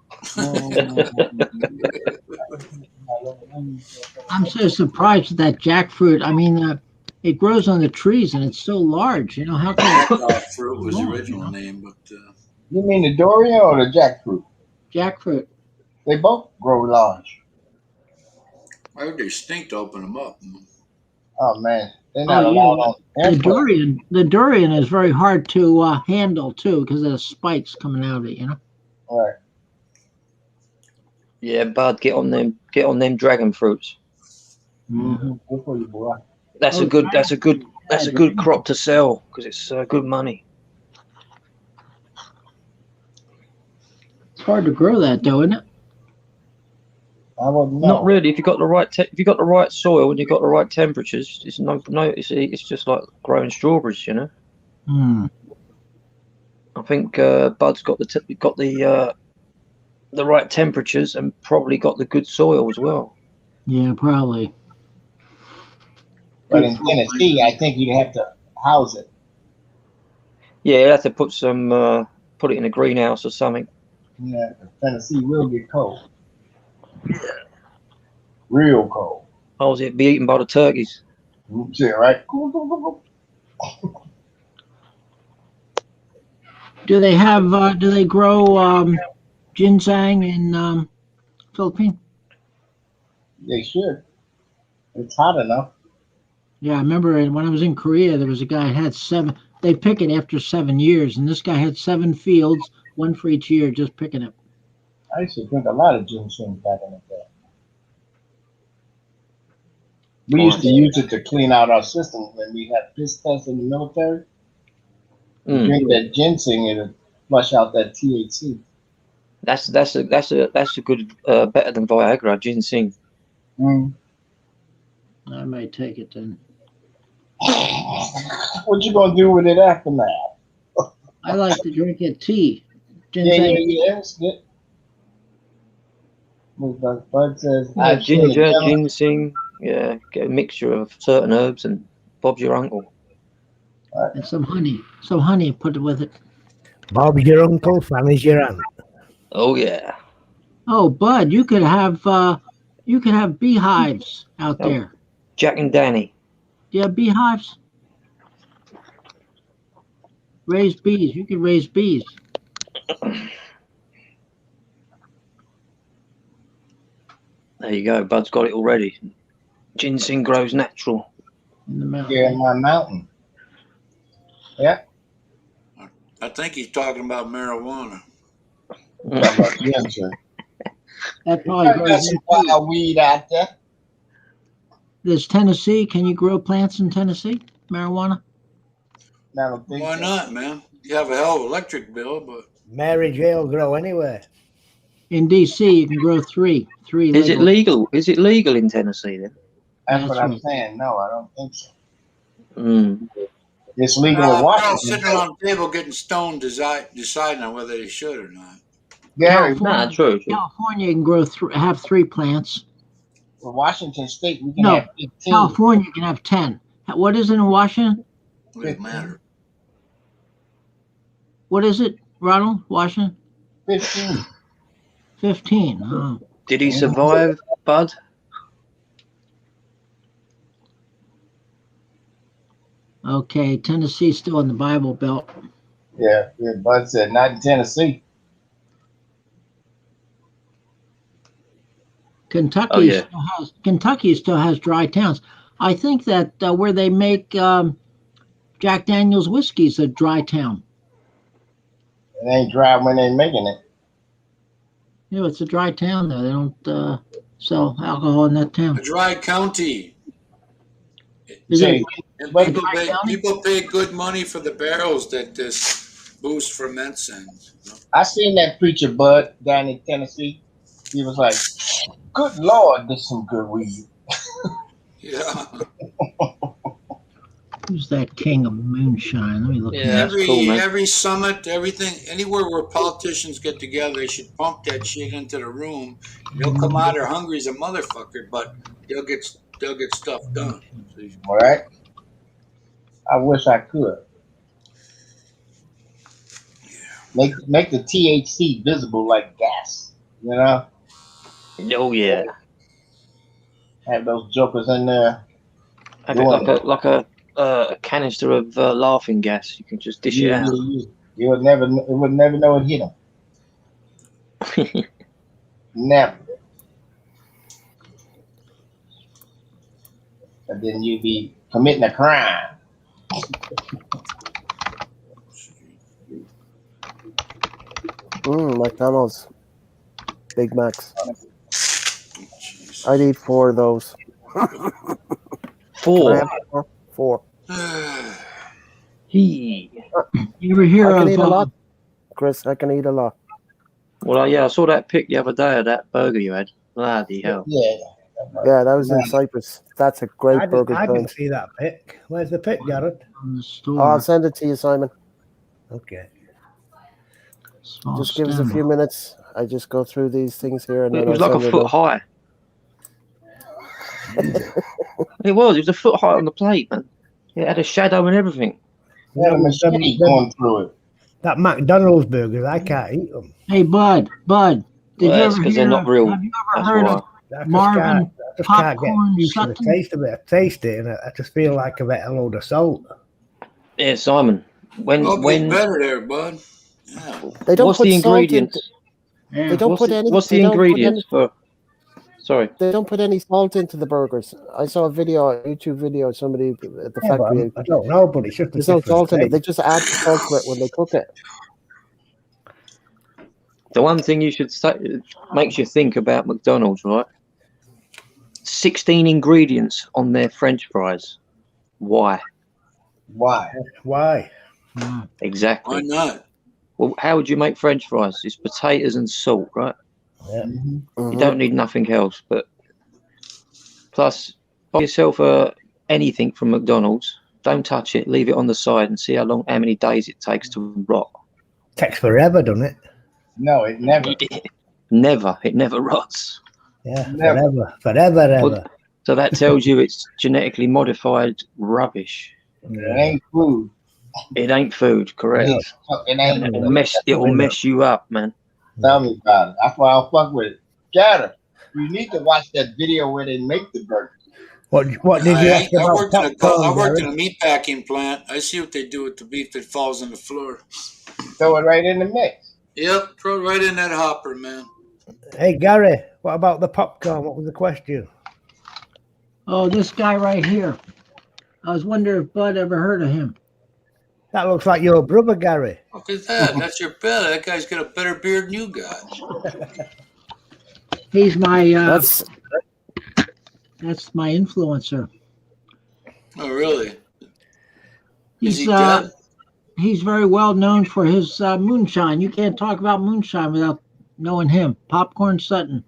I'm so surprised at that jackfruit. I mean, it grows on the trees and it's so large. You know how can fruit was the original name, but you mean the durian or the jackfruit? Jackfruit. They both grow large. I heard they stink to open them up. Oh man, they're not allowed on the durian is very hard to handle too because of the spikes coming out of it. You know. Right. Yeah, Bud, get on them dragon fruits. Mm-hmm. Good for you, boy. That's a good crop to sell because it's good money. It's hard to grow that though, isn't it? Not really. If you got the right soil and you got the right temperatures, it's just like growing strawberries, you know. Hmm. I think Bud's got the right temperatures and probably got the good soil as well. Yeah, probably. But in Tennessee, I think you'd have to house it. Yeah, you have to put put it in a greenhouse or something. Yeah, 'cause Tennessee will get cold. Real cold. How's it be eaten by the turkeys? Shit, right? Do they have? Do they grow ginseng in Philippines? They should. It's hot enough. Yeah, I remember when I was in Korea, there was a guy who had 7. They pick it after 7 years, and this guy had 7 fields, one for each year, just picking it. I used to drink a lot of ginseng back in the day. We used to use it to clean out our system when we had piss tests in the military. Drink that ginseng and it'll flush out that THC. That's a good better than Viagra, ginseng. I might take it then. What you gonna do with it after that? I like to drink it tea. Ginseng. Yeah, it's good. Bud says, Ginger, ginseng, yeah, get a mixture of certain herbs and Bob's your uncle. And some honey. Some honey, put it with it. Bob's your uncle, Fanny's your aunt. Oh yeah. Oh, Bud, you could have beehives out there. Jack and Danny. Yeah, beehives. Raise bees. You could raise bees. There you go. Bud's got it already. Ginseng grows natural. In the mountain. Yeah, in my mountain. Yeah. I think he's talking about marijuana. That probably grows some wild weed out there. There's Tennessee. Can you grow plants in Tennessee? Marijuana? Why not, man? You have a hell of an electric bill, but Mary J will grow anywhere. In D.C., you can grow three. Is it legal? Is it legal in Tennessee then? That's what I'm saying. No, I don't think so. It's they're legal in all Washington. sitting around the table getting stoned, deciding on whether they should or not. Gary, true. California can grow have 3 plants. For Washington State, we can have 15. California can have 10. What is it in Washington? It doesn't matter. What is it, Ronald? Washington? 15. 15. Oh. Did he survive, Bud? Okay, Tennessee's still in the Bible Belt. Yeah, Bud said not in Tennessee. Kentucky still has dry towns. I think that where they make Jack Daniel's whiskey is a dry town. It ain't dry when they're making it. You know, it's a dry town there. They don't sell alcohol in that town. A dry county. See, And people pay good money for the barrels that this booze ferments in. I seen that preacher Bud down in Tennessee. He was like, "Good Lord, this some good weed." Yeah. Who's that king of moonshine? Let me look. Every summit, everything, anywhere where politicians get together, they should pump that shit into the room. They'll come out there hungry as a motherfucker, but they'll get stuff done. All right. I wish I could. Make the THC visible like gas. You know. Oh yeah. Have those jokers in there. Have it like a canister of laughing gas. You can just dish it out. You would never know it hit them. Never. And then you'd be committing a crime. McDonald's. Big Macs. I'd eat 4 of those. 4? 4. You ever hear I can of eat a lot, Chris. I can eat a lot. Well, yeah, I saw that pic the other day of that burger you had. Bloody hell. Yeah, that was in Cyprus. That's a great burger. I didn't see that pic. Where's the pic, Garrett? I'll send it to you, Simon. Okay. Just give us a few minutes. I just go through these things here, and It then was like a foot high. It was a foot high on the plate, man. It had a shadow and everything. Had a machete going through it. That McDonald's burgers, I can't eat them. Hey, Bud, did Well, you that's ever because hear? they're not real. Have you ever That's heard why. of I Marvin just can't get Popcorn used to the Sutton? taste of it. I taste it and I just feel like I've had a load of salt. Yeah, Simon. I'll When get better there, bud. Yeah. They don't what's put the salt ingredients? They Yeah. don't put any. What's They the don't put any. ingredients for? Sorry. They don't put any salt into the burgers. I saw a YouTube video of somebody at the Yeah, but factory. I don't know, but it's just a There's no different salt in it. taste. They just add the salt to it when they cook it. The one thing you should say makes you think about McDonald's, right? 16 ingredients on their French fries. Why? Why? Why? Exactly. Why not? Well, how would you make French fries? It's potatoes and salt, right? Yeah. Mm-hmm. You don't need nothing else. But plus, buy yourself anything from McDonald's. Don't touch it. Leave it on the side and see how many days it takes to rot. Takes forever, doesn't it? No, it never. Never. It never rots. Yeah, Never. forever. So that tells you it's genetically modified rubbish. It ain't food. It ain't food, correct? It ain't. It'll mess you up, man. Tell me about it. That's why I'll fuck with it. Gator, you need to watch that video where they make the burger. What did you ask I about worked popcorn, in a meat packing plant. I see what they do with the beef that falls on the floor. Throw it right in the mix. Yep, throw it right in that hopper, man. Hey, Gary, what about the popcorn? What was the question? Oh, this guy right here. I was wondering if Bud ever heard of him. That looks like your brother, Gary. Look at that. That's your beard. That guy's got a better beard than you got. He's my That's that's my influencer. Oh, really? Is He's he dead? he's very well known for his moonshine. You can't talk about moonshine without knowing him. Popcorn Sutton.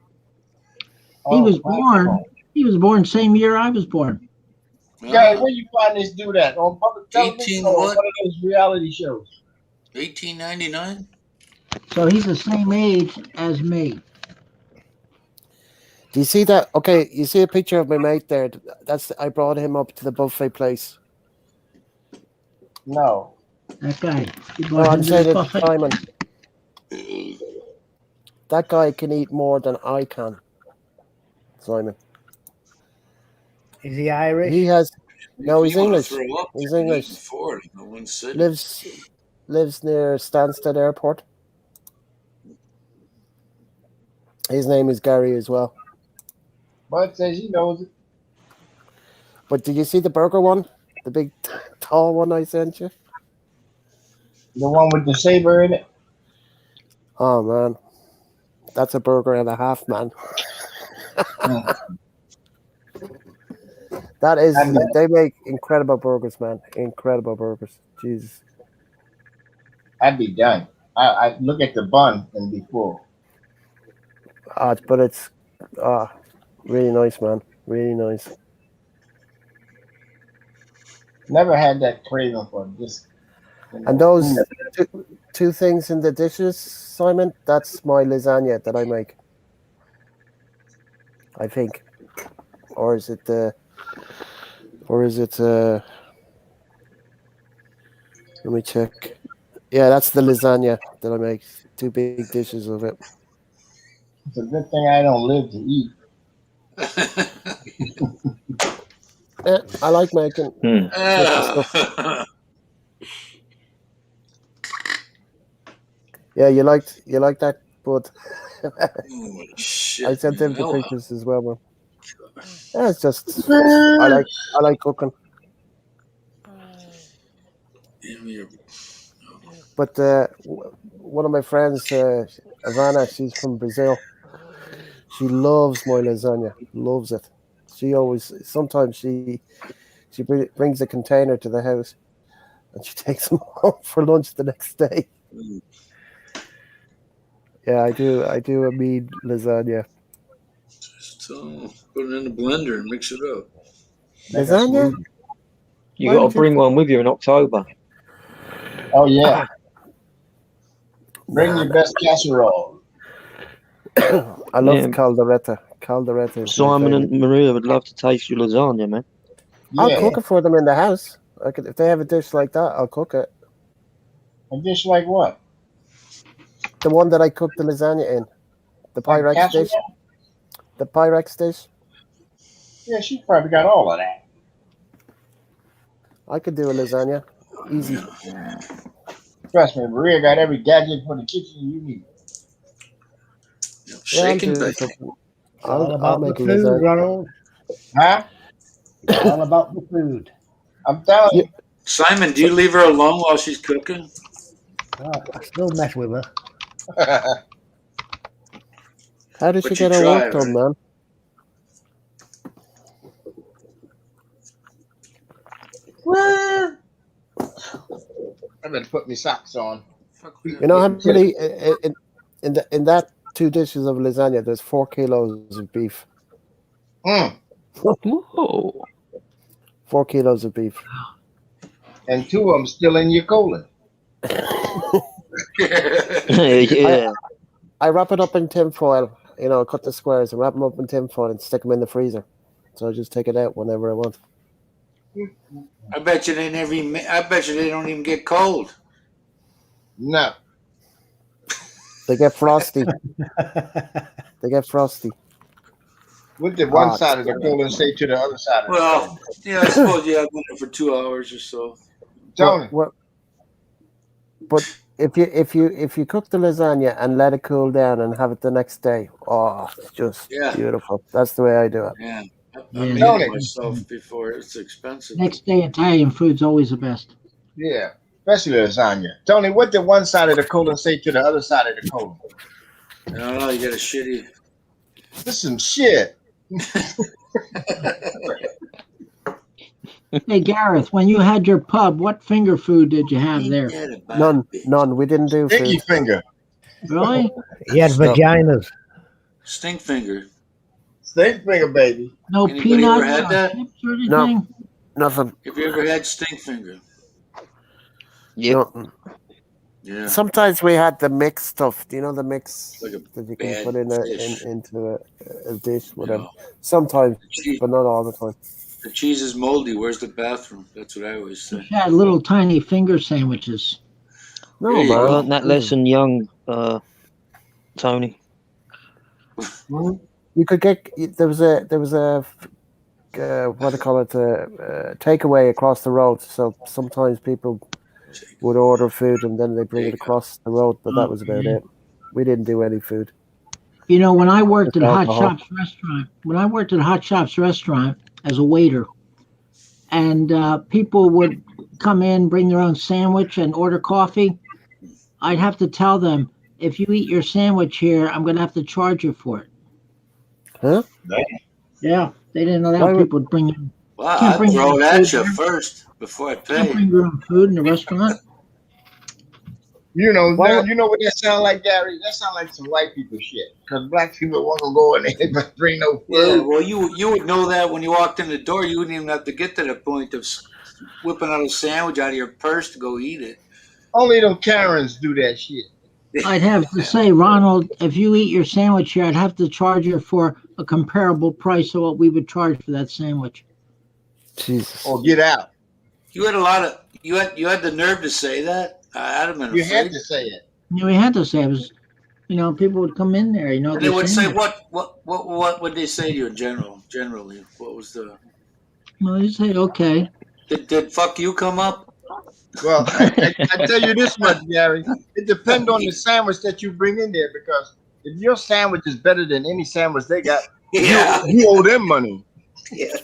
He was born. He was born same year I was born. Guys, where you find this dude at? On public television or what? one of those reality shows? 1899? So he's the same age as me. Do you see that? Okay, you see a picture of my mate there. I brought him up to the buffet place. No. That guy. No, I'm saying it, Simon. That guy can eat more than I can. Simon. Is he Irish? He has. No, he's You wanna English. throw up? He's You've been English. eating for it in one city. Lives near Stansted Airport. His name is Gary as well. Bud says he knows it. But did you see the burger one? The big, tall one I sent you? The one with the saber in it? Oh, man. That's a burger and a half, man. That is, they make incredible burgers, man. Incredible burgers. Jesus. I'd be done. I look at the bun and be full. But it's really nice, man. Really nice. Never had that craving for this. And those two things in the dishes, Simon, that's my lasagna that I make. I think. Or is it let me check. Yeah, that's the lasagna that I make. 2 big dishes of it. It's a good thing I don't live to eat. I like making stuff. Yeah, you like that, but Shit, I sent him man. the pictures as well, man. Yeah, it's just I like cooking. But one of my friends, Ivana, she's from Brazil. She loves my lasagna. Loves it. Sometimes she brings a container to the house, and she takes them home for lunch the next day. Yeah, I do a mean lasagna. So put it in the blender and mix it up. Lasagna? You got to bring one with you in October. Oh yeah. Bring your best casserole. I love caldereta. Calderetta is my Simon favorite. and Maria would love to taste your lasagna, man. I'll Yeah. cook it for them in the house. If they have a dish like that, I'll cook it. A dish like what? The one that I cooked the lasagna in, the Like Pyrex casserole? dish. The Pyrex dish. Yeah, she probably got all of that. I could do a lasagna, easy. Trust me, Maria got every gadget for the kitchen you need. Yeah, I'll Shaking do bake. something. It's all I'll about the make a food, lasagna. Ronald. Huh? It's all about the food. I'm telling Yeah. you. Simon, do you leave her alone while she's cooking? I still mess with her. How does But she you get her try, work done, man? Well, I better put my socks on. You know how many in that 2 dishes of lasagna? There's 4 kilos of beef. Whoa. 4 kilos of beef. And 2 of them still in your colon. Yeah. I wrap it up in tin foil. You know, cut the squares and wrap them up in tin foil and stick them in the freezer. So I just take it out whenever I want. I bet you they never even. I bet you they don't even get cold. No. They get frosty. They get frosty. What did one Ah, side of the colon say to the other side of the Well, colon? yeah, I suppose you have been there for 2 hours or so. Tony. But if you cook the lasagna and let it cool down and have it the next day, oh, it's just beautiful. That's the way I do it. Yeah, I Yeah, made Tony. it myself before. It's expensive. Next day Italian food's always the best. Yeah. Especially lasagna. Tony, what did one side of the colon say to the other side of the colon? I don't know. You got a shitty. This is some shit. Hey Gareth, when you had your pub, what finger food did you have there? None. We didn't do Pinky food. finger. Really? He had vaginas. Stink finger. Stink finger, baby. No Anybody ever peanuts had or that? chips or anything? No, nothing. Have you ever had stink finger? Yep. Nothing. Yeah. Sometimes we had the mix stuff. Do you know the mix Like a that you can bad put fish. into a dish, whatever? No. Sometimes, Cheese. but not all the time. The cheese is moldy. Where's the bathroom? That's what I always say. You had little tiny finger sandwiches. No, There you man. go. Learned that lesson young, Tony. You could get there was a what do you call it, takeaway across the road. So sometimes people would order food and then they bring it across the road, but that was about it. We didn't do any food. You know, when I worked Just at Hot alcohol. Shops restaurant as a waiter, and people would come in, bring their own sandwich and order coffee, I'd have to tell them, if you eat your sandwich here, I'm going to have to charge you for it. Huh? Yeah, they didn't allow people to bring in. Well, Can't I'd bring throw your it own at food you there. first before I Can't pay. bring your own food in the restaurant. You know, Why- you know what that sound like, Gary? That sound like some white people shit. Because black people won't go in there but bring no Yeah, food. well, you would know that when you walked in the door. You wouldn't even have to get to the point of whipping out a sandwich out of your purse to go eat it. Only them Karens do that shit. I'd have to say, Ronald, if you eat your sandwich here, I'd have to charge you for a comparable price of what we would charge for that sandwich. Jesus. Or get out. You had a lot of you had the nerve to say that. I'd have been You afraid. had to say it. You know, we had to say it was, people would come in there, And they would say sandwich. what would they say to you in general? Generally, what was the? Well, you say, okay. Did fuck you come up? Well, I tell you this much, Gary. It depends on the sandwich that you bring in there, because if your sandwich is better than any sandwich they got, you owe them money. Yeah.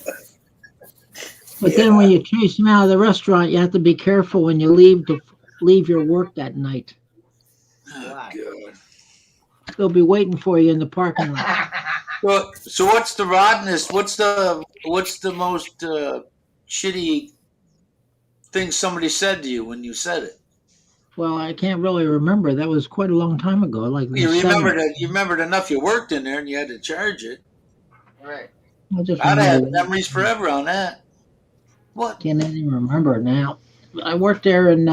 But then when you chase them out of the restaurant, you have to be careful when you leave your work that night. Oh, God. They'll be waiting for you in the parking lot. Well, so what's the rottenest? What's the most shitty thing somebody said to you when you said it? Well, I can't really remember. That was quite a long time ago. Like You the remembered 70s. that you remembered enough. You worked in there and you had to charge it. Right. I just I'd have remember. memories forever on that. What? Can't even remember it now. I worked there in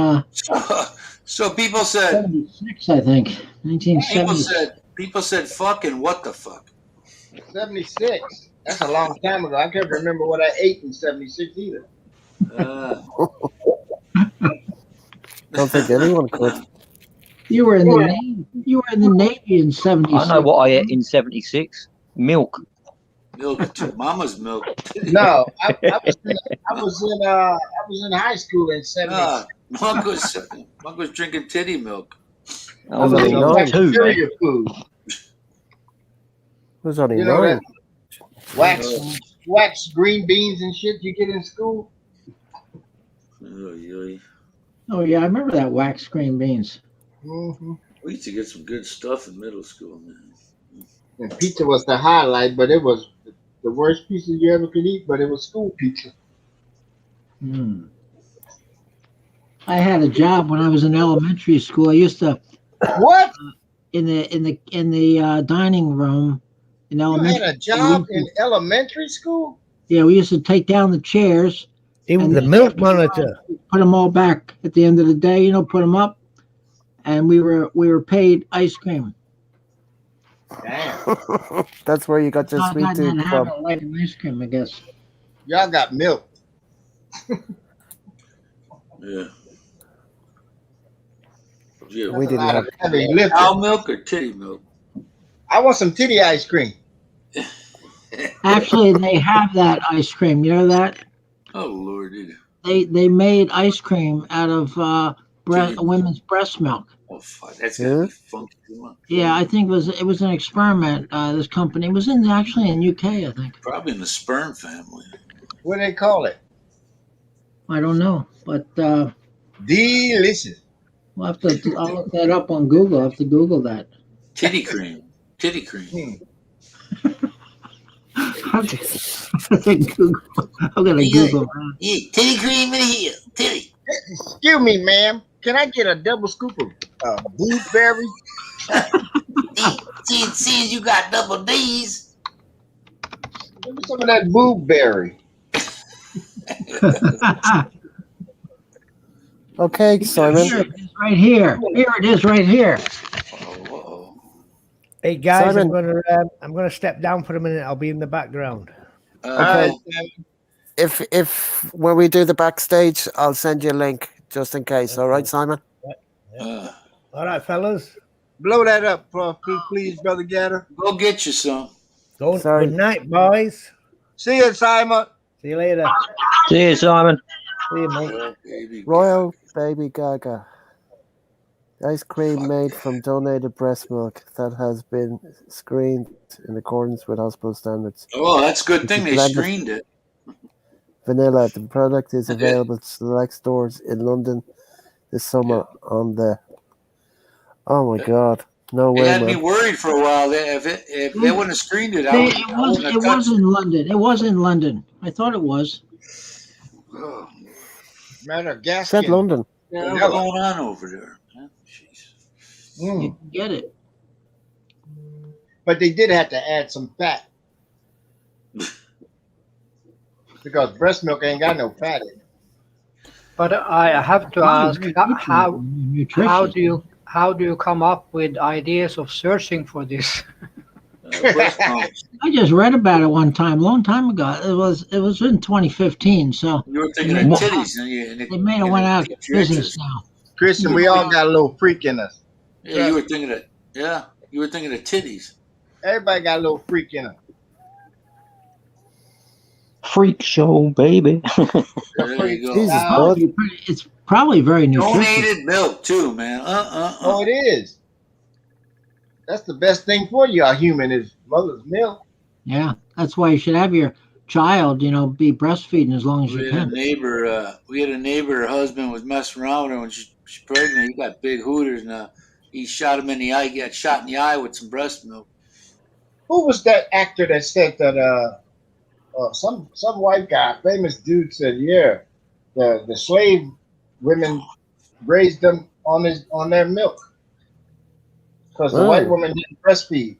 So people said 76, I think. 1970. people said fucking what the fuck? '76. That's a long time ago. I can't remember what I ate in '76 either. Don't think anyone could. You were in the Navy. You were in the Navy in '76. I know what I ate in '76. Milk. Milk, mama's milk. No, I was in high school in '76. Monk was drinking titty milk. I I was was in only only nine. two, man. cafeteria food. It was only You know that 9. wax green beans and shit you get in school. Oh yeah, I remember that wax green beans. Mm-hmm. We used to get some good stuff in middle school, man. And pizza was the highlight, but it was the worst pizza you ever could eat. But it was school pizza. I had a job when I was in elementary school. I used to What? in the dining room in You elementary. had a job in elementary school? Yeah, we used to take down the chairs. He was and the milk monitor. Put them all back at the end of the day. You know, put them up, and we were paid ice cream. Damn. That's where you got your I sweet hadn't tooth had from. a like an ice cream, I guess. Y'all got milk. Yeah. We didn't have heavy lifting. Cow milk or titty milk? I want some titty ice cream. Actually, they have that ice cream. You know that? Oh Lord, dude. They made ice cream out of women's breast milk. Oh fuck, that's gotta be funky too much. Yeah, I think it was an experiment. This company was actually in UK, I think. Probably in the sperm family. What do they call it? I don't know, but delicious. I'll look that up on Google. I'll have to Google that. Titty cream. Titty cream. I'm gonna Google that. Yeah, titty cream in here. Titty. Excuse me, ma'am. Can I get a double scoop of blueberry? Seeing you got double D's. Give me some of that blueberry. Okay, Simon. Here it is right here. Here it is right here. Hey guys, Simon. I'm gonna step down for a minute. I'll be in the background. Okay. If when we do the backstage, I'll send you a link just in case. All right, Simon. All right, fellas. Blow that up, please, Brother Gatter. Go get you some. Good night, boys. See you, Simon. See you later. See you, Simon. See you, mate. Royal Baby Gaga. Ice cream made from donated breast milk that has been screened in accordance with hospital standards. Oh, that's a good thing they Blended screened it. Vanilla. The product is available at select stores in London this summer on the... Oh my God. No way, It had me man. worried for a while. If they wouldn't have screened it, It was in London. It was in London. I thought it was. Matter of gas. Said London. Yeah, what's going on over there? You get it. But they did have to add some fat. Because breast milk ain't got no fat in it. But I have to ask, how do you come up with ideas of searching for this? I just read about it one time, a long time ago. It was in 2015. So you were thinking of titties, and they may have went out of business now. Christian, we all got a little freak in us. Yeah, you were thinking of you were thinking of titties. Everybody got a little freak in them. Freak show, baby. There you go. Jesus, it's probably very nutritious. Donated milk too, man. Oh, it is. That's the best thing for you, a human, is mother's milk. Yeah, that's why you should have your child, be breastfeeding as long as you can. We had a neighbor. Her husband was messing around with her when she's pregnant. He got big hooters now. He shot him in the eye. He got shot in the eye with some breast milk. Who was that actor that said that? Some white guy, famous dude, said, "Yeah, the slave women raised them on their milk because the white woman didn't breastfeed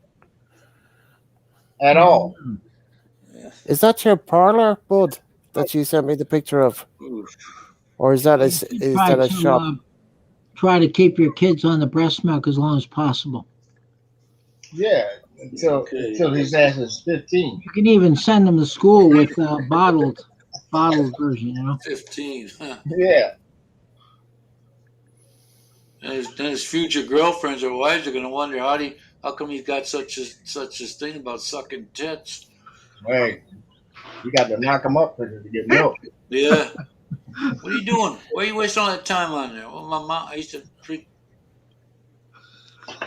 at all." Is that your parlor, Bud, that you sent me the picture of, or is that a shop? Try to keep your kids on the breast milk as long as possible. Yeah, until his ass is 15. You can even send them to school with bottled version. You know. 15. Huh. Yeah. And his future girlfriends or wives are gonna wonder how come he's got such a thing about sucking tits. Hey, you got to knock him up to get milk. Yeah. What are you doing? Why are you wasting all that time on there? Well, my mom, I used to treat.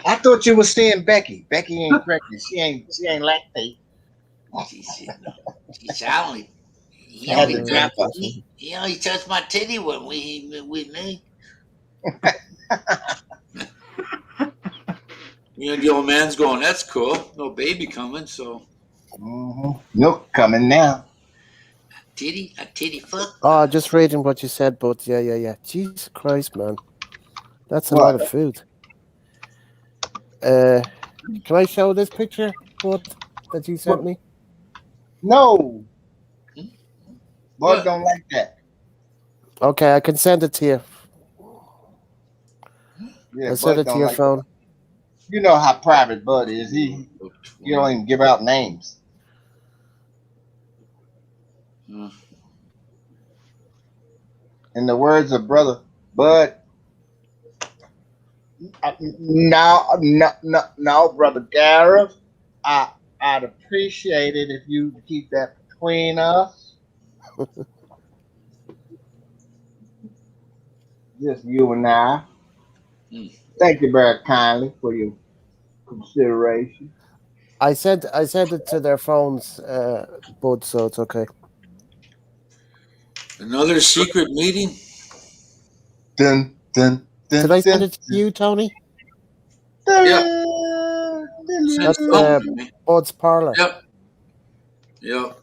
I thought you were saying Becky. Becky ain't pregnant. She ain't lactate. She said, no. She said, I only. He I had to only drop her. he only touched my titty when we with me. The old man's going, that's cool. No baby coming, so. Milk coming now. A titty fuck. Oh, just reading what you said, but yeah. Jesus Christ, man. That's a lot What? of food. Can I show this picture, Bud, that you sent me? No. Bud What? don't like that. Okay, I can send it to you. Yeah, I'll send Bud it to don't your like phone. that. You know how private Bud is. He don't even give out names. In the words of brother Bud, no, brother Gareth. I'd appreciate it if you keep that between us. Just you and I. Thank you very kindly for your consideration. I sent it to their phones, Bud, so it's okay. Another secret meeting? Dun, dun, dun, Did I send dun, it to you, Tony? Yeah. That's Bud's parlor. Yep.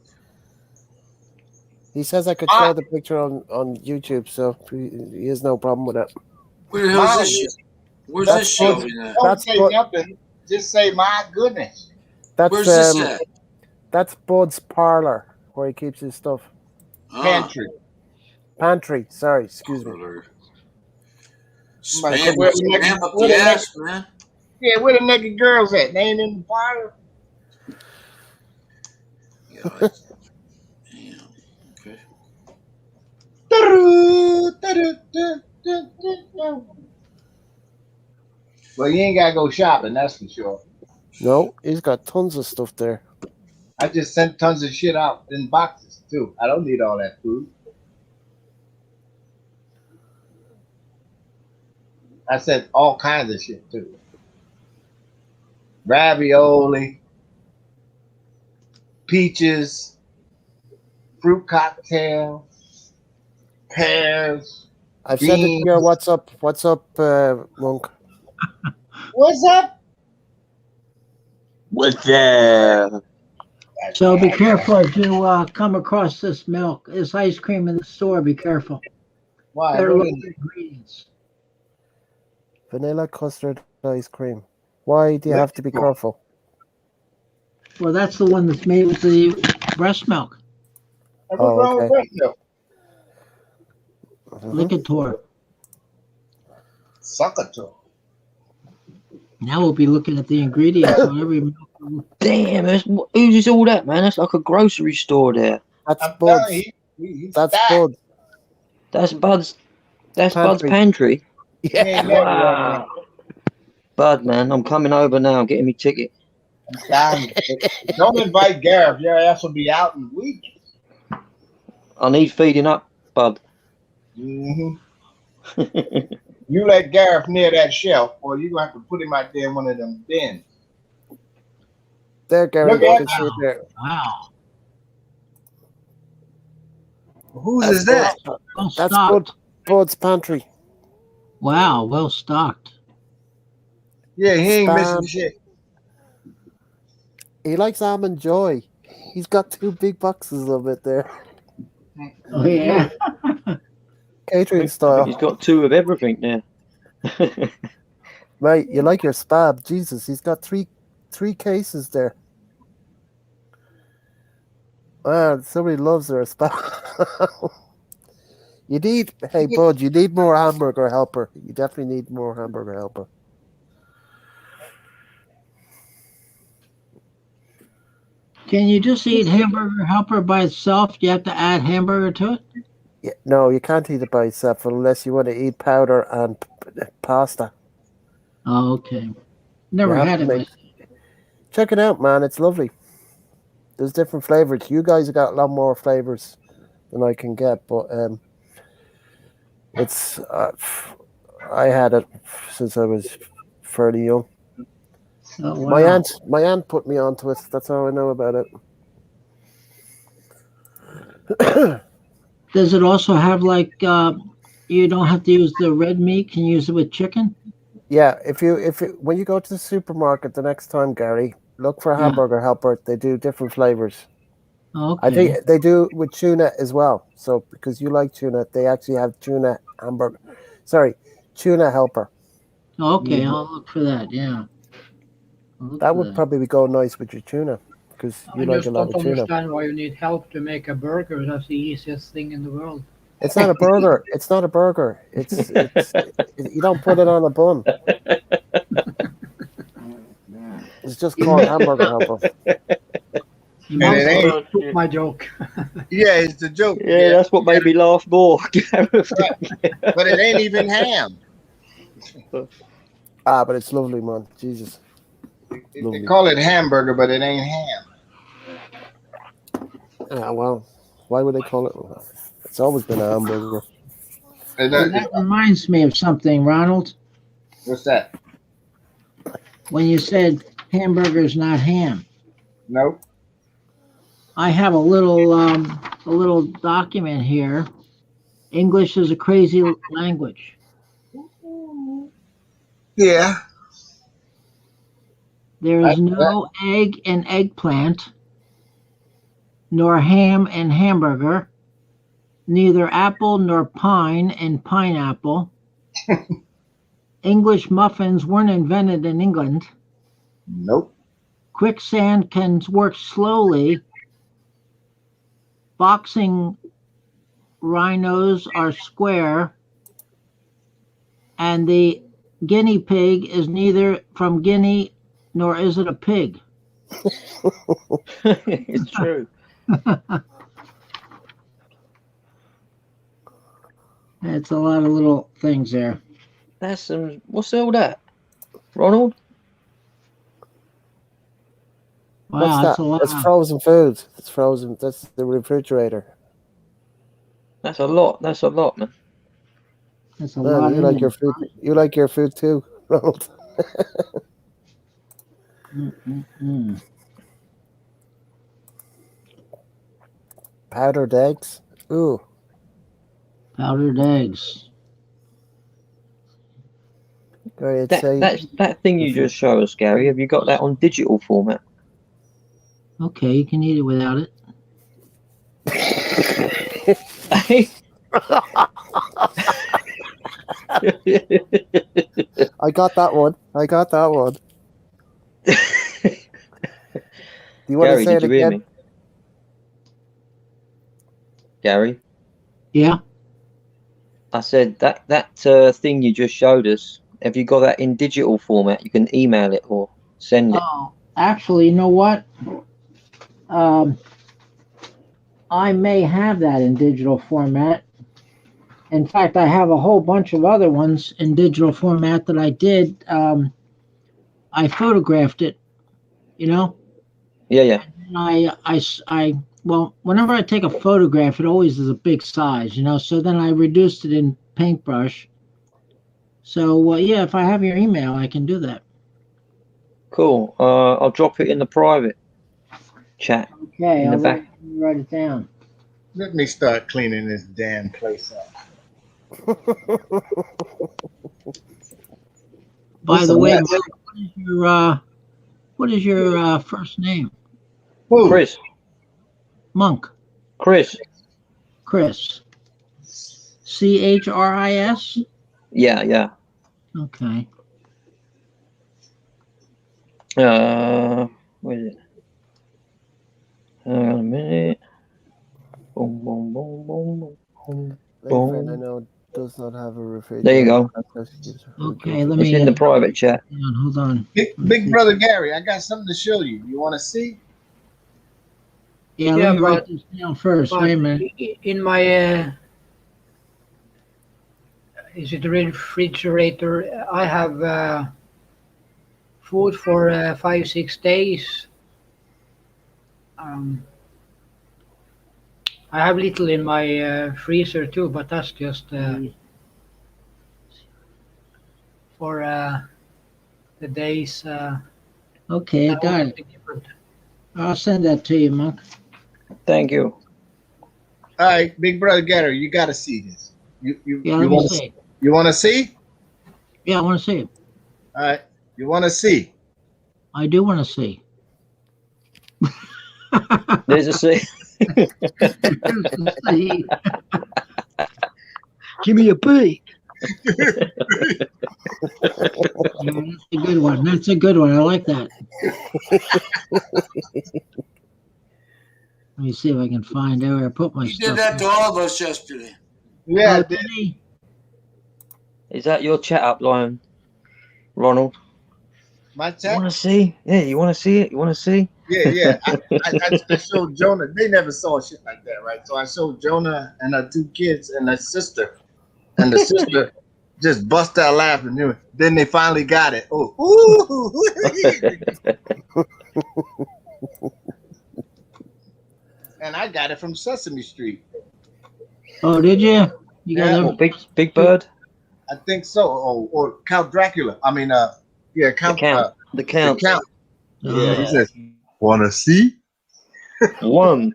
He says I could show the picture on YouTube, so he has no problem with it. Where the hell is this shit? Where's this shelving at? Don't say nothing. Just say, my goodness. That's Where's this at? That's Bud's parlor, where he keeps his stuff. Pantry. Sorry, excuse me. Spam up the ass, man. Yeah, where the naked girls at? They ain't in the parlor. Okay. Well, you ain't gotta go shopping, that's for sure. No, he's got tons of stuff there. I just sent tons of shit out in boxes too. I don't need all that food. I sent all kinds of shit too. Ravioli, peaches, fruit cocktail, pears. I've sent it to your WhatsApp. What's up, Monk? What's up? What's up? So be careful if you come across this ice cream in the store. Be careful. Why? Better look at the ingredients. Vanilla custard ice cream. Why do you have to be careful? Well, that's the one that's made with the breast milk. What's wrong with breast milk? Ligator. Suckator. Now we'll be looking at the ingredients on every milk. Damn, who's all that, man? That's like a grocery store there. That's Bud's. That's Bud. That's Bud's. That's Pantry. Bud's pantry. Yeah. Wow. Bud, man, I'm coming over now. I'm getting me ticket. Don't invite Gareth. Your ass will be out in weeks. I need feeding up, Bud. You let Gareth near that shelf, or you gonna have to put him out there in one of them bins. There, Gareth. Look You at can see it there. Wow. Whose is that? That's Bud's pantry. Wow, well stocked. Yeah, he ain't missing shit. He likes Almond Joy. He's got 2 big boxes of it there. Oh yeah. Catering style. He's got 2 of everything now. Mate, you like your spab. Jesus, he's got three cases there. Man, somebody loves their spab. Hey Bud, you need more hamburger helper. You definitely need more hamburger helper. Can you just eat hamburger helper by itself? Do you have to add hamburger to it? Yeah, no, you can't eat it by itself unless you want to eat powder and pasta. Oh, okay. You Never have had to it make. Check it out, man. It's lovely. There's different flavors. You guys have got a lot more flavors than I can get, but it's. I had it since I was fairly young. Oh, wow. My aunt put me onto it. That's how I know about it. Does it also have like you don't have to use the red meat? Can you use it with chicken? Yeah, when you go to the supermarket the next time, Gary, look for Yeah. hamburger helper. They do different flavors. I Okay. think they do with tuna as well. So because you like tuna, they actually have tuna hamburger. Sorry, tuna helper. Okay, You- I'll look for that. Yeah. I'll look that for would that. probably go nice with your tuna because you I like a just lot don't of tuna. understand why you need help to make a burger. That's the easiest thing in the world. It's not a burger. It's not a burger. You don't put it on a bun. It's just You called must, hamburger helper. you And it must ain't. have took my joke. Yeah, it's a joke. Yeah, that's what made me laugh more. But it ain't even ham. But it's lovely, man. Jesus, They lovely. call it hamburger, but it ain't ham. Well, why would they call it? It's always been a hamburger. That reminds me of something, Ronald. What's that? When you said hamburger's not ham. Nope. I have a little document here. English is a crazy language. Yeah. There is no egg in eggplant, nor ham in hamburger, neither apple nor pine in pineapple. English muffins weren't invented in England. Nope. Quicksand can work slowly. Boxing rhinos are square. And the guinea pig is neither from Guinea nor is it a pig. It's true. It's a lot of little things there. That's some. What's all that, Ronald? Wow, What's that's that? a lot. It's frozen food. It's frozen. That's the refrigerator. That's a lot. That's a lot, man. That's a Man, lot. you like your food. You like your food too, Ronald. Powdered eggs. Ooh. Powdered eggs. Gary, I'd say That thing you just showed us, Gary. Have you got that on digital format? Okay, you can eat it without it. I got that one. I got that one. Do you want Gary, to say it did you hear again? me? Gary? Yeah. I said that thing you just showed us. Have you got that in digital format? You can email it or send it. Oh, actually, you know what? I may have that in digital format. In fact, I have a whole bunch of other ones in digital format that I did. I photographed it, you know. Yeah. Well, whenever I take a photograph, it always is a big size, you know. So then I reduced it in paintbrush. So yeah, if I have your email, I can do that. Cool. I'll drop it in the private chat. Okay, in the I'll back. write it down. Let me start cleaning this damn place up. By the way, what is your first name? Who? Chris. Monk. Chris. Chris. CHRIS? Yeah. Okay. Where is it? Hang on a minute. Boom, boom, boom, boom, boom, My friend I boom. know does not have a refrigerator. There you go. Okay, let It's me. in the private chat. Hold on. Big brother Gary, I got something to show you. You want to see? Yeah, Yeah, let me write but this down first. Wait a minute. in my is it a refrigerator? I have food for 5 6 days. Um, I have little in my freezer too, but that's just for the days. Okay, got it. Different. I'll send that to you, Monk. Thank you. All right, Big Brother Gator, you got to see this. Yeah, You let me want to see. you want to see? Yeah, I want to see it. All right, you want to see? I do want to see. There's a C. There's the C. Give me a B. Yeah, that's a good one. That's a good one. I like that. Let me see if I can find out where I put my He stuff. did that to all of us yesterday. Yeah, Oh, I did. did he? Is that your chat up line, Ronald? My You chat. want to see? Yeah, you want to see it? You want to see? Yeah. I showed Jonah. They never saw shit like that, right? So I showed Jonah and her 2 kids and her sister, and the sister just bust out laughing. Then they finally got it. Oh, ooh. And I got it from Sesame Street. Oh, did you? You got Yeah, What, them? Big Bird? I think so. Or Count Dracula. I mean, yeah, The Count. Count. The The Count. Count. Yeah, he Yeah. says, "Wanna see?" One.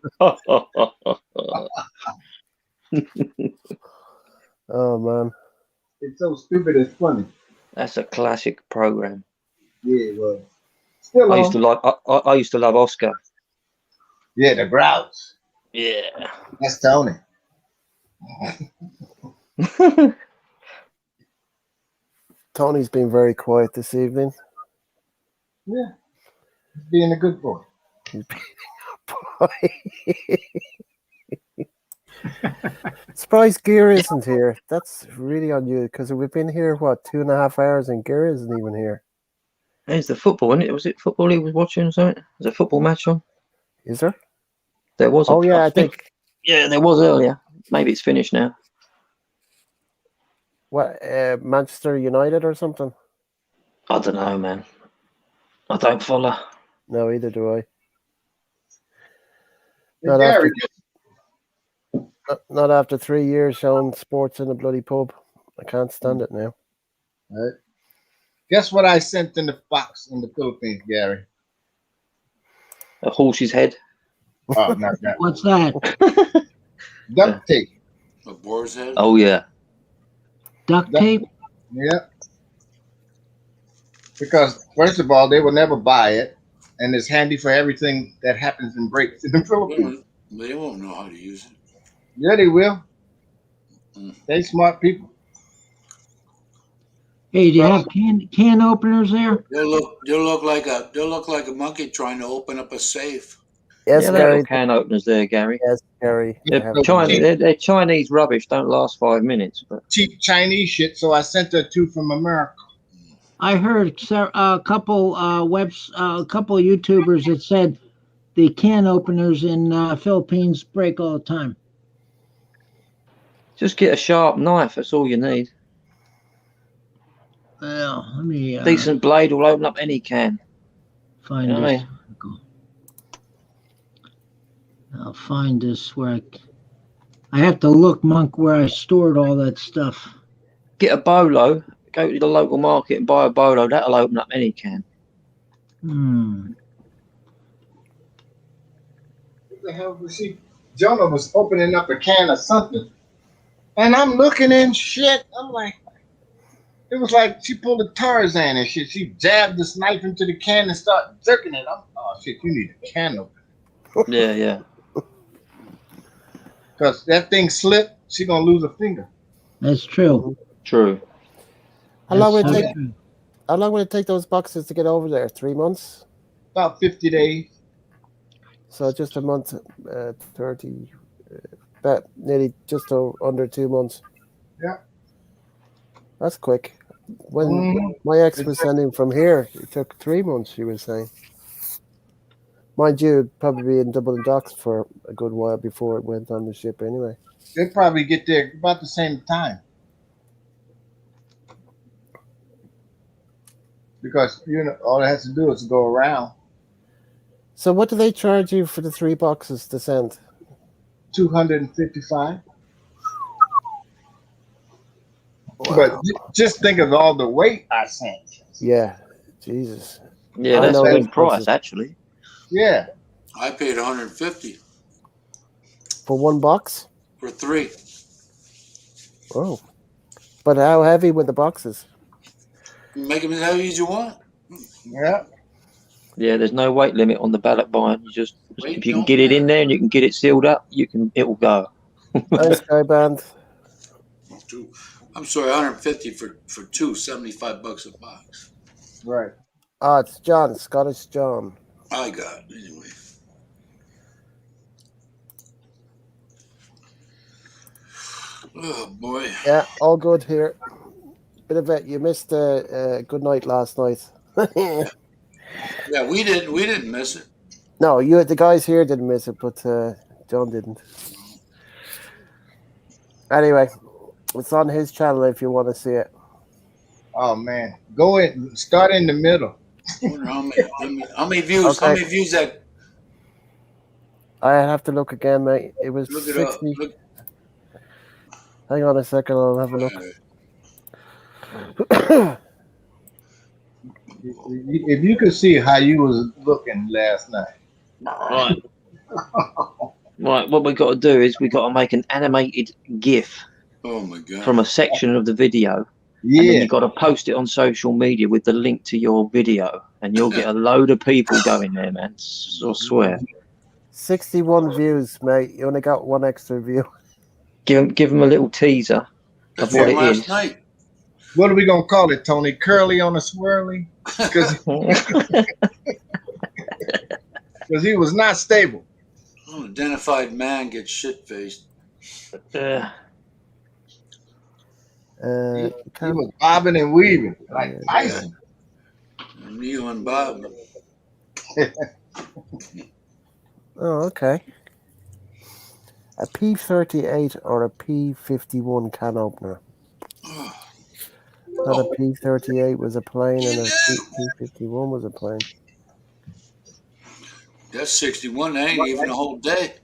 Oh man. It's so stupid. It's funny. That's a classic program. Yeah, it was. Still I used to on. like. I used to love Oscar. Yeah, the Grouch. Yeah. That's Tony. Tony's been very quiet this evening. Yeah, he's being a good boy. Surprised Gear isn't here. That's really on you because we've been here 2.5 hours and Gear isn't even here. There's the football, wasn't it? Was it football he was watching or something? Was a football match on? Is there? There was. Oh yeah, I think. Yeah, there was earlier. Maybe it's finished now. What, Manchester United or something? I don't know, man. I don't follow. No, either do I. Hey, Not Gary, not after 3 years showing sports in a bloody pub. I can't stand it now. all right. Guess what I sent in the box in the Philippines, Gary? A horse's head. Oh, not that. What's that? Duct tape. A boar's head. Oh yeah. Duct tape? Yeah. Because first of all, they will never buy it, and it's handy for everything that happens and breaks in the Philippines. They won't know how to use it. Yeah, they will. Mm. They smart people. Hey, do you have can openers there? They'll look like a monkey trying to open up a safe. Yes, Yeah, they've Gary. got can openers there, Gary. Yes, Gary. I have them. They're Chinese rubbish. Don't last 5 minutes. But Cheap Chinese shit, so I sent her 2 from America. I heard a couple a couple of YouTubers that said the can openers in Philippines break all the time. just get a sharp knife. That's all you need. Well, let me Decent blade will open up any can. find You know what I this mean? article. I'll find this where I have to look, Monk, where I stored all that stuff. Get a bolo. Go to the local market and buy a bolo. That'll open up any can. What the hell was she? Jonah was opening up a can of something, and I'm looking in shit. I'm like, it was like she pulled a Tarzan and shit. She jabbed this knife into the can and started jerking it. Oh shit, you need a can opener. Yeah. Because that thing slipped, she gonna lose a finger. That's true. True. How long That's will it so take? true. How long will it take those boxes to get over there? 3 months. About 50 days. So just a month, 30, about nearly just under 2 months. Yeah. That's quick. When my ex was sending from here, it took 3 months, she was saying. Mind you, it'd probably be in Dublin docks for a good while before it went on the ship anyway. They probably get there about the same time. Because all it has to do is go around. So what do they charge you for the 3 boxes to send? $255. Wow. But just think of all the weight I sent. Yeah, Jesus. Yeah, I that's know a those good price, prices. actually. Yeah. I paid 150 For 1 box? for 3. Oh. But how heavy were the boxes? You make them as heavy as you want. Yeah. Yeah, there's no weight limit on the ballot buying. You just Weight if you can don't get it in matter. there and you can get it sealed up, it will go. Nice guy band. I'm sorry, 150 for 2, 75 bucks a box. Right. Ah, it's John, Scottish John. I got it anyway. Oh boy. Yeah, all good here. Bit of it. You missed a good night last night. Yeah, we didn't miss it. No, the guys here didn't miss it, but John didn't. Anyway, it's on his channel if you want to see it. Oh man, go in. Start in the middle. I wonder how many views? Okay. How many views that? I have to look again, mate. It was Look it up. 60. Look. Hang on a second, I'll have a look. If you could see how you was looking last night. Right. Right. What we've got to do is we've got to make an animated GIF Oh my god. from a section of the video. Yeah. And then you've got to post it on social media with the link to your video, and you'll get a load of people going there, man. I swear. 61 views, mate. You only got 1 extra view. Give them a little teaser That's of what from it last is. night. What are we gonna call it, Tony? Curly on a swirly? Because he was not stable. Unidentified man gets shit faced. He Can't, was bobbing and weaving like Tyson. Neil and Bob. oh, okay. A P38 or a P51 can opener. Not a P38 was a plane and a P51 was a plane. That's 61. That ain't even a whole day.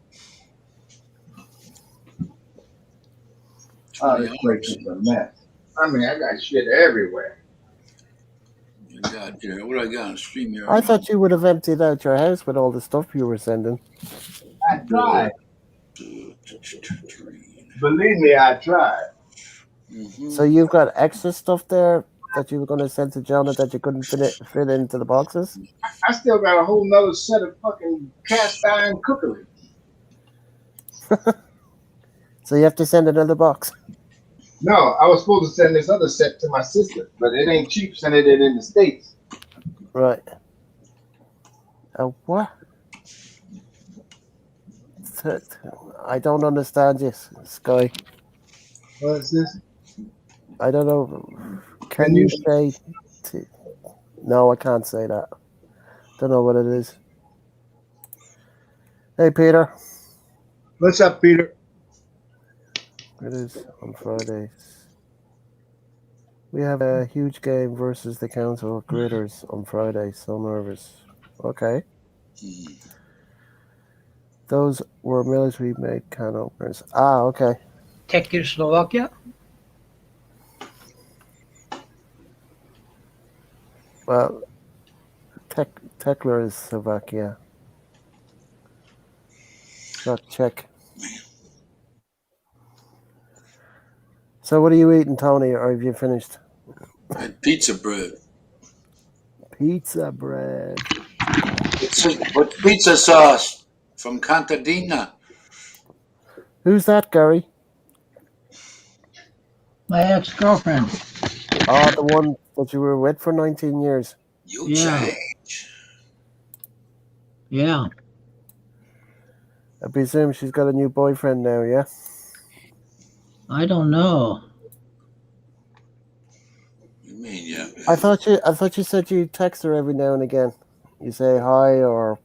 Oh, this place is a mess. I mean, I got shit everywhere. God, yeah, what I got on stream here? I thought you would have emptied out your house with all the stuff you were sending. I tried. Believe me, I tried. Mm-hmm. So you've got extra stuff there that you were going to send to Jonah that you couldn't fit into the boxes? I still got a whole nother set of fucking cast iron cookery. So you have to send another box? No, I was supposed to send this other set to my sister, but it ain't cheap sending it in the States. Right. What? I don't understand you, Sky. What is this? I don't know. Can you say... No, I can't say that. Don't know what it is. Hey, Peter. What's up, Peter? It is on Fridays. We have a huge game versus the Council of Gritters on Friday. So nervous. Okay. Those were military-made can openers. Ah, okay. Czechoslovakia. Well, Tekla is Slovakia. Not Czech. So what are you eating, Tony, or have you finished? And pizza bread. Pizza bread. With pizza sauce from Contadina. Who's that, Gary? My ex-girlfriend. Oh, the one that you were with for 19 years. You change. Yeah. I presume she's got a new boyfriend now, yeah? I don't know. You mean, yeah. I thought you said you text her every now and again. You say hi or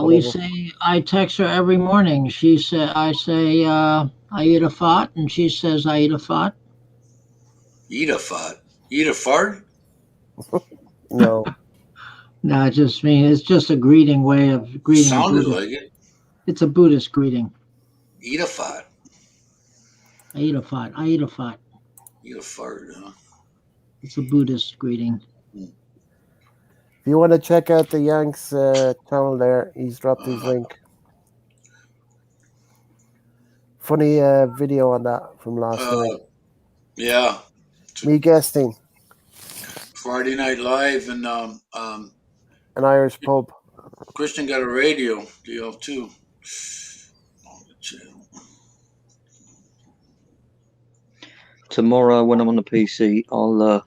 We whatever. say I text her every morning. I say I eat a fart, and she says I eat a fart. Eat a fart. Eat a fart? No, No, I just mean it's just a greeting way of greeting a Sounded Buddhist. like it. It's a Buddhist greeting. Eat a fart. I eat a fart. I eat a fart. Eat a fart, huh? It's a Buddhist greeting. if you want to check out the Yanks channel there, he's dropped his link. Funny video on that from last night. Yeah. Me guesting Friday Night Live and an Irish pub. Christian got a radio deal too. On the channel. Tomorrow, when I'm on the PC, I'll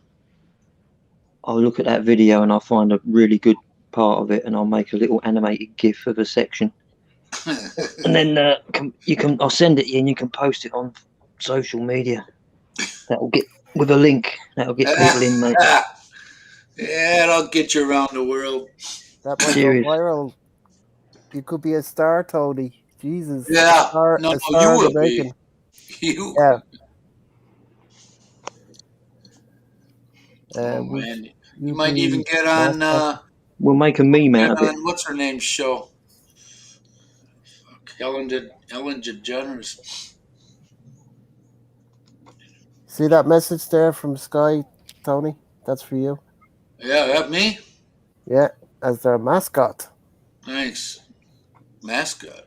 look at that video and I'll find a really good part of it, and I'll make a little animated GIF of a section, and then I'll send it to you, and you can post it on social media. That'll get with a link. That'll get people in, mate. Yeah, it'll get you around the world. That might Serious. go viral. You could be a star, Tony. Jesus. Yeah. No, A you star in the will be. making. You. Yeah. Oh Would man, you you might even be get on. mascot? We'll make a meme Get out of it. on what's her name's show? Ellen DeGeneres. See that message there from Sky, Tony? That's for you. Yeah, that me. Yeah, as their mascot. Thanks, mascot.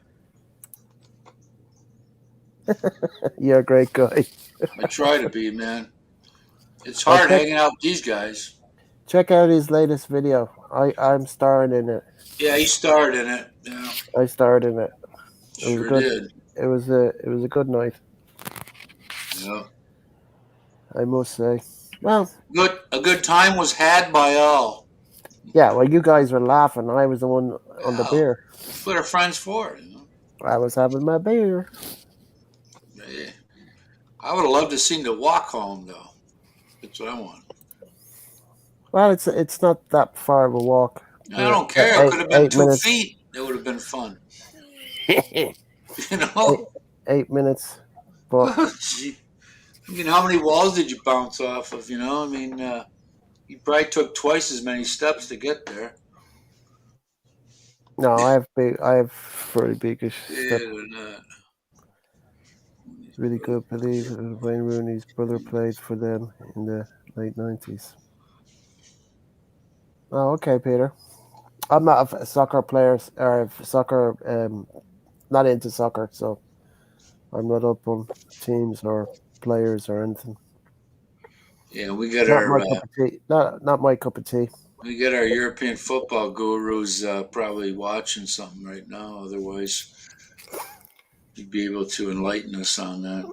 You're a great guy. I try to be, man. It's hard hanging out with these guys. Check out his latest video. I'm starring in it. Yeah, he starred in it. Yeah, I starred in it. It was sure good. did. It was a good night, Yeah, I must say. Well, a good time was had by all. yeah. Well, you guys were laughing. I was the one on the beer. That's what our friends for. You know? I was having my beer. Yeah. I would have loved to seen the walk home though. That's what I want. Well, it's not that far of a walk. I don't care. It could have been 2 minutes. feet. It would have been fun. You know. 8 minutes. But Gee. I mean, how many walls did you bounce off of? You know, I mean, you probably took twice as many steps to get there. no, I have very biggish step. Really good. Believe Wayne Rooney's brother played for them in the late 90s. Oh, okay, Peter. I'm not a soccer player or soccer. Not into soccer, so I'm not up on teams or players or anything. Yeah, we got Not my cup of tea. Not my cup of tea. we got our European football gurus probably watching something right now. Otherwise, you'd be able to enlighten us on that.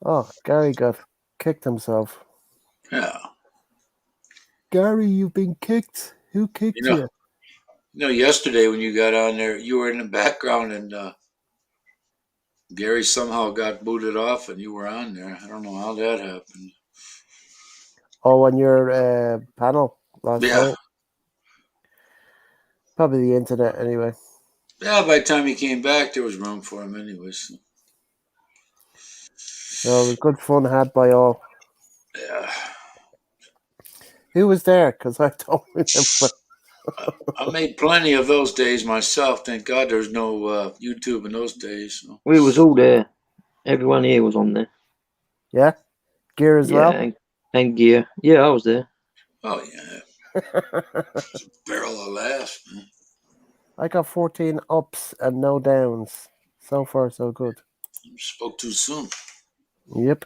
Oh, Gary got kicked himself. Yeah. Gary, you've been kicked. Who kicked you? You know, yesterday when you got on there, you were in the background and Gary somehow got booted off and you were on there. I don't know how that happened. Oh, on your panel last night? Probably the internet anyway. Yeah, by the time he came back, there was room for him anyways. So it was good fun had by all. Yeah. Who was there? Because I don't remember. I made plenty of those days myself. Thank God there's no YouTube in those days. So. We was all there. Everyone here was on there. Yeah? Gear as well? And Gear. Yeah, I was there. Oh, yeah. It's a barrel of laughs, man. I got 14 ups and no downs. So far, so good. You spoke too soon. Yep.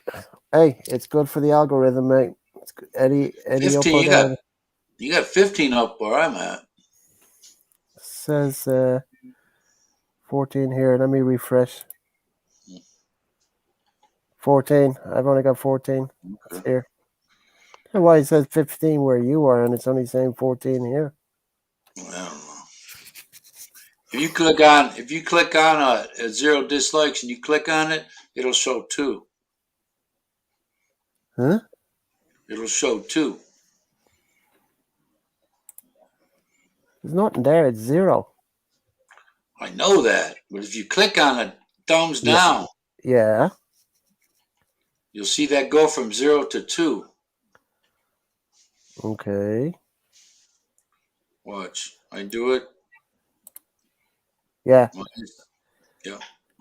Hey, it's good for the algorithm, mate. It's good. Any 15, up or down. You got 15 up where I'm at. Says 14 here. Let me refresh. 14. I've only got 14. Okay. It's here. And why it says 15 where you are and it's only saying 14 here? I don't know. If you click on a 0 dislikes and you click on it, it'll show 2. Huh? It'll show 2. There's nothing there. It's 0. I know that, but if you click on it, thumbs Yeah. down, Yeah. you'll see that go from 0 to 2. Okay. Watch. I do it. Yeah. Yeah.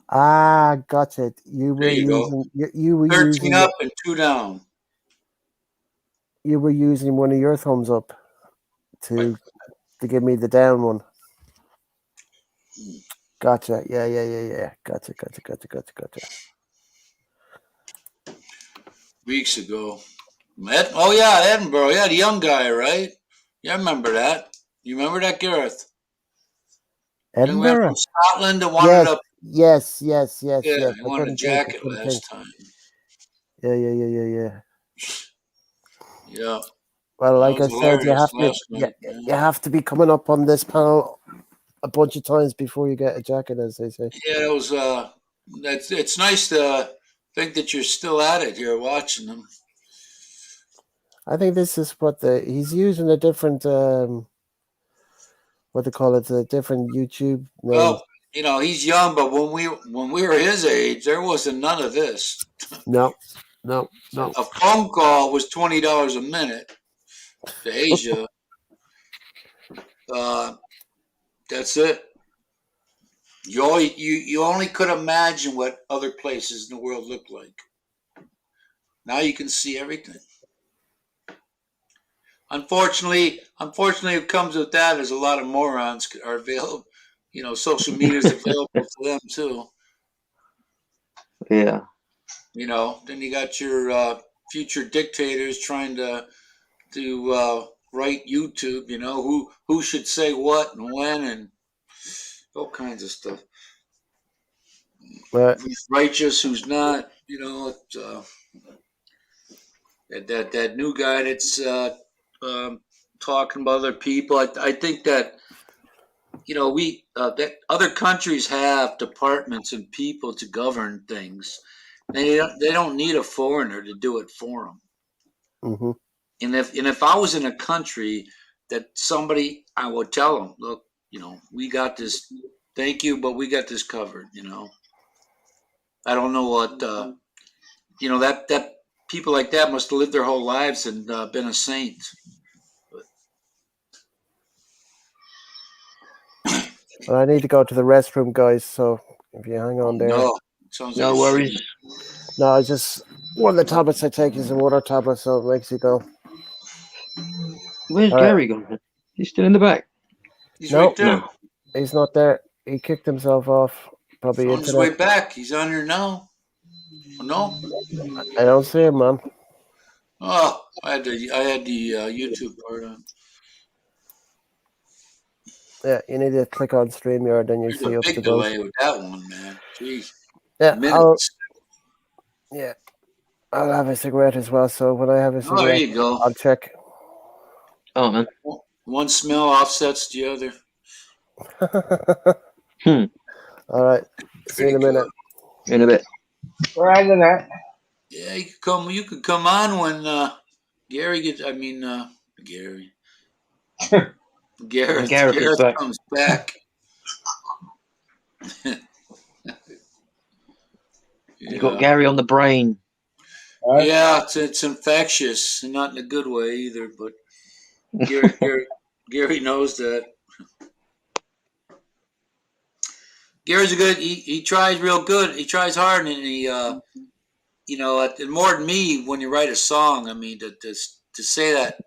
Ah, gotcha. You were There you go. using you were 13 using up and 2 down. you were using one of your thumbs up to give me the down one. Gotcha. Yeah. Gotcha. Weeks ago. Oh yeah, Edinburgh. Yeah, the young guy, right? Yeah, I remember that. You remember that, Gareth? Young man Edinburgh. from Scotland that wanted a Yes. yeah, I he wanted a couldn't think. jacket last time. Yeah. Yeah. Well, That like I was said, hilarious last night, man. you have to be coming up on this panel a bunch of times before you get a jacket, as they say. Yeah, it was it's nice to think that you're still at it here watching them. I think this is what he's using a different what they call it, a different YouTube name. Well, he's young, but when we were his age, there wasn't none of this. No. A phone call was $20 a minute to Asia. That's it. You only could imagine what other places in the world look like. Now you can see everything. Unfortunately, it comes with that is a lot of morons are available. Social media is available to them too. Yeah. Then you got your future dictators trying to write YouTube. Who should say what and when and all kinds of stuff. Who's righteous, who's not? That new guy that's talking about other people. I think that we that other countries have departments and people to govern things. They don't need a foreigner to do it for them. Mm-hmm. And if I was in a country that somebody, I would tell them, look, we got this. Thank you, but we got this covered. I don't know what that people like that must have lived their whole lives and been a saint. Well, I need to go to the restroom, guys. So if you hang on there. No, sounds no like worries. No, I just one of the tablets I take is a water tablet, so it makes you go. Where's Gary gone? He's still in the back. He's right there. No. He's not there. He kicked himself off. Probably on his way back. He's on here now. Oh, no, I don't see him, man. Oh, I had the YouTube part on. Yeah, you need to click on StreamYard, then you There's see a up big to delay date. with that one, man. Jeez. Yeah, Minutes. I'll have a cigarette as well. So when I have a cigarette, there you go. I'll check. Oh man. One smell offsets the other. All right. See you in a minute. In a bit. Right in that. Yeah, you could come on when Gary gets. I mean, Gary. Gareth back. comes back. You got Gary on the brain. Yeah, it's infectious, and not in a good way either. But Gary knows that. Gary's a good. He tries real good. He tries hard, and he more than me when you write a song. I mean, to say that,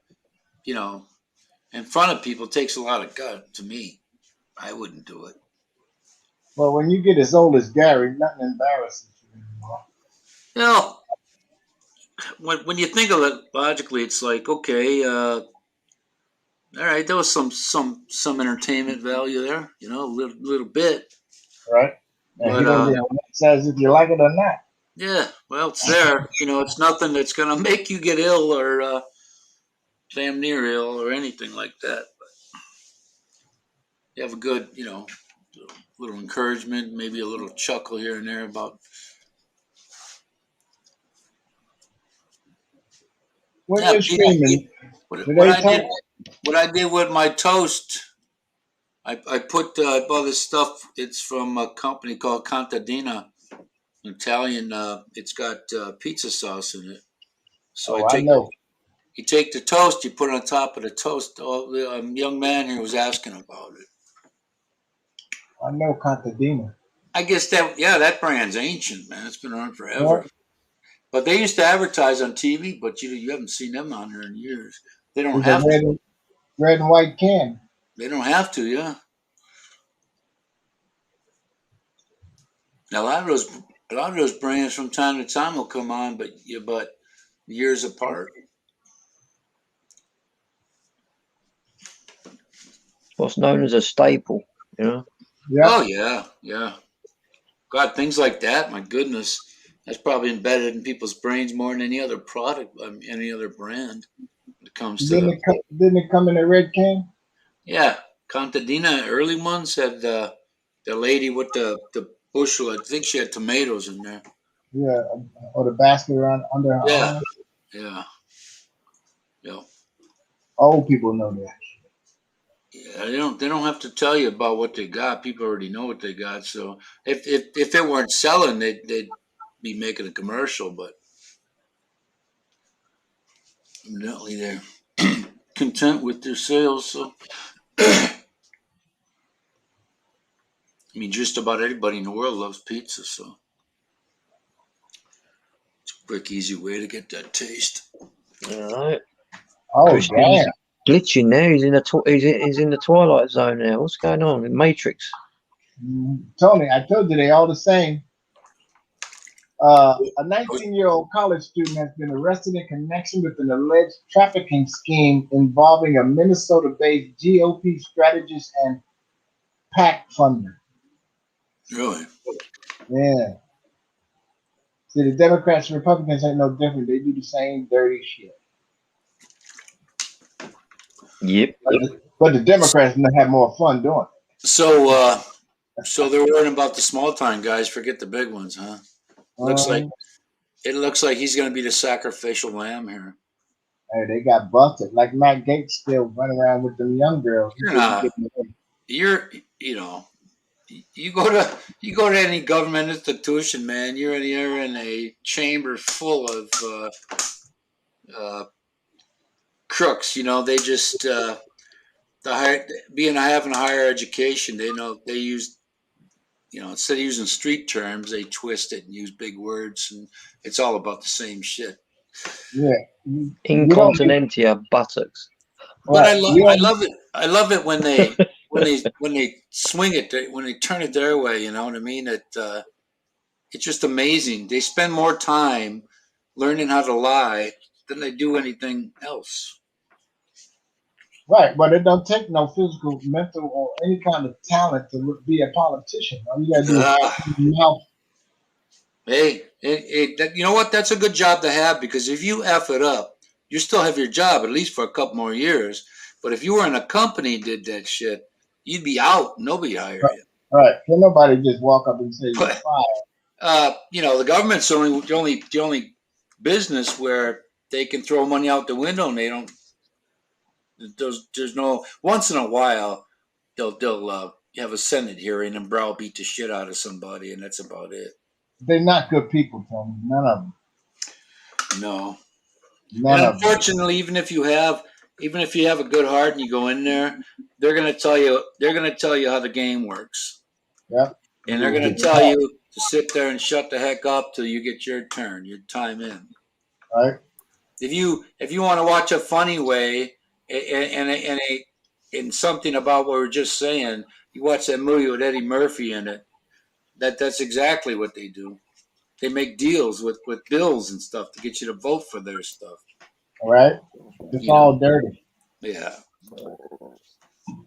in front of people takes a lot of gut. To me, I wouldn't do it. Well, when you get as old as Gary, nothing embarrasses you anymore. When you think of it logically, it's like, okay, all right, there was some entertainment value there, a little bit, right? And he don't be says if you like it or not. Yeah, well, it's there. It's nothing that's gonna make you get ill or damn near ill or anything like that. But you have a good, little encouragement, maybe a little chuckle here and there about. When you're streaming, what I did with my toast I bought this stuff. It's from a company called Contadina, Italian. It's got pizza sauce in it. So Oh, I know. you take the toast, you put it on top of the toast. Oh, the young man here was asking about it. I know Contadina. I guess that brand's ancient, man. It's been around forever. Yeah. But they used to advertise on TV, but you haven't seen them on there in years. They don't It's a have to. red and white can. They don't have to, yeah. Now, a lot of those brands from time to time will come on, but years apart. What's known as a staple, you know. Yeah. Oh yeah, yeah. God, things like that. My goodness, that's probably embedded in people's brains more than any other product, any other brand. When it comes to Didn't it come in a red can? yeah, Contadina. Early ones had the lady with the bushel. I think she had tomatoes in there. Yeah, or the basket around under her Yeah, arm. yeah, yeah. Old people know that. Yeah, they don't have to tell you about what they got. People already know what they got. So if it weren't selling, they'd be making a commercial. But evidently they're content with their sales. So I mean, just about everybody in the world loves pizza. So it's a quick, easy way to get that taste. All right. Oh, Christian's damn. glitching now. He's in the twilight zone now. What's going on? In Matrix. Tony, I told you they all the same. A 19-year-old college student has been arrested in connection with an alleged trafficking scheme involving a Minnesota-based GOP strategist and PAC funder. Really? Yeah. See, the Democrats and Republicans ain't no different. They do the same dirty shit. Yep. But the Democrats have more fun doing it. So they're worrying about the small time guys. Forget the big ones, huh? It looks like he's going to be the sacrificial lamb here. Hey, they got busted. Like Matt Gates still running around with them young girls. You go to any government institution, man. You're in a chamber full of crooks. You know, they just having a higher education. They know they use, instead of using street terms, they twist it and use big words, and it's all about the same shit. Yeah. Incontinentia buttocks. But I love it. I love it when they when they swing it, when they turn it their way. You know what I mean? It's just amazing. They spend more time learning how to lie than they do anything else. Right, but it don't take no physical, mental, or any kind of talent to be a politician. All you gotta do is open your mouth. Hey, you know what? That's a good job to have, because if you F it up, you still have your job at least for a couple more years. But if you were in a company and did that shit, you'd be out. Nobody hired you. Right. Can nobody just walk up and say you're fired? The government's the only business where they can throw money out the window, and they don't. There's no, once in a while they'll have a Senate hearing and browbeat the shit out of somebody, and that's about it. They're not good people, Tony. None of them. No. None and unfortunately, even if you have a good heart and you go in there, they're gonna tell you how the game works. Yeah. And they're gonna tell you to sit there and shut the heck up till you get your turn, your time in. Right. If you want to watch a funny way and something about what we were just saying, you watch that movie with Eddie Murphy in it. That's exactly what they do. They make deals with bills and stuff to get you to vote for their stuff. All right. It's all dirty. Yeah.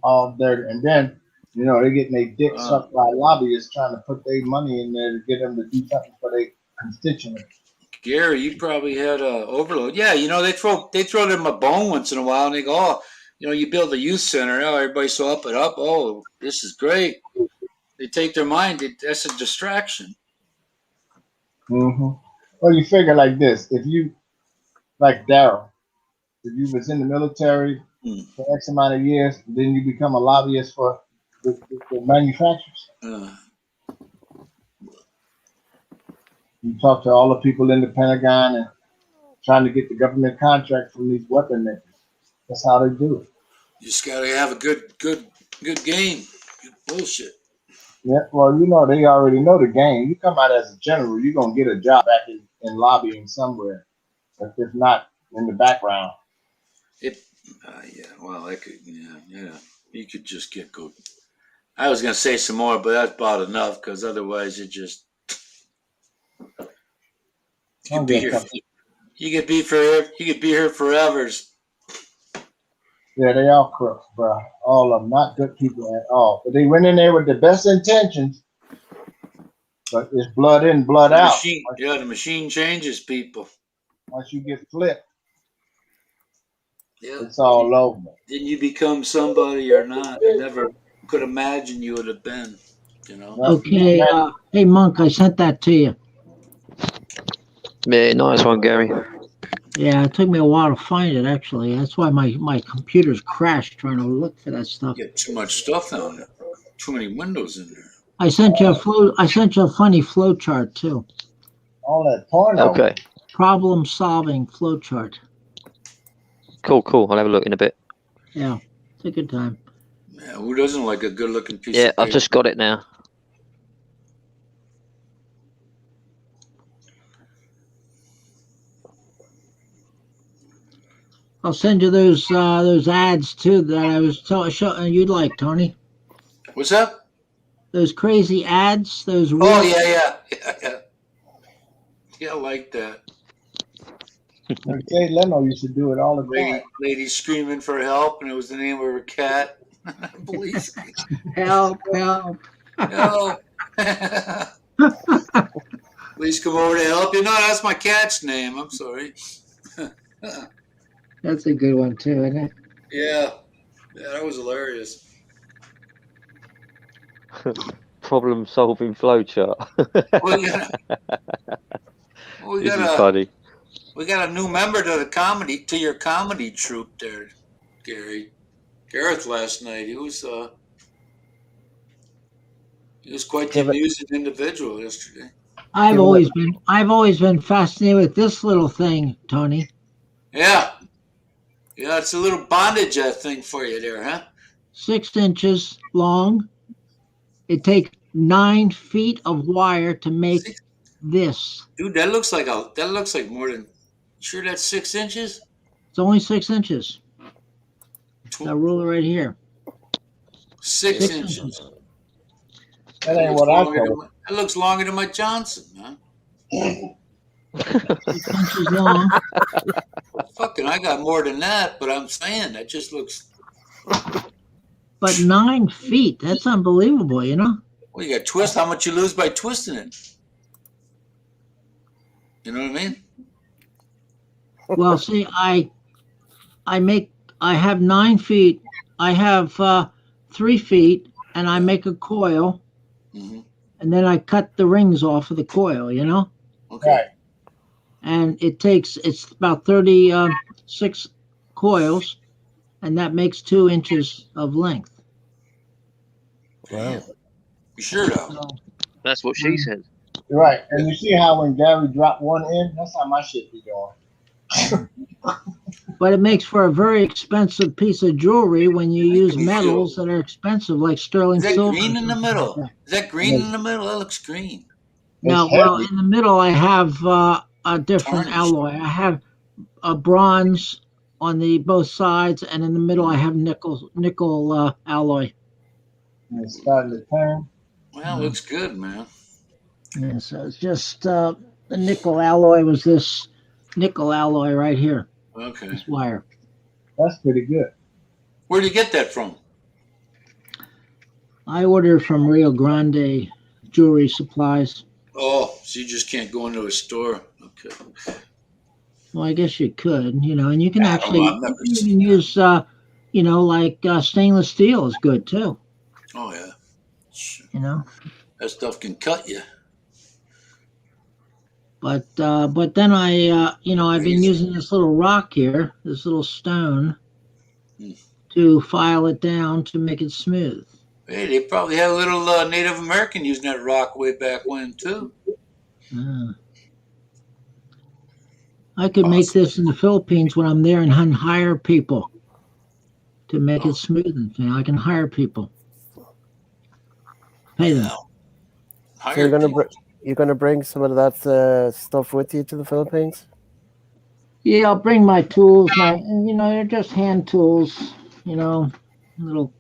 All dirty. And then, they're getting their dick sucked by lobbyists trying to put their money in there to get them to do something for their constituents. Gary, you probably had a overload. Yeah, they throw them a bone once in a while, and they go, oh, you build a youth center. Oh, everybody's so up and up. Oh, this is great. They take their mind. That's a distraction. Mm-hmm. Well, you figure like this: if you, like Daryl, if you was in the military for X amount of years, then you become a lobbyist for the manufacturers. You talk to all the people in the Pentagon and trying to get the government contract from these weapon makers. That's how they do it. You just gotta have a good game. Good bullshit. Yeah, well, you know, they already know the game. You come out as a general, you're gonna get a job back in lobbying somewhere, if not in the background. Yeah, well, I could, yeah. You could just get go. I was gonna say some more, but that's about enough because otherwise you just you could be here. You could be here forever. Yeah, they all crooks, bro. All of them, not good people at all. But they went in there with the best intentions. But it's blood in, blood out. The machine changes people. Once you get flipped, yeah, it's all over. Then you become somebody or not. I never could imagine you would have been. You know. Okay. Hey, Monk, I sent that to you. Yeah, nice one, Gary. Yeah, it took me a while to find it. Actually, that's why my computer's crashed trying to look for that stuff. You get too much stuff down there. Too many windows in there. I sent you a funny flow chart too. All that porno. Okay. Problem solving flow chart. Cool. I'll have a look in a bit. Yeah, it's a good time. Yeah, who doesn't like a good looking piece of Yeah, paper? I've just got it now. I'll send you those ads too that I was showing you'd like, Tony. What's that? Those crazy ads. Those. Oh yeah. Yeah, I like that. Jay Leno used to do it all the time. Lady screaming for help, and it was the name of her cat. Police. Help! Please come over to help you. No, that's my cat's name. I'm sorry. That's a good one too, isn't it? Yeah, that was hilarious. Problem solving flowchart. This is funny. We got a new member to your comedy troupe there, Gary. Gareth last night. He was quite the amusing individual yesterday. I've always been fascinated with this little thing, Tony. Yeah, it's a little bondage thing for you there, huh? 6 inches long. It takes 9 feet of wire to make this. Dude, that looks like more than. Sure, that's 6 inches. It's only 6 inches. That ruler right here. 6 inches. That ain't what I thought. That looks longer than my Johnson, man. 6 inches long. Fucking, I got more than that, but I'm saying that just looks. But 9 feet, that's unbelievable, you know? Well, you got twist. How much you lose by twisting it? You know what I mean? Well, see, I have 9 feet. I have 3 feet, and I make a coil, and then I cut the rings off of the coil, you know? Okay. And it's about 36 coils, and that makes 2 inches of length. Wow. You sure though? That's what she said. You're right. And you see how when Gary dropped one in, that's how my shit be going. But it makes for a very expensive piece of jewelry when you use metals that are expensive, like sterling silver. Is that green in the middle? Is that green in the middle? That looks green. No, well, in the middle I have a different alloy. I have a bronze on both sides, and in the middle I have nickel alloy. And it's starting to turn. Well, looks good, man. Yeah, so it's just the nickel alloy was this nickel alloy right here. Okay. This wire. That's pretty good. Where'd you get that from? I ordered from Rio Grande Jewelry Supplies. Oh, so you just can't go into a store. Okay. Well, I guess you could, you know, and you can actually you can use, you know, like stainless steel is good too. Oh yeah. You know. That stuff can cut you. But then you know, I've been using this little rock here, this little stone, to file it down to make it smooth. Hey, they probably had a little Native American using that rock way back when too. I could make Awesome. this in the Philippines when I'm there and hire people to make it smooth. And I can hire people, pay them. Yeah, So you're hired gonna people. you're gonna bring some of that stuff with you to the Philippines? Yeah, I'll bring my tools. They're just hand tools. You know, little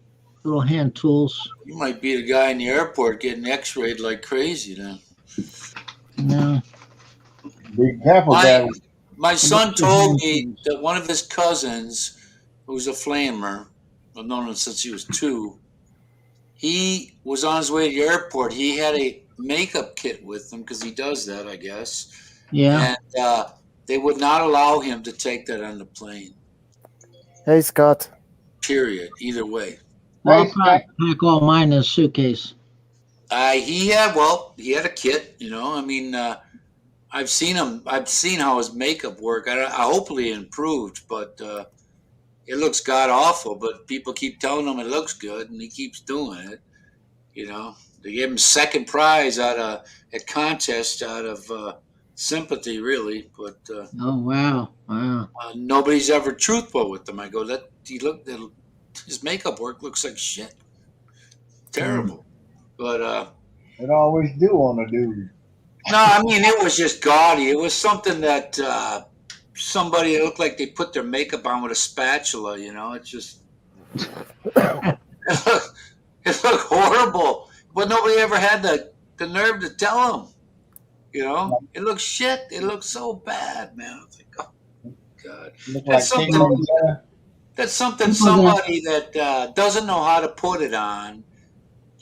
hand tools. You might be the guy in the airport getting X-rayed like crazy then. No, Be careful, My Gary. my a bunch son of told hand me tools. that one of his cousins, who's a flamer, I've known him since he was 2. He was on his way to the airport. He had a makeup kit with him because he does that, I guess, Yeah. and they would not allow him to take that on the plane. Hey, Scott. Period. Either way. Well, Hey, I'll Scott. probably pack all mine in a suitcase. He had a kit. I mean, I've seen him. I've seen how his makeup work. I hopefully it improved, but it looks god awful. But people keep telling him it looks good, and he keeps doing it. They gave him second prize out of at contest out of sympathy, really. But Oh wow. nobody's ever truthful with him. I go, his makeup work looks like shit, terrible. But It always do on the dude. no, I mean it was just gaudy. It was something that somebody it looked like they put their makeup on with a spatula. It's just it looked, it looked horrible. But nobody ever had the nerve to tell him. It looks shit. It looks so bad, man. It's like, oh god, Look that's like something. Kingman Center. That's something People that somebody that doesn't know how to put it on,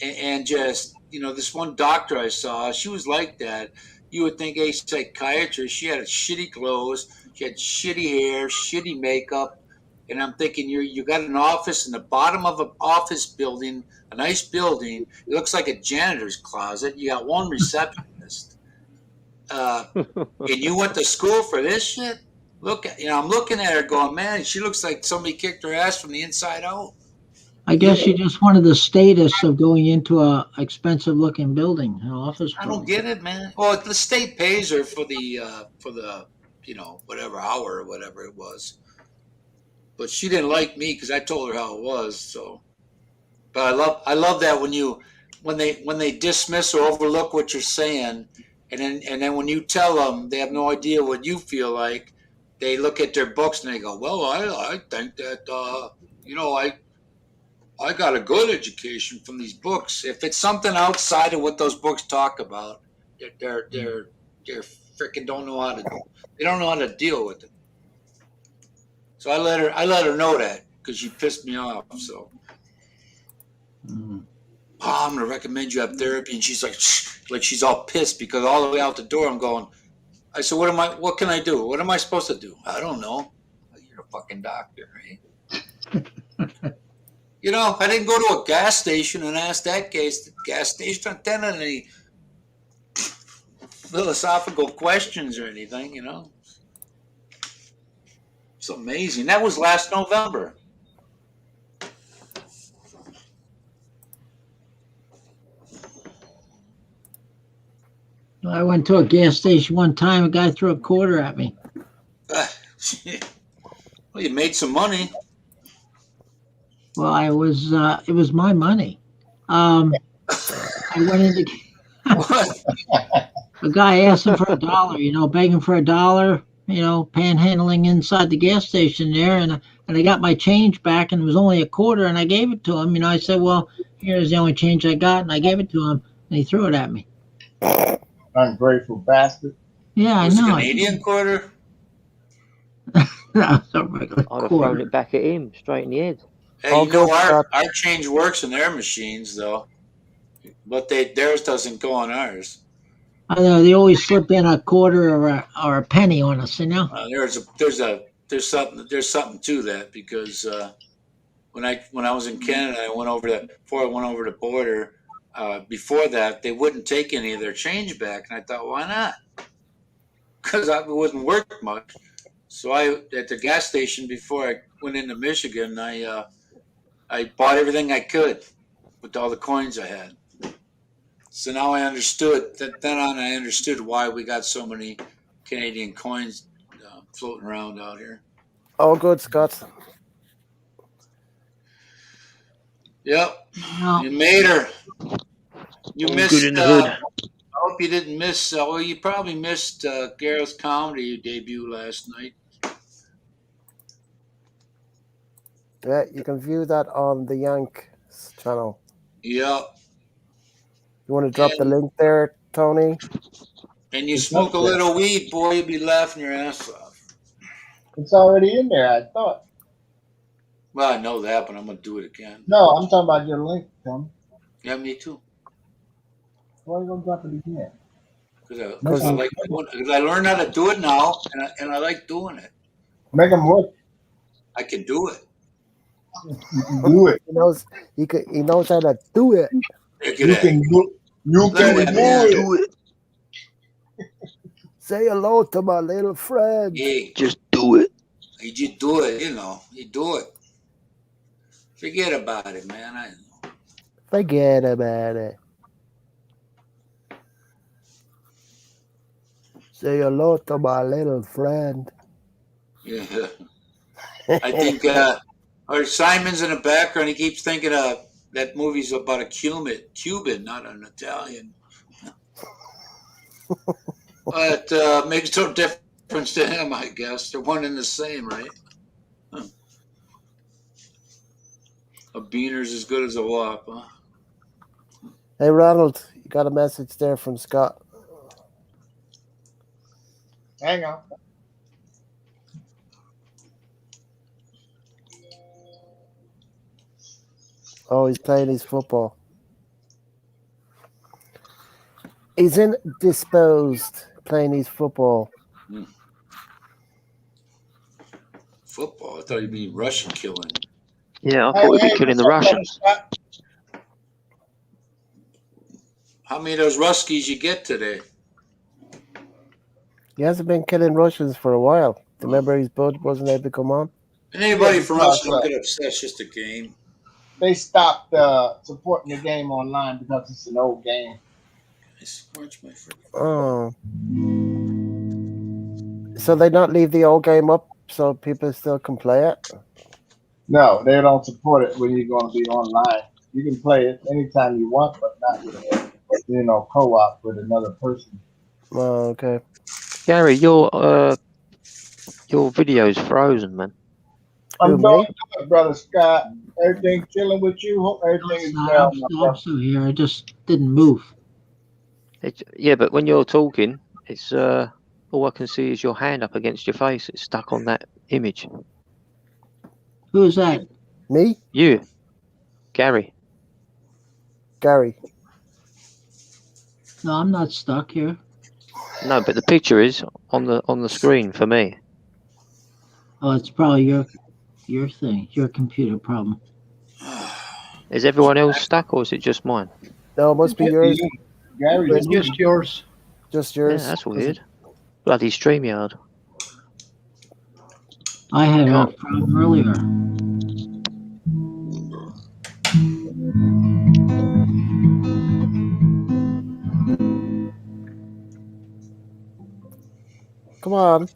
and just this one doctor I saw, she was like that. You would think a psychiatrist. She had shitty clothes, she had shitty hair, shitty makeup, and I'm thinking you got an office in the bottom of an office building, a nice building. It looks like a janitor's closet. You got one receptionist. And you went to school for this shit? I'm looking at her going, man, she looks like somebody kicked her ass from the inside out. I guess you just wanted the status of going into a expensive looking building, an office I don't building. get it, man. Well, the state pays her for the whatever hour or whatever it was, but she didn't like me because I told her how it was. So, but I love that when they dismiss or overlook what you're saying, and then when you tell them they have no idea what you feel like, they look at their books and they go, well, I think that I got a good education from these books. If it's something outside of what those books talk about, they're freaking don't know how to they don't know how to deal with it. So I let her know that because she pissed me off. So Mm. I'm gonna recommend you have therapy, and she's like she's all pissed because all the way out the door I'm going. I said, what can I do? What am I supposed to do? I don't know. You're a fucking doctor, right? I didn't go to a gas station and ask that gas station attendant any philosophical questions or anything. It's amazing. That was last November. I went to a gas station one time. A guy threw a quarter at me. Well, you made some money. Well, it was my money. I went into What? a guy asked him for $1, begging for $1, panhandling inside the gas station there, and I got my change back, and it was only a quarter, and I gave it to him. I said, well, here's the only change I got, and I gave it to him, and he threw it at me. Ungrateful bastard. Yeah, It I was a know. Canadian quarter. That was a regular I'd have thrown quarter. it back at him straight in the head. Hey, All good, our Scott. our change works in their machines though, but theirs doesn't go on ours. I know they always slip in a quarter or a penny on us, There's something to that because when I was in Canada, before I went over the border. Before that, they wouldn't take any of their change back, and I thought, why not? Because it wouldn't work much. So at the gas station before I went into Michigan, I bought everything I could. with all the coins I had. So now I understood that. Then on, I understood why we got so many Canadian coins floating around out here. All good, Scott. Yep, No. you made her. You All missed. good in the hood. I hope you didn't miss. Well, you probably missed Gareth's comedy debut last night. Yeah, you can view that on the Yanks channel. Yep. You want to drop the link there, Tony? And you It's smoke up a there. little weed, boy, you'd be laughing your ass off. It's already in there, I thought. Well, I know that, but I'm gonna do it again. No, I'm talking about your link, Tom. Yeah, me too. Why are you gonna drop it again? Because I like doing it. Because I learned how to do it now, and I like doing it. Make them work. I can do it. Do it. He knows how to do it. You can do. You can do it. Say hello to my little friend. Hey, just do it. You just do it. You know, you do it. Forget about it, man. I know. Forget about it. Say hello to my little friend. Yeah. I think or Simon's in the background. He keeps thinking of that movie's about a Cuban, not an Italian. But makes no difference to him, I guess. They're one and the same, right? Huh. A beaner's as good as a wop, huh? Hey, Ronald, you got a message there from Scott. Hang on. Oh, he's playing his football. He's indisposed playing his football. Football? I thought you'd be Russian killing. Yeah, I thought we'd be killing the Russians. How many of those Ruskies you get today? He hasn't been killing Russians for a while. Remember his bud wasn't able to come on? And anybody from Russia don't get upset. It's just a game. They stopped supporting the game online because it's an old game. Oh. So they not leave the old game up so people still can play it? No, they don't support it when you're going to be online. You can play it anytime you want, but not with co-op with another person. Oh, okay. Gary, your video's frozen, man. I'm doing good, brother Scott. Everything chilling with you? Hope everything is well. I'm still here. I just didn't move. Yeah, but when you're talking, it's all I can see is your hand up against your face. It's stuck on that image. Who is that? Me? You, Gary. Gary. No, I'm not stuck here. No, but the picture is on the screen for me. Oh, it's probably your thing, your computer problem. Is everyone else stuck, or is it just mine? No, it must be yours. Gary, It's just yours. Just yours. Yeah, that's weird. Bloody StreamYard. I had a problem earlier. Come on,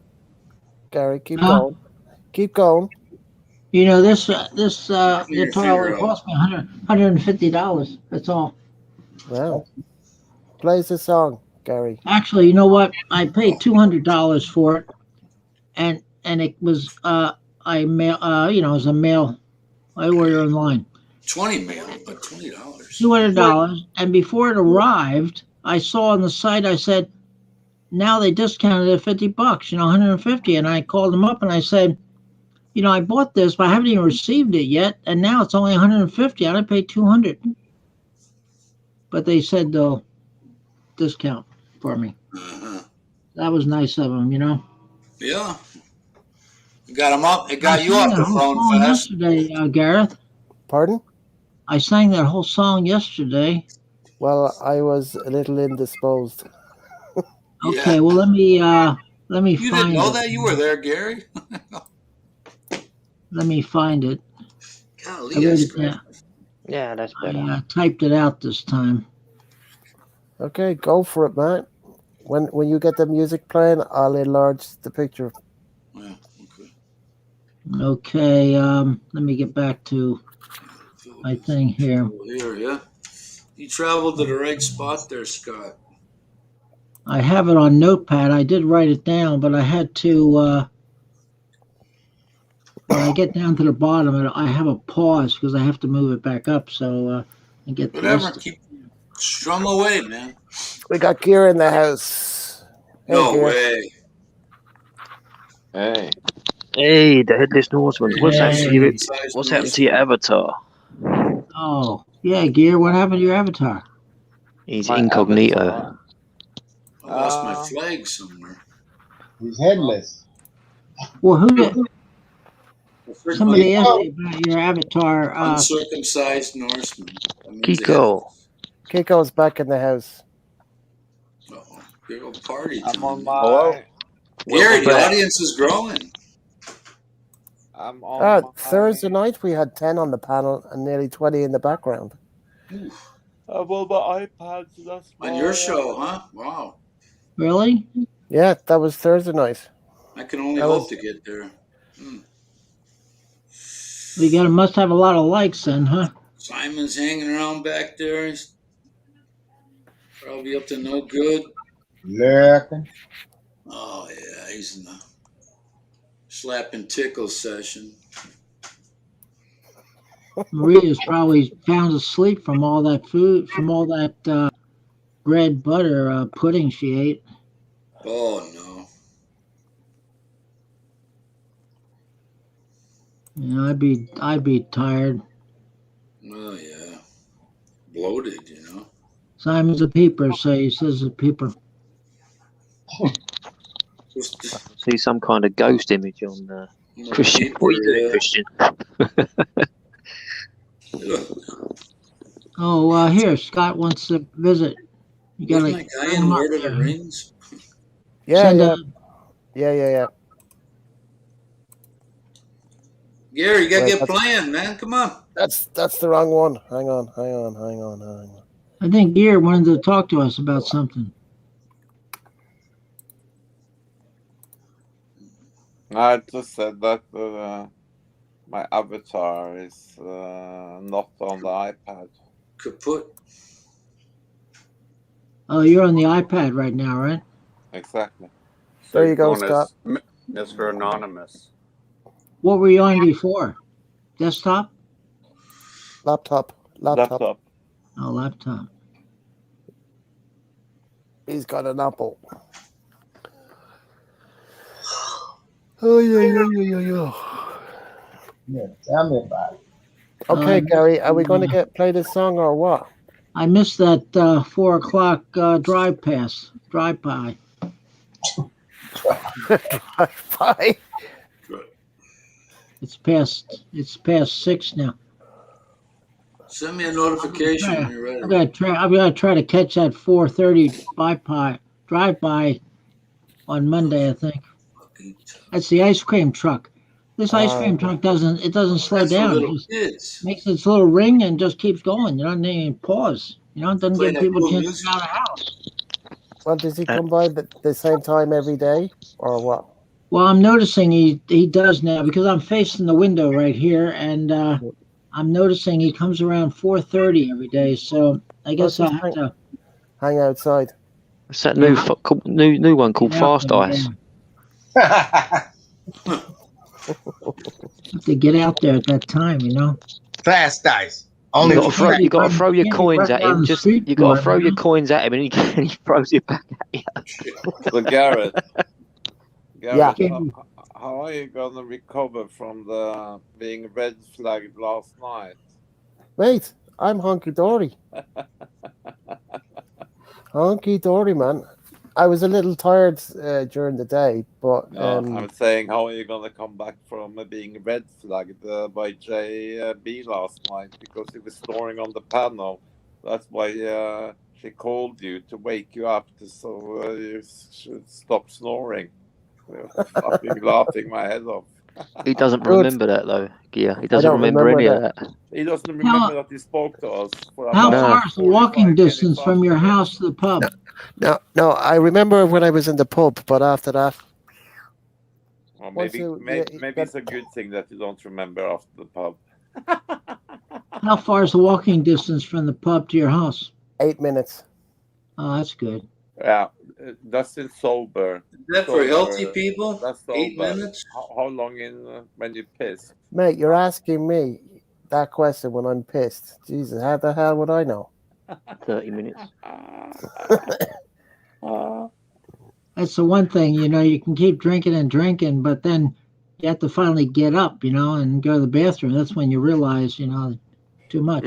Gary, keep going. Keep going. You know, this guitar cost me $150. That's all. Wow. Plays the song, Gary. Actually, you know what? I paid $200 for it, and it was I mail it was a mail. I ordered online. $20. $200, and before it arrived, I saw on the site. I said, now they discounted it $50, $150, and I called them up and I said, I bought this, but I haven't even received it yet, and now it's only $150. I paid $200, but they said they'll discount for me. That was nice of them, Yeah. You got them up. It got you off the phone fast. Yesterday, Gareth. Pardon? I sang that whole song yesterday. Well, I was a little indisposed. Okay, well let me You find didn't know it. that? You were there, Gary? Let me find it. Golly, I wrote it down. Yeah, that's better. I typed it out this time. Okay, go for it, man. When you get the music playing, I'll enlarge the picture. Yeah, okay. Okay, let me get back to my thing here. Here, yeah. You traveled to the right spot there, Scott. I have it on Notepad. I did write it down, but I had to. When I get down to the bottom, I have a pause because I have to move it back up. So I get Whatever. listed. Keep strum away, man. We got gear in the house. Hey, No gear. way. Hey, Hey, the headless Norseman. What's happened to you? Circumcised What's happened to your Norseman. avatar? Oh, yeah, Gear. What happened to your avatar? He's my incognito. avatar. I lost my flag somewhere. He's headless. Well, who did? My Somebody asked you about your avatar. uncircumcised Norseman. That means Kiko. Kiko's back in the house. Uh-oh. Big old party I'm time. on my. Hello? Gary, Welcome the back. audience is growing. I'm on my. Thursday night we had 10 on the panel and nearly 20 in the background. Oof. I'm on my iPad, so that's why. On your show, huh? Wow. Really? Yeah, that was Thursday night. I can only That hope was- to get there. Hmm. You must have a lot of likes then, huh? Simon's hanging around back there. He's probably up to no good. Lurking. Oh, yeah. He's in the slap and tickle session. Maria's probably found asleep from all that food, from all that bread, butter, pudding she ate. Oh, no. You know, I'd be tired. Oh, yeah. Bloated, you know. Simon's a peeper, so he says a peeper. See some kind of ghost image on No Christian. peeper, What are you doing, yeah. Christian? Oh, here, Scott wants to visit. You Where's gotta my guy bring in him up Lord of the here. Rings? Yeah, Send yeah. a, Yeah. Gary, you gotta Wait, get that's- playing, man. Come on. That's the wrong one. Hang on. I think Gear wanted to talk to us about something. I just said that my avatar is not on the iPad. Kaput. Oh, you're on the iPad right now, right? Exactly. So There you you're go, going Scott. as Mr. Anonymous. What were you on before? Desktop? Laptop. Laptop. Oh, laptop. He's got an Apple. Oh, yeah. Yeah, tell me about it. Okay, Gary, are we going to play this song or what? I missed that 4:00 drive by. Bye. It's past 6 now. Send me a notification when you're ready. I'm gonna try to catch that 4:30 drive by on Monday. I think that's the ice cream truck. This ice cream truck doesn't slow That's for down. It little just kids. makes its little ring and just keeps going. You don't even pause. You know, it doesn't Play give that people a cool chance music. to get out of the house. Well, does he come by the same time every day or what? Well, I'm noticing he does now because I'm facing the window right here, and I'm noticing he comes around 4:30 every day. So I guess I'll have to hang outside. It's that new new one called get out Fast there, Ice. have to get out there at that time, you know. Fast ice. You Only got to for throw. fast. You got to throw your Can't be coins running at down him. the Just street you got for to him, throw you your know? coins at him, and he throws it back at you. So Garrett, Yeah. how are you gonna recover from the being red flagged last night? Wait, I'm honky dory. Honky dory, man. I was a little tired during the day, but No, I'm saying, how are you gonna come back from being red flagged by JB last night because he was snoring on the panel? That's why she called you to wake you up so you should stop snoring. Fucking laughing my head off. He doesn't Good. remember that though. Yeah, he I doesn't don't remember any remember of that. He doesn't remember that he spoke to us for How about far is the walking 45 distance minutes from your afterwards. house to the pub? No. I remember when I was in the pub, but after that, Well, once maybe you it's a good thing that you don't remember after the pub. How far is the walking distance from the pub to your house? 8 minutes. Oh, that's good. Yeah, that's in sober. Is that for healthy Sober. people? That's 8 sober. minutes? How long in when you piss? Mate, you're asking me that question when I'm pissed. Jesus, how the hell would I know? 30 minutes. That's the one thing, you can keep drinking and drinking, but then you have to finally get up, and go to the bathroom. That's when you realize, too much.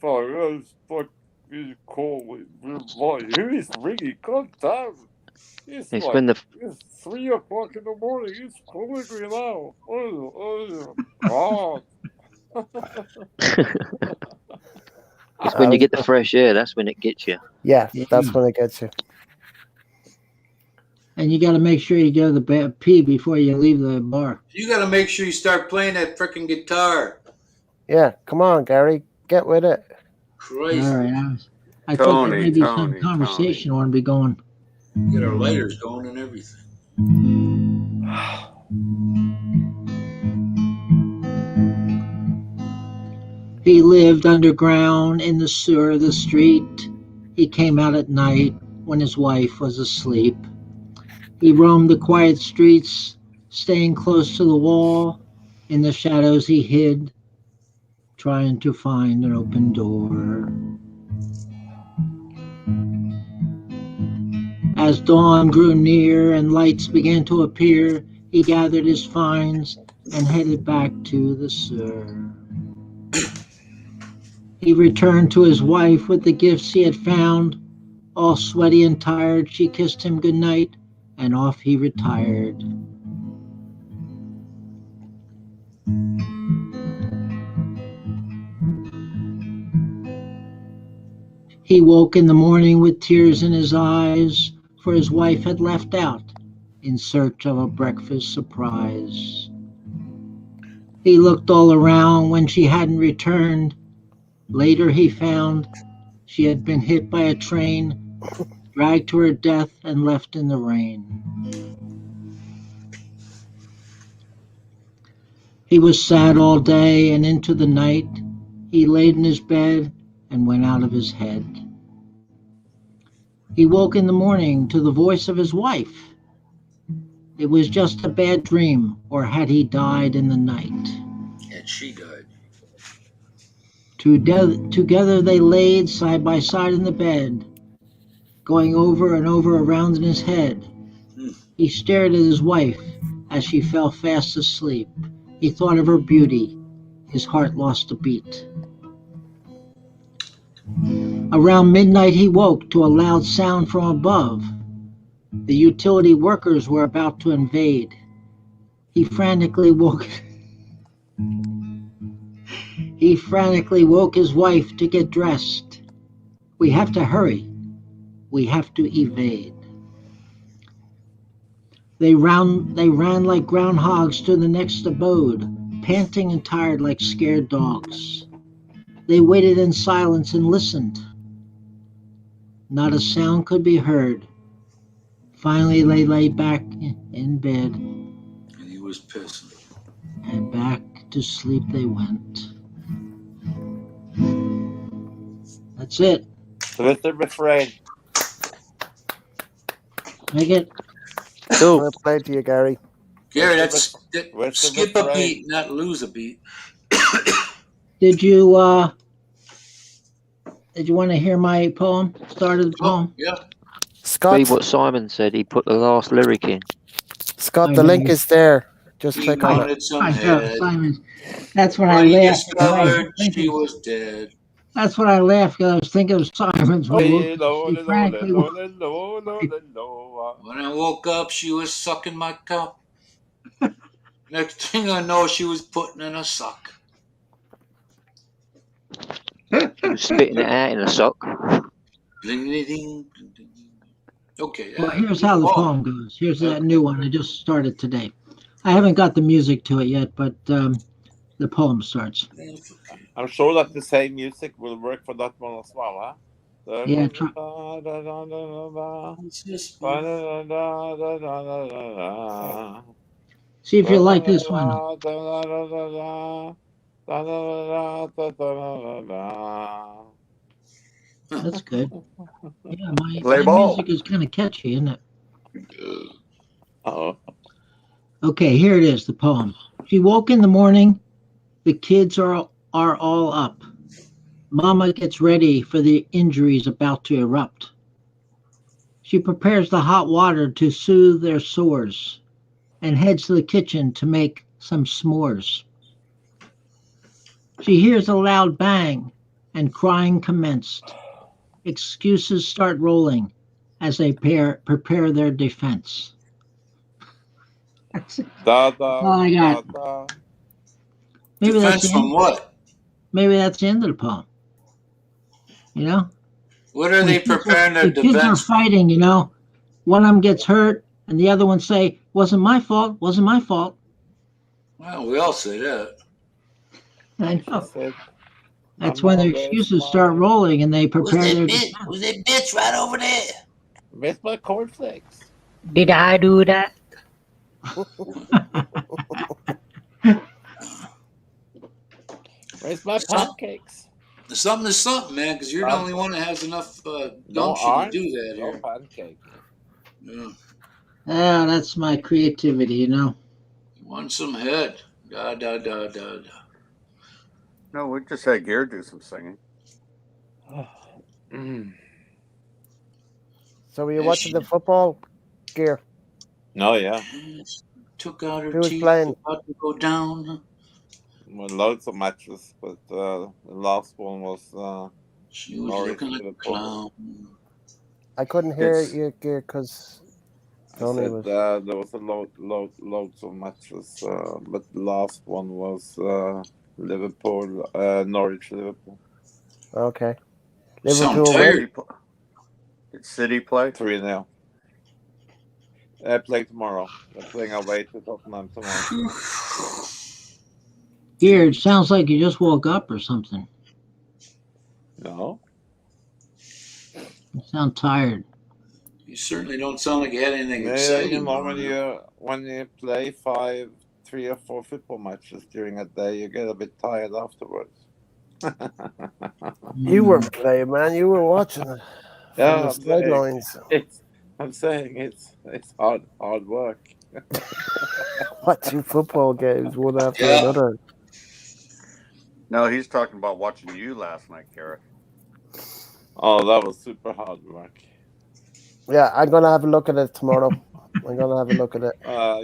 Fuck is calling? Who is ringing? God damn! It's It's like when the it's 3 o'clock in the morning. It's calling me now. Oh God! it's when you get the fresh air. That's when it gets you. Yeah, that's when it gets you. And you got to make sure you go to the pee before you leave the bar. You got to make sure you start playing that freaking guitar. Yeah, come on, Gary, get with it. Christ. All right. I thought there may be some conversation I want to be going. Get our lighters going and everything. He lived underground in the sewer of the street. He came out at night when his wife was asleep. He roamed the quiet streets, staying close to the wall. In the shadows he hid, trying to find an open door. As dawn grew near and lights began to appear, he gathered his finds and headed back to the sewer. He returned to his wife with the gifts he had found. All sweaty and tired, she kissed him goodnight, and off he retired. He woke in the morning with tears in his eyes, for his wife had left out in search of a breakfast surprise. He looked all around when she hadn't returned. Later he found she had been hit by a train, dragged to her death and left in the rain. He was sad all day and into the night. He laid in his bed and went out of his head. He woke in the morning to the voice of his wife. It was just a bad dream, or had he died in the night? And she died. Together they laid side by side in the bed, going over and over around in his head. He stared at his wife as she fell fast asleep. He thought of her beauty. His heart lost a beat. Around midnight he woke to a loud sound from above. The utility workers were about to invade. He frantically woke his wife to get dressed. We have to hurry. We have to evade. They ran like groundhogs to the next abode, panting and tired like scared dogs. They waited in silence and listened. Not a sound could be heard. Finally, they lay back in bed. And he was pissing. And back to sleep they went. That's it. So that's the refrain. Make it. I'm gonna play it to you, Gary. Gary, skip a beat, not lose a beat. Did you want to hear my poem? Start of the poem? Yeah. Scott. Read what Simon said. He put the last lyric in. Scott, the link is there. Just He click on wanted it. some head. Simon. That's when But I he laughed. discovered she was dead. That's when I laughed because I was thinking of Simon's. When When I woke up, she was sucking my cup. Next thing I know, she was putting in a sock. He was spitting it out in a sock. Okay. Well, here's how the poem goes. Here's that new one I just started today. I haven't got the music to it yet, but the poem starts. I'm sure that the same music will work for that one as well, huh? Yeah, see if you like this one. That's good. Yeah, my music is kind of catchy, isn't it? Oh. Okay, here it is, the poem. She woke in the morning, the kids are all up. Mama gets ready for the injuries about to erupt. She prepares the hot water to soothe their sores and heads to the kitchen to make some s'mores. She hears a loud bang and crying commenced. Excuses start rolling as they prepare their defense. That's all I got. Maybe Defense from what? Maybe that's the end of the poem. You know? What are they preparing their defense? The kids are fighting, you know. One of them gets hurt, and the other one say, "Wasn't my fault. Wasn't my fault." Well, we all say that. I know. That's when their excuses start rolling, and they prepare their defense. Who's that bitch right over there? Where's my cornflakes? Did I do that? Where's my pancakes? Something is something, man, because you're the only one that has enough gumption to do that here. Pancake. Yeah. Yeah, that's my creativity, you know. You want some head. Da. No, we just had Gear do some singing. So were you watching the football, Gear? No, yeah. Took out her Who was teeth, playing? about to go down. Well, loads of matches, but the last one was she was Norwich looking like a clown. I couldn't hear you, Gear, because Tony was. There was loads of matches, but the last one was Liverpool, Norwich, Liverpool. Okay. Liverpool win. Did City play? 3-0. They play tomorrow. They're playing away to Tottenham tomorrow. Here, it sounds like you just woke up or something. No. You sound tired. You certainly don't sound like you had anything exciting. You know, when you play 3 or 4 football matches during a day, you get a bit tired afterwards. You were playing, man. You were watching it. Yeah, the sidelines. I'm saying it's hard work. Watching football games one after another. No, he's talking about watching you last night, Gareth. Oh, that was super hard work. Yeah, I'm gonna have a look at it tomorrow. I'm gonna have a look at it.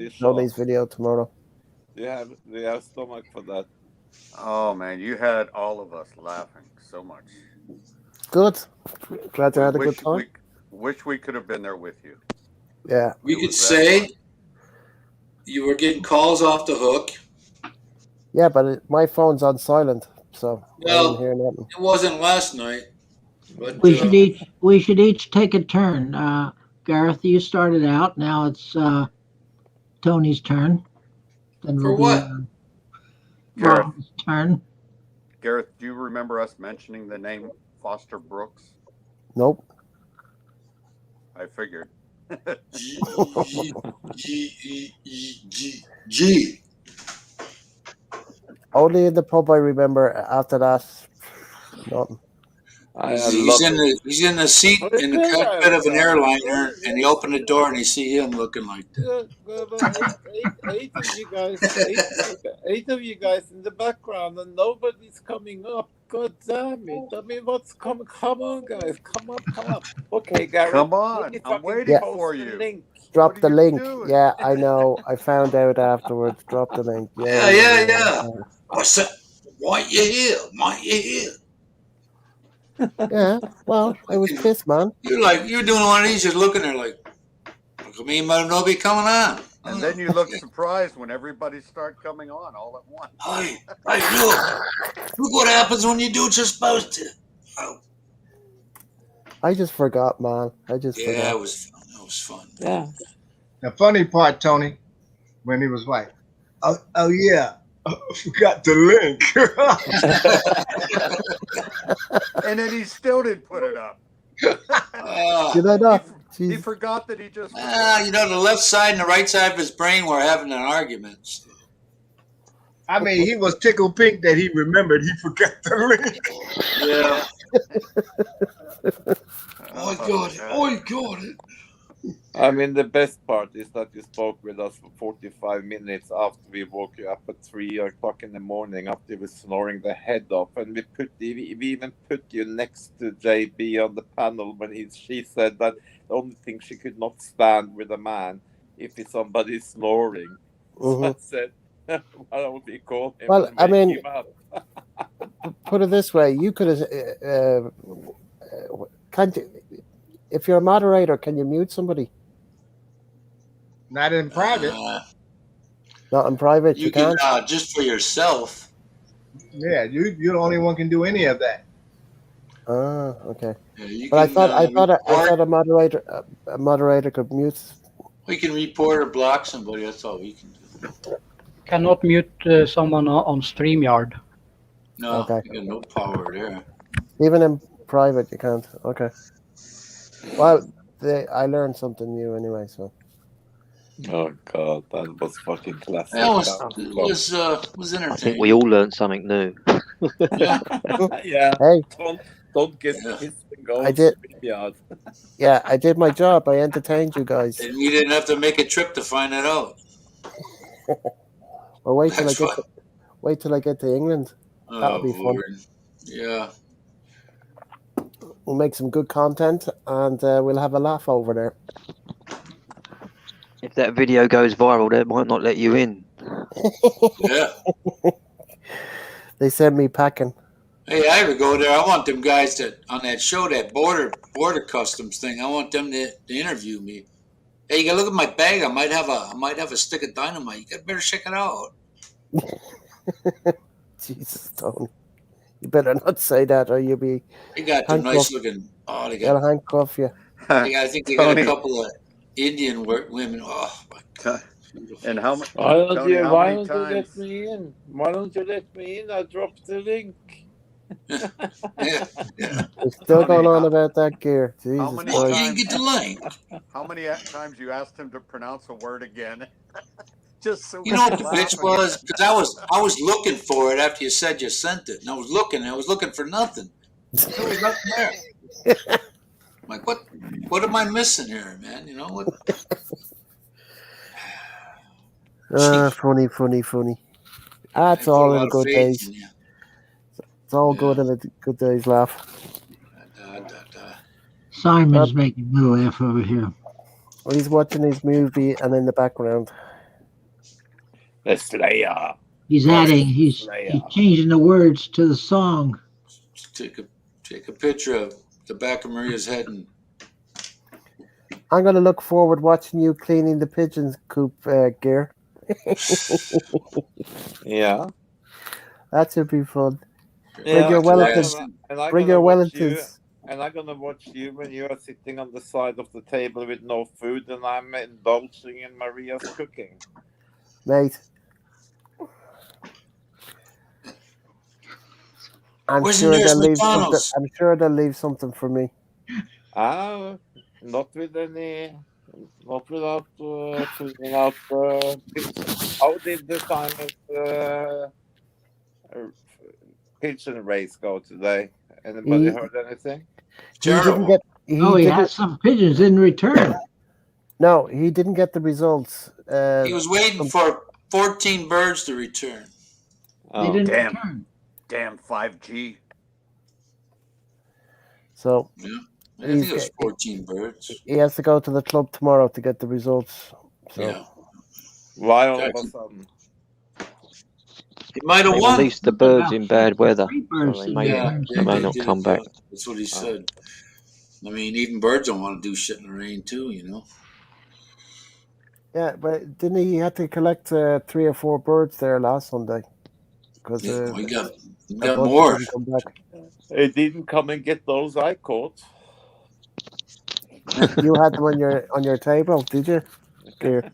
You sure? Tony's video tomorrow. Do you have stomach for that? Oh man, you had all of us laughing so much. Good. Glad you had a good time. Wish we could have been there with you. Yeah. We could say you were getting calls off the hook. Yeah, but my phone's on silent, so I didn't hear nothing. It wasn't last night. But we should each take a turn. Gareth, you started out. Now it's Tony's turn. Then for what? Rob's turn. Gareth, do you remember us mentioning the name Foster Brooks? Nope. I figured. G. Only in the pub I remember. After that, nothing. He's in the seat in the cockpit of an airliner, and he opened the door and he see him looking like that. Eight of you guys in the background, and nobody's coming up. God damn it! I mean, what's coming? Come on, guys, come up. Okay, Gary, come on, I'm waiting for you. Link. Drop the link. Doing? Yeah, I know. I found out afterwards. Drop the link. Yeah. I said, why you here? Yeah, well, I was pissed, man. You're doing one of these, just looking there like, look at me, nobody coming on. And then you look surprised when everybody start coming on all at once. Hey, look what happens when you do what you're supposed to. Oh. I just forgot, man. I just forgot. Yeah, it was fun. The funny part, Tony, when he was like, oh yeah, I forgot the link. And then he still didn't put it up. Did I not? He forgot that he just. You know, the left side and the right side of his brain were having an argument. So. I mean, he was tickled pink that he remembered he forgot the link. Yeah. Oh, God. Oh, God. I mean, the best part is that you spoke with us for 45 minutes after we woke you up at 3 o'clock in the morning after you were snoring the head off. And we even put you next to JB on the panel when she said that the only thing she could not stand with a man if it's somebody snoring. So I said, why don't we call him Well, and I wake mean, him up? put it this way: you could have. Can't you, if you're a moderator, can you mute somebody? Not in private. Not in private. You can just for yourself. Yeah, you're the only one can do any of that. Ah, okay. Yeah, but I thought a moderator could mute. We can report or block somebody. That's all we can do. Cannot mute someone on StreamYard. No, Okay. you got no power there. Even in private, you can't. Okay. Well, I learned something new anyway. So. Oh God, that was fucking classic. That was entertaining. I think we all learned something new. Yeah. Yeah. Hey. Don't get pissed and go I did. StreamYard. Yeah, I did my job. I entertained you guys. And we didn't have to make a trip to find it out. Well, wait till I get to England. That'll be fun. Lord. Yeah. We'll make some good content and we'll have a laugh over there. If that video goes viral, they might not let you in. Yeah. They send me packing. Hey, I ever go there? I want them guys that on that show, that border customs thing. I want them to interview me. Hey, you gotta look at my bag. I might have a stick of dynamite. You better check it out. Jesus, Tony. You better not say that, or you'll be. They got them nice looking. Oh, they They'll got. handcuff you. I think they got a couple of Indian women. Oh my God. And how much? Why don't Tony, you times? let me in? Why don't you let me in? I dropped the link. Yeah. We're still going on about that gear. Jesus How many Christ. You didn't get the link. How many times you asked him to pronounce a word again? Just so You know what the bitch was? Because I was looking for it after you said you sent it, and I was looking for nothing. There was nothing there. I'm like, what am I missing here, man? You know what? Funny. That's all in the good days. It's all good in the good days, laugh. Simon's making me laugh over here. Well, he's watching his movie and in the background. The Slayer. He's adding. He's changing the words to the song. Take a picture of the back of Maria's head and. I'm going to look forward watching you cleaning the pigeons coop gear. Yeah. That should be fun. Yeah, Bring your Wellingtons. Bring your Wellingtons. And I'm gonna watch you when you are sitting on the side of the table with no food, and I'm indulging in Maria's cooking. Mate. I'm sure they'll leave something for me. Not without putting out how did the Simon's pigeon race go today? Anybody heard anything? He had some pigeons in return. No, he didn't get the results. He was waiting for 14 birds to return. They didn't return. Damn 5G. So I think it was 14 birds. He has to go to the club tomorrow to get the results. So. Yeah. Why all of a sudden? He might have They won. released the birds in bad weather, so they may not come back. That's what he said. I mean, even birds don't want to do shit in the rain too, you know. Yeah, but didn't he have to collect 3 or 4 birds there last Sunday? Because he got more. He didn't come and get those I caught. You had them on your table, did you? Here.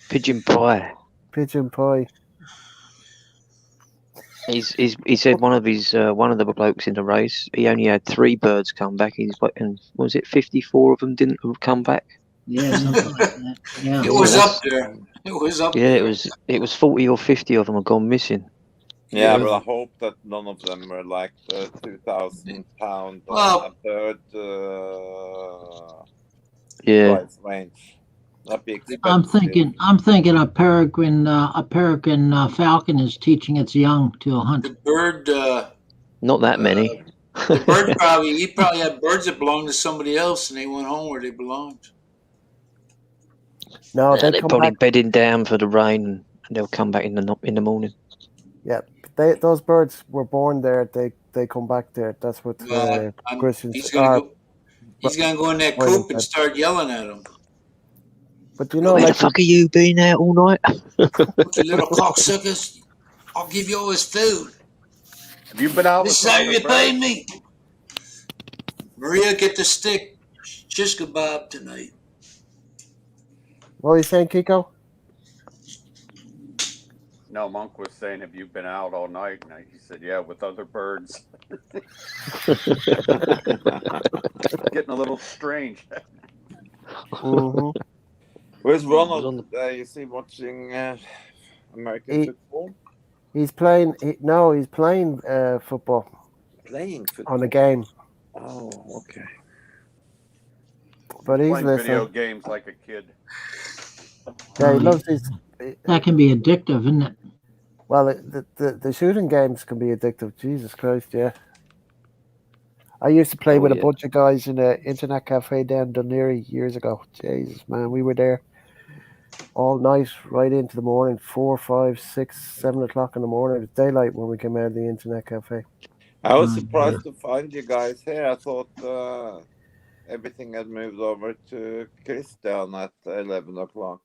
Pigeon pie. Pigeon pie. He said one of the blokes in the race, he only had 3 birds come back. And was it 54 of them didn't come back? Yeah, something like that. Yeah. It was up there. It was up Yeah, there. it was 40 or 50 of them have gone missing. Yeah, but I hope that none of them were like the 2,000-pound bird price range. That'd be expensive. I'm thinking a peregrine falcon is teaching its young to hunt. The bird. Not that many. The bird he probably had birds that belonged to somebody else, and they went home where they belonged. No, they're probably bedding down for the rain, and they'll come back in the morning. Yeah, those birds were born there. They come back there. That's what Christians. He's gonna go in that coop and start yelling at them. But you know, where the fuck are you been out all night? You little cocksuckers! I'll give you all his food. Have you been out? This is how you pay me. Maria, get the stick. Shish kebab tonight. What are you saying, Kiko? No, Monk was saying, have you been out all night? And he said, yeah, with other birds. Getting a little strange. Mm-hmm. Where's Ronald? Is he watching American football? He's playing. He's playing football. Playing football on a game. Oh, okay. But he's playing listening. video games like a kid. Yeah, he loves his. That can be addictive, isn't it? Well, the shooting games can be addictive. Jesus Christ, yeah. I used to play with a bunch of guys in an internet cafe down Dunleary years ago. Jesus, man, we were there all night, right into the morning, 4, 5, 6, 7 o'clock in the morning. It was daylight when we came out of the internet cafe. I was surprised to find you guys here. I thought everything had moved over to Christian at 11 o'clock.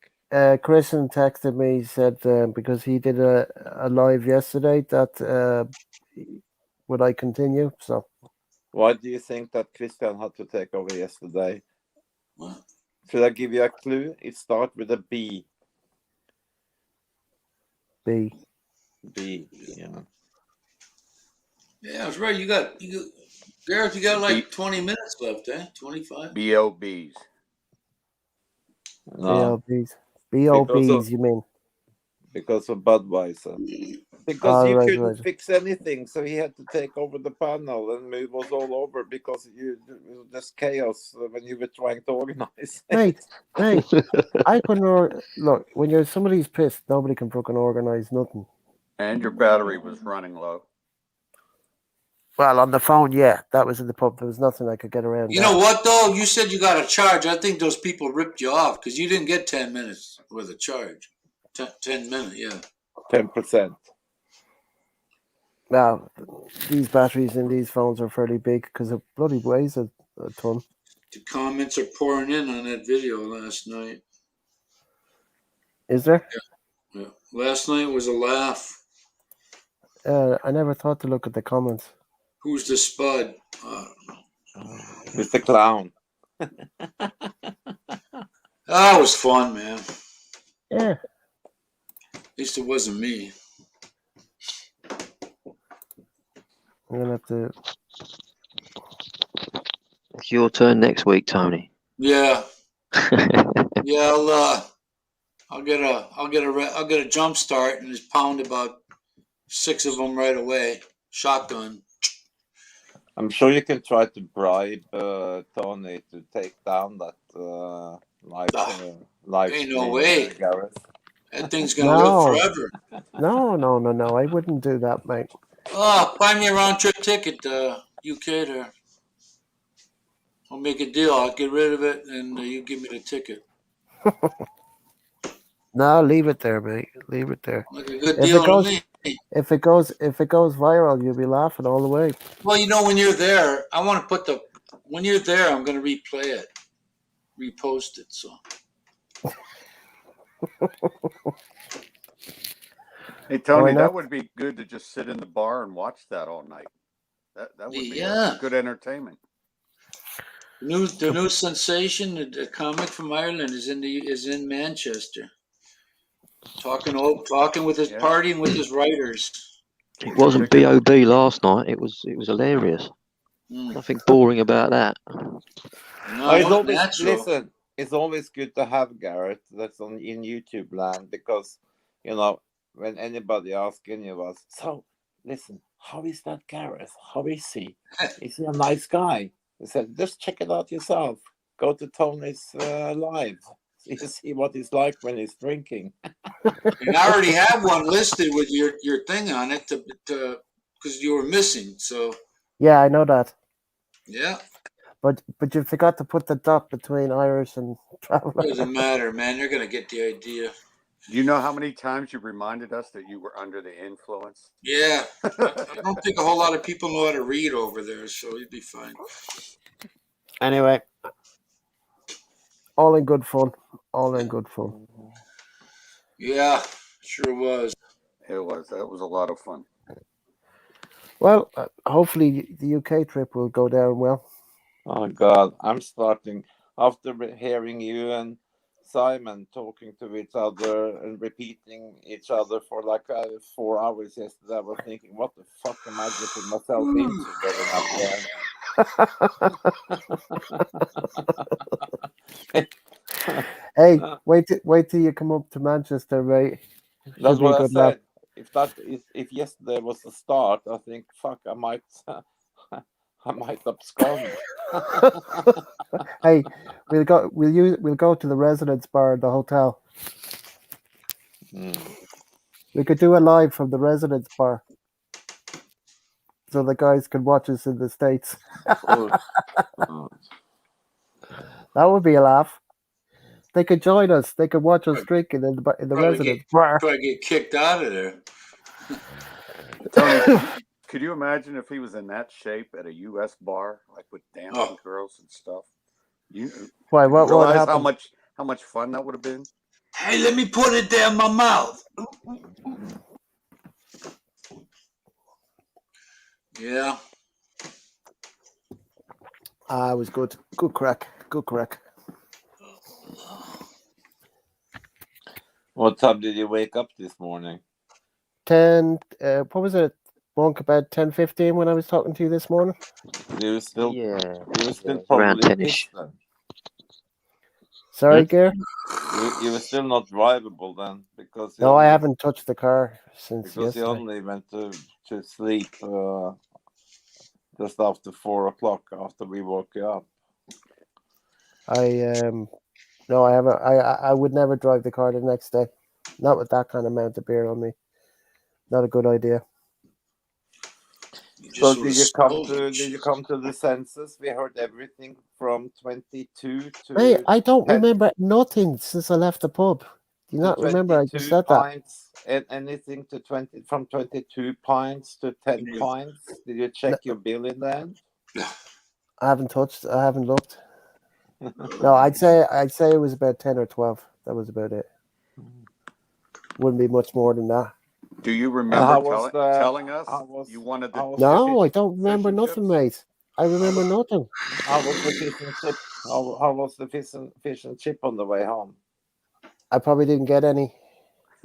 Christian texted me, said because he did a live yesterday that would I continue? So why do you think that Christian had to take over yesterday? What? Should I give you a clue? It starts with a B. B. Yeah. Yeah, that's right. You got Gareth. You got like 20 minutes left, 25. BOBs. No. BOBs, you mean? Because of Budweiser. Because you couldn't fix anything, so he had to take over the panel, and it was all over because it was just chaos when you were trying to organize. Mate, I couldn't look when somebody's pissed. Nobody can fucking organize nothing. And your battery was running low. Well, on the phone, yeah, that was in the pub. There was nothing I could get around. You know what, though? You said you got a charge. I think those people ripped you off because you didn't get 10 minutes with a charge. 10 minutes, yeah. 10%. Now, these batteries in these phones are fairly big because it bloody weighs a ton. The comments are pouring in on that video last night. Is there? Yeah. Last night was a laugh. I never thought to look at the comments. Who's the spud? It's the clown. That was fun, man. Yeah. At least it wasn't me. I'm gonna have to. It's your turn next week, Tony. Yeah. Yeah, I'll get a jump start and just pound about 6 of them right away. Shotgun. I'm sure you can try to bribe Tony to take down that live Ain't no way. Gareth. That thing's gonna live forever. No. I wouldn't do that, mate. Oh, buy me a round trip ticket, UK there. I'll make a deal. I'll get rid of it, and you give me the ticket. No, leave it there, mate. Leave it there. Like a good deal to me. If it goes viral, you'll be laughing all the way. Well, when you're there, I want to put when you're there, I'm going to replay it, repost it. So. Hey Tony, that would be good to just sit in the bar and watch that all night. That would be good entertainment. The new sensation, the comic from Ireland, is in Manchester. talking with his party and with his writers. It wasn't B.O.B. last night. It was hilarious. Nothing boring about that. No, it's always natural. Listen. It's always good to have Garrett that's in YouTube land, because when anybody asks any of us, so listen, how is that Gareth? How is he? Is he a nice guy? He said, just check it out yourself. Go to Tony's live. You see what he's like when he's drinking. And I already have one listed with your thing on it to because you were missing. So yeah, I know that. Yeah. But you forgot to put the dot between Irish and traveler. Doesn't matter, man. You're gonna get the idea. Do you know how many times you reminded us that you were under the influence? Yeah. I don't think a whole lot of people know how to read over there, so you'd be fine. Anyway, all in good fun. All in good fun. Yeah, sure was. It was. That was a lot of fun. Well, hopefully the UK trip will go down well. Oh God, I'm starting after hearing you and Simon talking to each other and repeating each other for like 4 hours yesterday. I was thinking, what the fuck am I getting myself into going up there? Hey, wait till you come up to Manchester, mate. That's what I said. If yesterday was the start, I think fuck, I might abscond. Hey, we'll go to the residence bar in the hotel. We could do a live from the residence bar, so the guys can watch us in the States. That would be a laugh. They could join us. They could watch us drinking in the residence bar. Probably get kicked out of there. Tony, could you imagine if he was in that shape at a U.S. bar, like with dancing girls and stuff? Why? What would realize happen? how much fun that would have been? Hey, let me put it down my mouth. Yeah. It was good. Good crack. Good crack. What time did you wake up this morning? 10. What was it? Wonk about 10:15 when I was talking to you this morning. You were still around probably 10ish. then. Sorry, Gare? You were still not drivable then, because No, I haven't touched the car since yesterday. You only went to sleep just after 4 o'clock after we woke you up. No, I haven't. I would never drive the car the next day. Not with that kind of amount of beer on me. Not a good idea. So did you come to the census? We heard everything from 22 to. Hey, I don't 10, remember nothing since I left the pub. Do you not remember? I just said pints, and anything to 20, from 22 pints to 10 pints. Did you check your bill in the end? I haven't touched. I haven't looked. No, I'd say it was about 10 or 12. That was about it. Wouldn't be much more than that. Do you remember telling us you wanted the? No, I don't remember nothing, mate. I remember nothing. How was the fish and chip? How was the fish and chip on the way home? I probably didn't get any.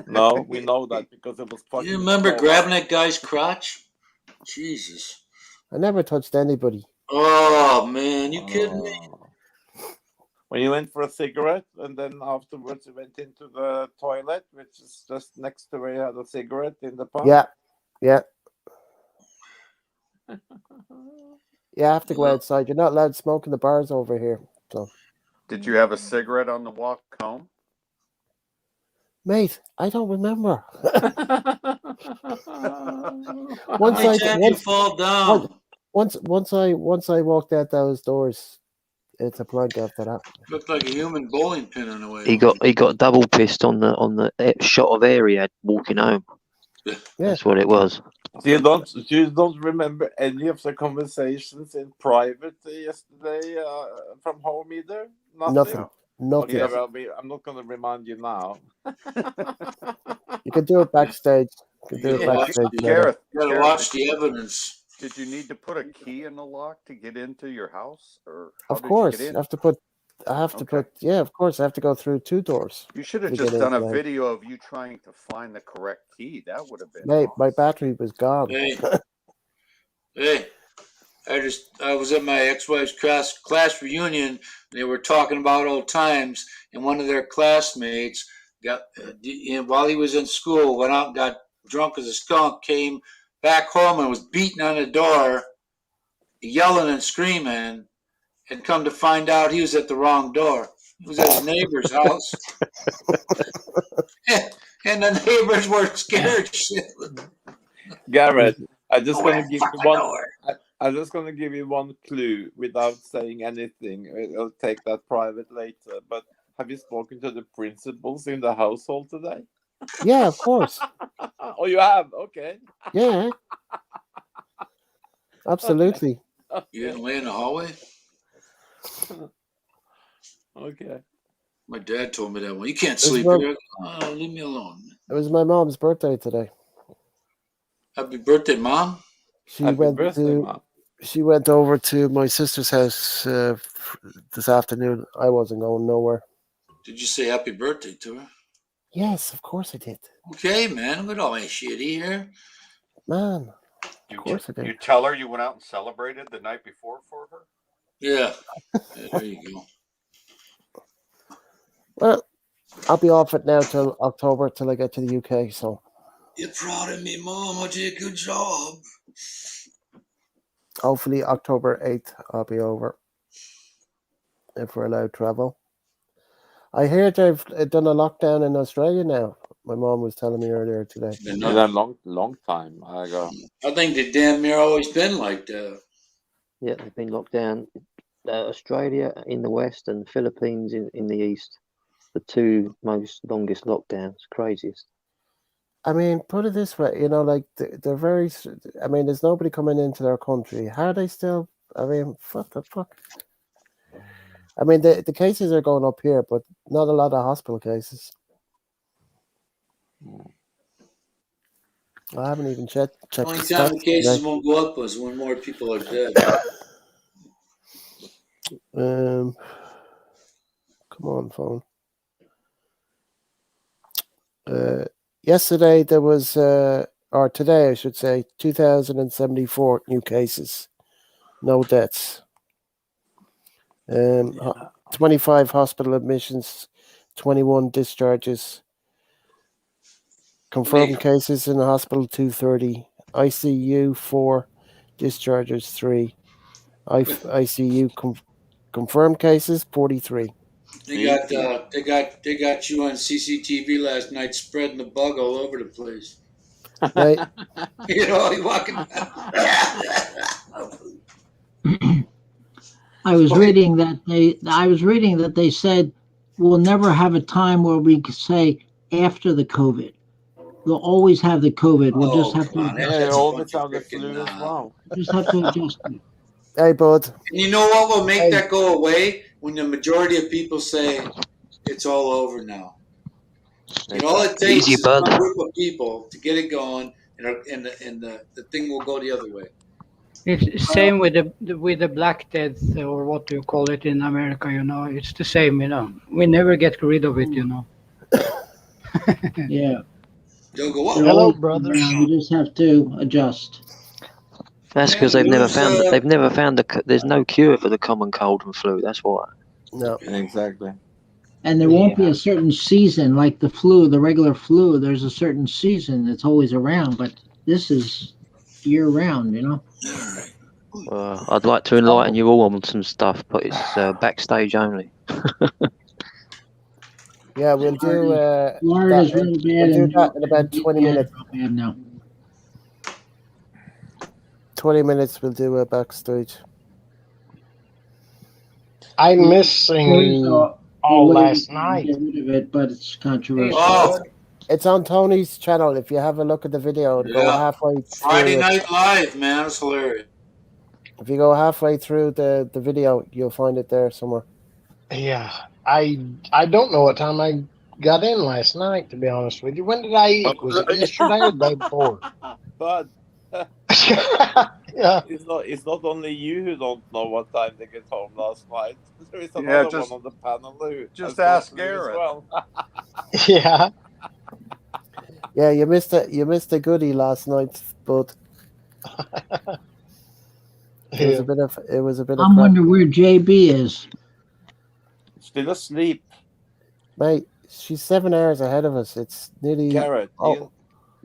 No, we know that because it was fucking. You remember grabbing that guy's crotch? Jesus. I never touched anybody. Oh man, you kidding me? When you went for a cigarette and then afterwards you went into the toilet, which is just next to where you had a cigarette in the pub. Yeah. You have to go outside. You're not allowed to smoke in the bars over here. So. Did you have a cigarette on the walk home? Mate, I don't remember. You fall down. Once I walked out those doors, it's a blank after that. Looked like a human bowling pin on the way. He got double pissed on the shot of air he had walking home. Yeah. That's what it was. You don't remember any of the conversations in private yesterday from home either? Nothing. Okay, I'm not going to remind you now. You can do it backstage. Gareth, gotta watch the evidence. Did you need to put a key in the lock to get into your house, or of course, you have to put I have to Okay. put. Yeah, of course, I have to go through 2 doors. You should have to just get done a into the house. video of you trying to find the correct key. That would have been Mate, my awesome. battery was gone. Hey, I was at my ex-wife's class reunion, and they were talking about old times, and one of their classmates while he was in school, went out and got drunk as a skunk, came back home and was beating on the door, yelling and screaming, and come to find out he was at the wrong door. He was at his neighbor's house. And the neighbors were scared shitless. Garrett, I'm just Open gonna that give you fucking one. door. I'm just gonna give you one clue without saying anything. I'll take that private later. But have you spoken to the principals in the household today? Yeah, of course. Oh, you have. Okay. Yeah, absolutely. You didn't lay in the hallway? Okay. My dad told me that one. You can't It was sleep my- here. Oh, leave me alone. It was my mom's birthday today. Happy birthday, Mom. She Happy went birthday, to. Mom. She went over to my sister's house this afternoon. I wasn't going nowhere. Did you say happy birthday to her? Yes, of course I did. Okay, man. Look at all my shitty here. Man, of course I did. You tell her you went out and celebrated the night before for her? Yeah. There you go. Well, I'll be off it now till October till I get to the UK. So You're proud of me, Mom. I did a good job. hopefully October 8th I'll be over if we're allowed travel. I hear they've done a lockdown in Australia now. My mom was telling me earlier today. It's been a long time ago. I think they damn near always been like that. Yeah, they've been locked down. Australia in the west and Philippines in the east. The 2 most longest lockdowns. Craziest. I mean, put it this way, like they're very. I mean, there's nobody coming into their country. How are they still? I mean, what the fuck? I mean, the cases are going up here, but not a lot of hospital cases. I haven't even checked The the only time the stats cases today. won't go up is when more people are dead. Come on, phone. Yesterday there was, or today I should say, 2,074 new cases, no deaths. 25 hospital admissions, 21 discharges. Confirmed cases in the hospital 230, ICU 4, discharges 3, ICU confirmed cases 43. They got you on CCTV last night, spreading the bug all over the place. Right. You walking. I was reading that they said we'll never have a time where we could say after the COVID. They'll always have the COVID. We'll just have to adjust. Yeah, you always have the flu as well. Just have to adjust it. Hey, bud. And you know what will make that go away? When the majority of people say it's all over now. All it takes is one group of people to get it going, and the thing will go the other way. It's same with the Black Death, or what do you call it in America? It's the same. We never get rid of it. Yeah. They'll go up. Hello, brother. We just have to adjust. That's because they've never found there's no cure for the common cold and flu. That's why. No, exactly. And there won't be a certain season like the flu, the regular flu. There's a certain season that's always around, but this is year round. I'd like to enlighten you all on some stuff, but it's backstage only. Yeah, we'll do Florida's really bad. We'll do that in about 20 minutes. Bad now. 20 minutes, we'll do a backstage. I'm missing all last night. Get rid of it, but it's controversial. Oh, It's on Tony's channel. If you have a look at the video and go halfway through Friday Night Live, man, it's hilarious. If you go halfway through the video, you'll find it there somewhere. Yeah, I don't know what time I got in last night, to be honest with you. When did I eat? Was it yesterday or the day before? But Yeah. It's not only you who don't know what time they get home last night. There is Yeah, another just one on the panel who just has no ask clue as Garrett. well. Yeah. Yeah, you missed a goodie last night, but it was Yeah. a bit of I'm crap. wondering where JB is. Still asleep. Mate, she's 7 hours ahead of us. It's nearly Garrett, oh,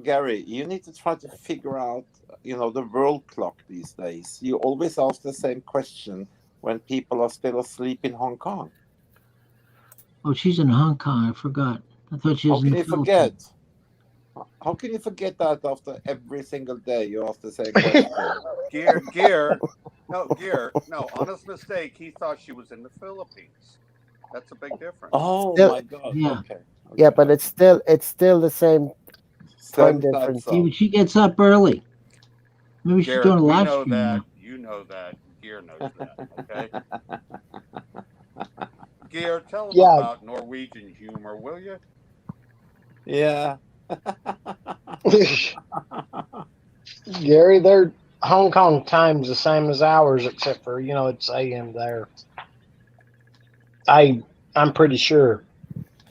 Gary, you need to try to figure out, the world clock these days. You always ask the same question when people are still asleep in Hong Kong. Oh, she's in Hong Kong. I forgot. I thought she How was can in the you Philippines. forget? How can you forget that after every single day you ask the same question? No, honest mistake. He thought she was in the Philippines. That's a big difference. Oh still, my God! Yeah. Okay. yeah, but it's still the same time Same time difference. Yeah, zone. but she gets up early. Maybe she's doing Garrett, a we live know stream that. now. You know that. Gear knows that. Okay. Gear, tell them Yeah. about Norwegian humor, will you? Yeah. Gary, their Hong Kong time's the same as ours, except for it's AM there. I'm pretty sure.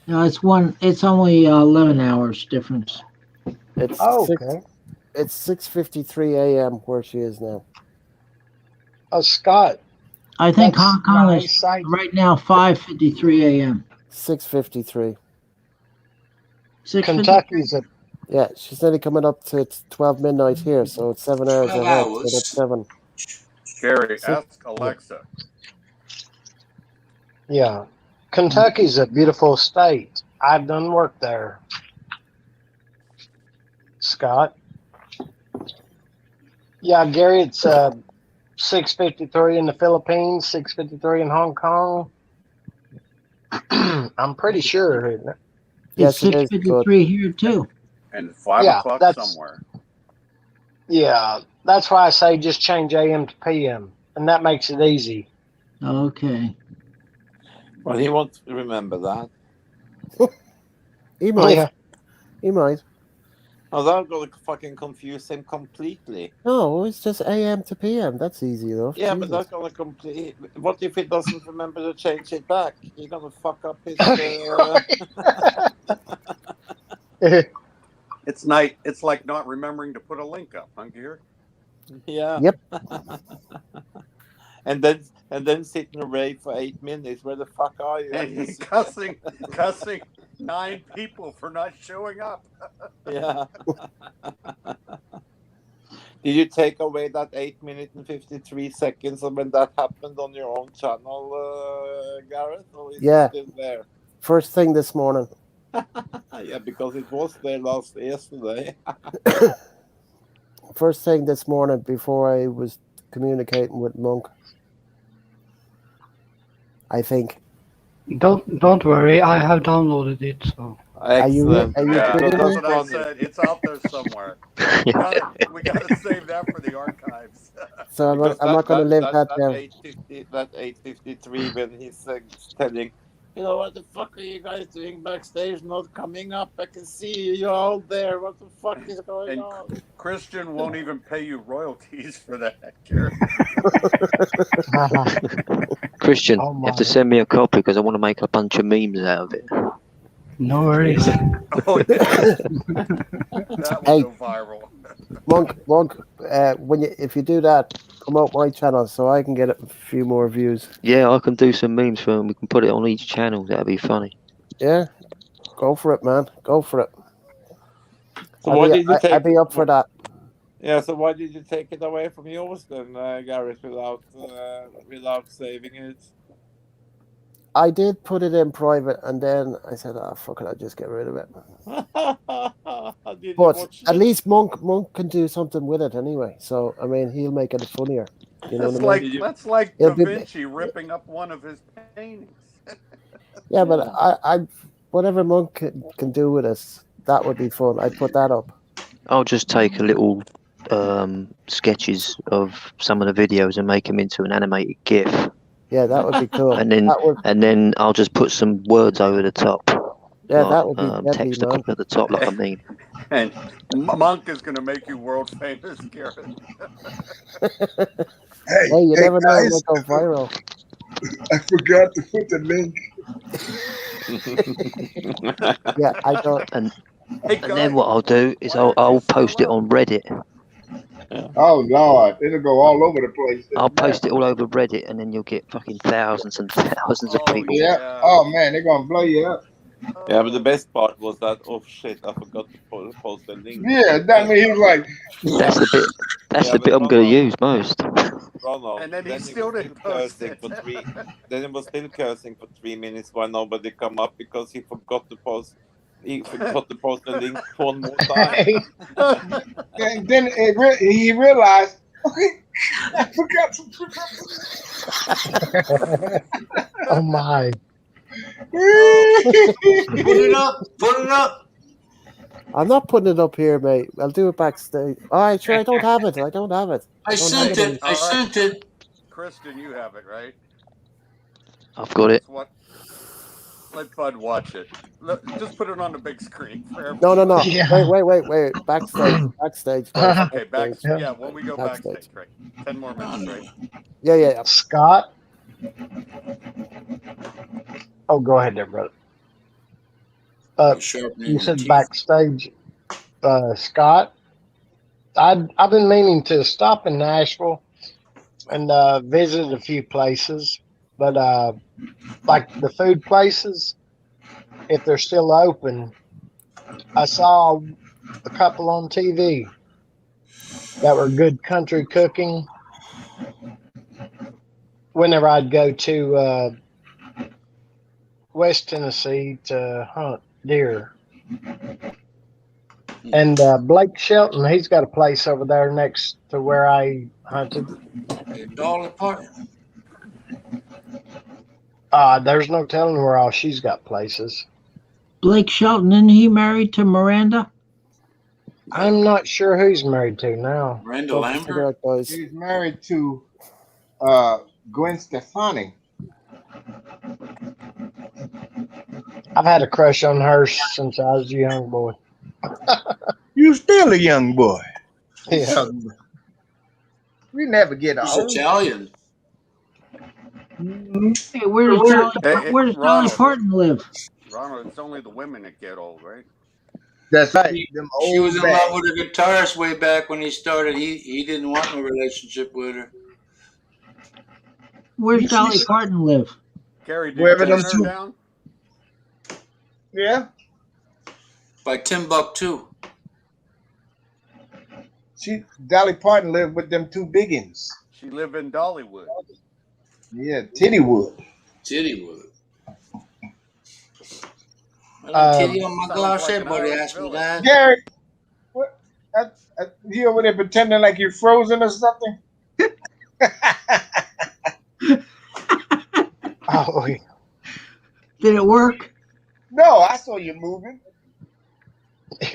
No, it's only 11 hours difference. It's Oh, six. okay. It's 6:53 a.m. where she is now. Oh, Scott, I think that's Hong Kong is nice. right now 5:53 a.m. 6:53. 6:53. Kentucky's a Yeah, she's nearly coming up to 12 midnight here, so it's 7 hours 12 ahead. So hours. that's 7. Gary, Six- ask Alexa. Yeah. Kentucky's a beautiful state. I've done work there. Scott. Yeah, Gary, it's 6:53 in the Philippines, 6:53 in Hong Kong. I'm pretty sure. Isn't it? Yes, It's it is. But 6:53 here too. And 5 Yeah, o'clock that's somewhere. yeah. That's why I say just change AM to PM, and that makes it easy. Okay. Well, he won't remember that. he might. Yeah. He might. Oh, that's going to fucking confuse him completely. No, it's just AM to PM. That's easy enough. Yeah, Jesus. but that's going to complete. What if he doesn't remember to change it back? You're going to fuck up his. It's night. It's like not remembering to put a link up, huh, Gear? Yeah. Yep. and then sit in a rave for 8 minutes. Where the fuck are you? And cussing 9 people for not showing up. Yeah. Did you take away that 8 minutes and 53 seconds of when that happened on your own channel, Gareth? Or is Yeah. it still there? First thing this morning. Yeah, because it was there yesterday. First thing this morning before I was communicating with Monk. I think. Don't worry, I have downloaded it. So Excellent. Are you Yeah, kidding that's me? what I said. It's out there somewhere. We gotta save that for the archives. So I'm not going to live that down. 8:53 when he's telling, what the fuck are you guys doing backstage? Not coming up. I can see you. You're all there. What the fuck is going on? Christian won't even pay you royalties for that, Gary. Christian, Oh, you have to send me a copy because I want to make a bunch of memes out of it. no worries. Oh, that will go viral. Monk, if you do that, promote my channel so I can get a few more views. Yeah, I can do some memes for them. We can put it on each channel. That'd be funny. Yeah, go for it, man. Go for it. So why did you take? I'd be up for that. Yeah. So why did you take it away from yours then, Gareth, without saving it? I did put it in private, and then I said, "Oh fuck it, I'll just get rid of it." But at least Monk can do something with it anyway. So I mean, he'll make it funnier. You know what I mean? That's like Da Vinci ripping up one of his paintings. Yeah, but I whatever Monk can do with us, that would be fun. I'd put that up. I'll just take a little sketches of some of the videos and make them into an animated GIF. Yeah, that would be cool. And then I'll just put some words over the top. Yeah, like, that would be deadly, text man. at the top like a meme. And Monk is going to make you world famous, Garrett. Hey, you hey never know, it guys, might go viral. I forgot to put the link. Yeah, I don't. And Hey and then guys, what I'll do is why aren't you I'll still post it up? on Reddit. Oh Lord, it'll go all over the place. I'll post it all over Reddit, and then you'll get fucking thousands and thousands of Oh people. Yeah. yeah. Oh man, they're gonna blow you up. Yeah, but the Oh. best part was that, oh shit, I forgot to post the link. Yeah, that mean he was like, That's the bit. That's Yeah, the but bit I'm going to Ronald, use most. Ronald, And then he then he still was still didn't post cursing it. for three. Then he was still cursing for 3 minutes while nobody come up because he forgot to post. He forgot to post the link one more time. Hey, and then he realized, okay, I forgot to oh my. Put it up. Put it up. I'm not putting it up here, mate. I'll do it backstage. All right, sure. I don't have it. I don't have it. I don't have sent it. it. I sent it. Kristen, you have it, right? I've got it. Let Bud watch it. Just put it on the big screen for No, everybody. no, no. Yeah. Wait. Backstage. Backstage, guys. Okay, Backstage. yeah, when we go backstage, right? 10 more minutes, right? Yeah. Scott. Oh, go ahead there, brother. You said backstage, Scott. I've been meaning to stop in Nashville and visit a few places, but like the food places, if they're still open, I saw a couple on TV that were good country cooking. Whenever I'd go to West Tennessee to hunt deer. And Blake Shelton, he's got a place over there next to where I hunted. Dolly Parton. There's no telling where all she's got places. Blake Shelton, isn't he married to Miranda? I'm not sure who he's married to now. Miranda Lambert. He's married to Gwen Stefani. I've had a crush on her since I was a young boy. You still a young boy. Yeah. We never get He's old. Italian. Hey, where does Dolly Ronald. Parton live? Ronald, it's only the women that get old, right? That's right. Them She was old in love bags. with a guitarist way back when he started. He didn't want no relationship with her. Where's Dolly Parton live? Gary, did Wherever you them turn her two. down? Yeah. By Timbuktu. Dolly Parton lived with them two biggins. She lived in Dollywood. Yeah, Tittywood. Tittywood. Oh my gosh, like an everybody Irish asked me village. that. Gary, what? You over there pretending like you're frozen or something? Oh, Did it work? No, I saw you moving. With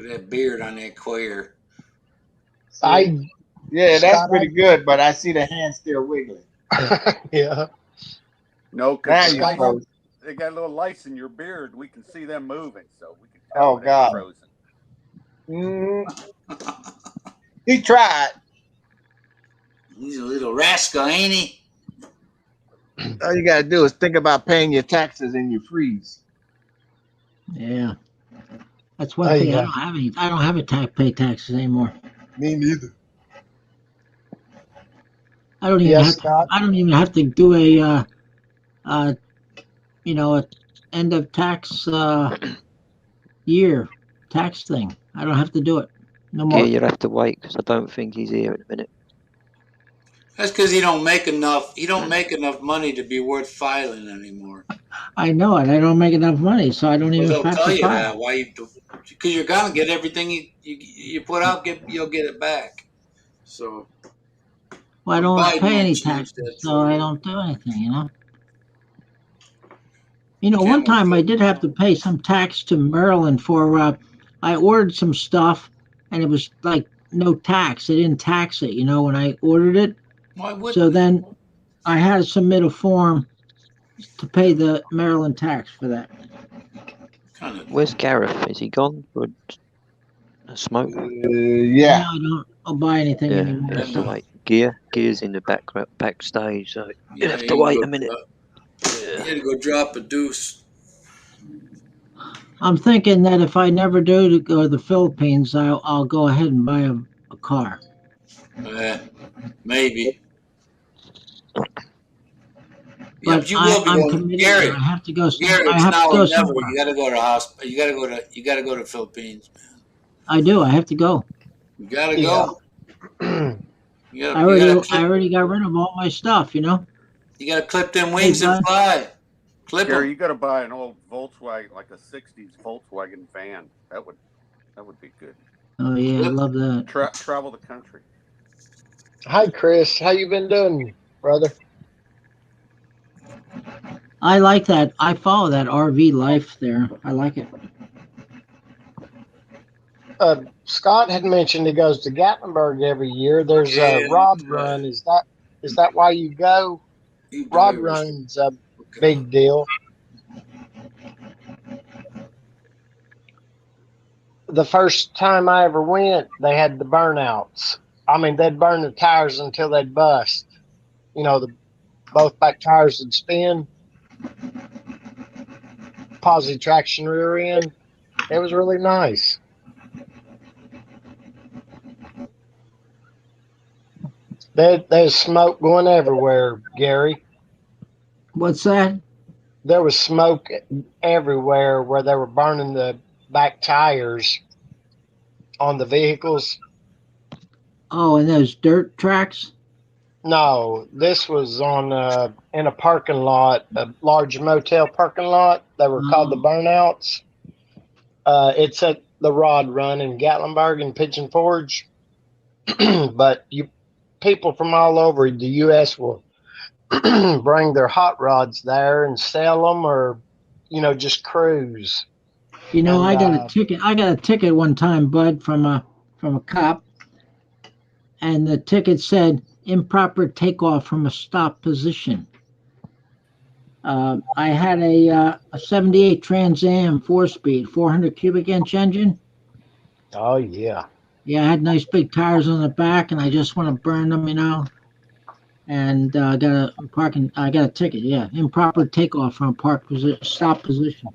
that beard on that queer. Yeah, that's pretty good, but I see the hand still wiggling. Yeah. No, Now because you're frozen. they got little lice in your beard. We can see them moving, so we can Oh tell when God. they're frozen. He tried. He's a little rascal, ain't he? All you gotta do is think about paying your taxes and you freeze. Yeah. That's one thing. I don't have a pay taxes anymore. Me neither. I don't even have to do a end of tax year tax thing. I don't have to do it no more. Yeah, you'll have to wait because I don't think he's here in a minute. That's because he don't make enough. He don't make enough money to be worth filing anymore. I know it. I don't make enough money, so I don't even They'll have tell to you file. that. Why you? Because you're gonna get everything you put out. You'll get it back. So. Well, I don't Biden pay any might change taxes, that so for I you. don't do anything. One time I did have to pay some tax to Maryland for. I ordered some stuff, and it was like no tax. They didn't tax it, when I ordered it. Why wouldn't? So then I had to submit a form to pay the Maryland tax for that. Where's Gareth? Is he gone for a smoke? Yeah. No, I don't buy anything Yeah, anymore. you have to So. wait. Gear's in the backstage, so you Yeah, have to wait a minute. You had to go drop a deuce. I'm thinking that if I never do to go to the Philippines, I'll go ahead and buy a car. Maybe. But you will be I'm going, committed. Gary. I have to go. Gary, I it's have to now go or never. somewhere. You got to go to hospital. You got to go to. You got to go to Philippines. I do. I have to go. You got to go. I already got rid of all my stuff. You got to clip them Hey, wings and bud. fly. Clip Gary, them. you got to buy an old Volkswagen, like a '60s Volkswagen van. That would be good. Oh yeah, I love that. Travel the country. Hi, Chris. How you been doing, brother? I like that. I follow that RV life there. I like it. Scott had mentioned he goes to Gatlinburg every year. There's a rod run. Is that why you go? Rod run's a big deal. The first time I ever went, they had the burnouts. I mean, they'd burn the tires until they'd bust. You know, both back tires would spin. Positive traction rear end. It was really nice. There's smoke going everywhere, Gary. What's that? There was smoke everywhere where they were burning the back tires on the vehicles. Oh, and those dirt tracks? No, this was on in a parking lot, a large motel parking lot. They were called the burnouts. It's at the Rod Run in Gatlinburg and Pigeon Forge. But people from all over the U.S. will bring their hot rods there and sell them, or just cruise. I got a ticket. I got a ticket one time, Bud, from a cop, and the ticket said improper takeoff from a stop position. I had a 78 Trans Am 4-speed, 400 cubic inch engine. Oh yeah. Yeah, I had nice big tires on the back, and I just want to burn them, And I got a ticket. Yeah, improper takeoff from a stop position.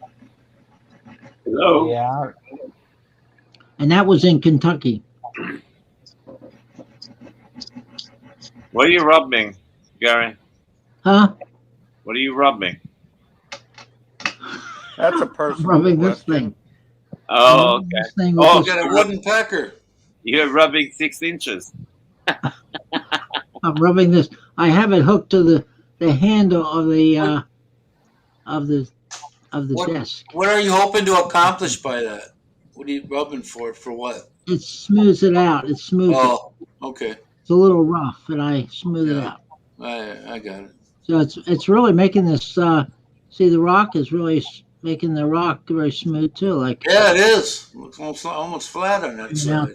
Hello. Yeah. And that was in Kentucky. What are you rubbing, Gary? Huh? What are you rubbing? That's a personal I'm rubbing question. this thing. Oh, okay. This thing Oh, You got a wooden pecker. You're rubbing 6 inches. I'm rubbing this. I have it hooked to the handle of the desk. What are you hoping to accomplish by that? What are you rubbing for? For what? It smooths it out. It smooths it. Okay. It's a little rough, and I smooth it out. I got it. So it's really making this. See, the rock is really making the rock very smooth too. Like Yeah, it is. Looks almost flat on that side.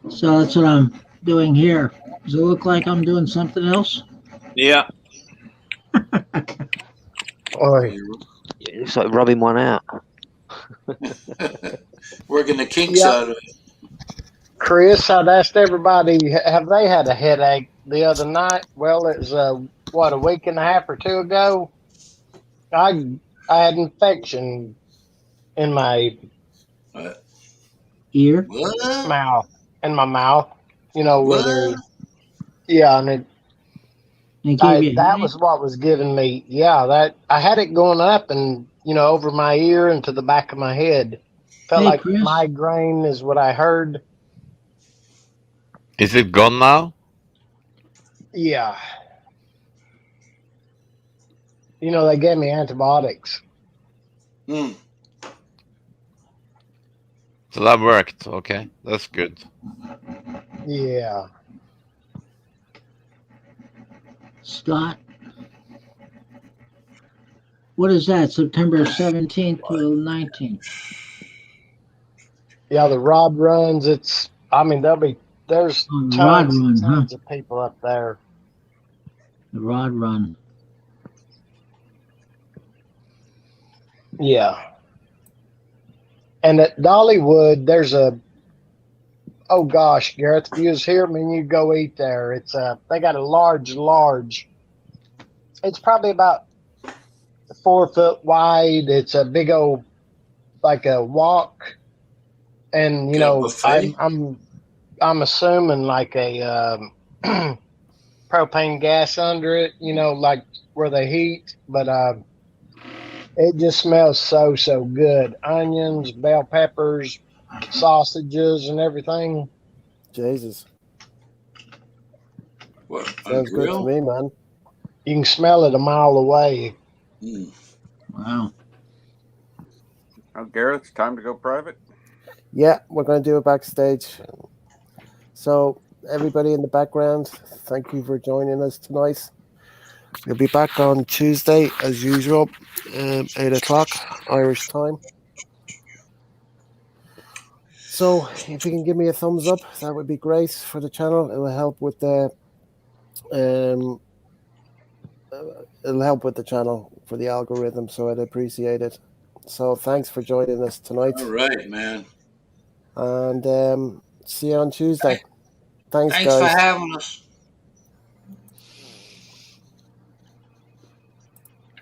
So that's what I'm doing here. Does it look like I'm doing something else? Yeah. It's like rubbing one out. Working the kinks out of it. Chris, I'd asked everybody, have they had a headache the other night? Well, it was a week and a half or two ago. I had infection in my ear, mouth, in my mouth. Whether and that was what was giving me. Yeah, that I had it going up and over my ear and to the back of my head. Felt like Chris. migraine is what I heard. Is it gone now? Yeah. They gave me antibiotics. Hmm. So that worked. Okay, that's good. Yeah. Scott, what is that? September 17th to 19th. Yeah, the Rod Runs. There's tons of people up there. The Rod Run. Yeah. And at Dollywood, there's a, oh gosh, Gareth, if you was here, I mean, you go eat there. It's they got a large. It's probably about 4 foot wide. It's a big old, like a walk, and you Got a know, buffet? I'm assuming like a propane gas under it. You know, like where they heat, but it just smells so good. Onions, bell peppers, sausages, and everything. Jesus. What, on a Sounds good to grill? me, man. You can smell it a mile away. Mm. Wow. Now, Gareth, it's time to go private. Yeah, we're going to do it backstage. So, everybody in the background, thank you for joining us tonight. We'll be back on Tuesday, as usual, 8 o'clock Irish time. So, if you can give me a thumbs up, that would be great for the channel. It will help with the it'll help with the channel for the algorithm, so I'd appreciate it. So, thanks for joining us tonight. All right, man. And see you on Tuesday. Thanks, Thanks for guys. having us.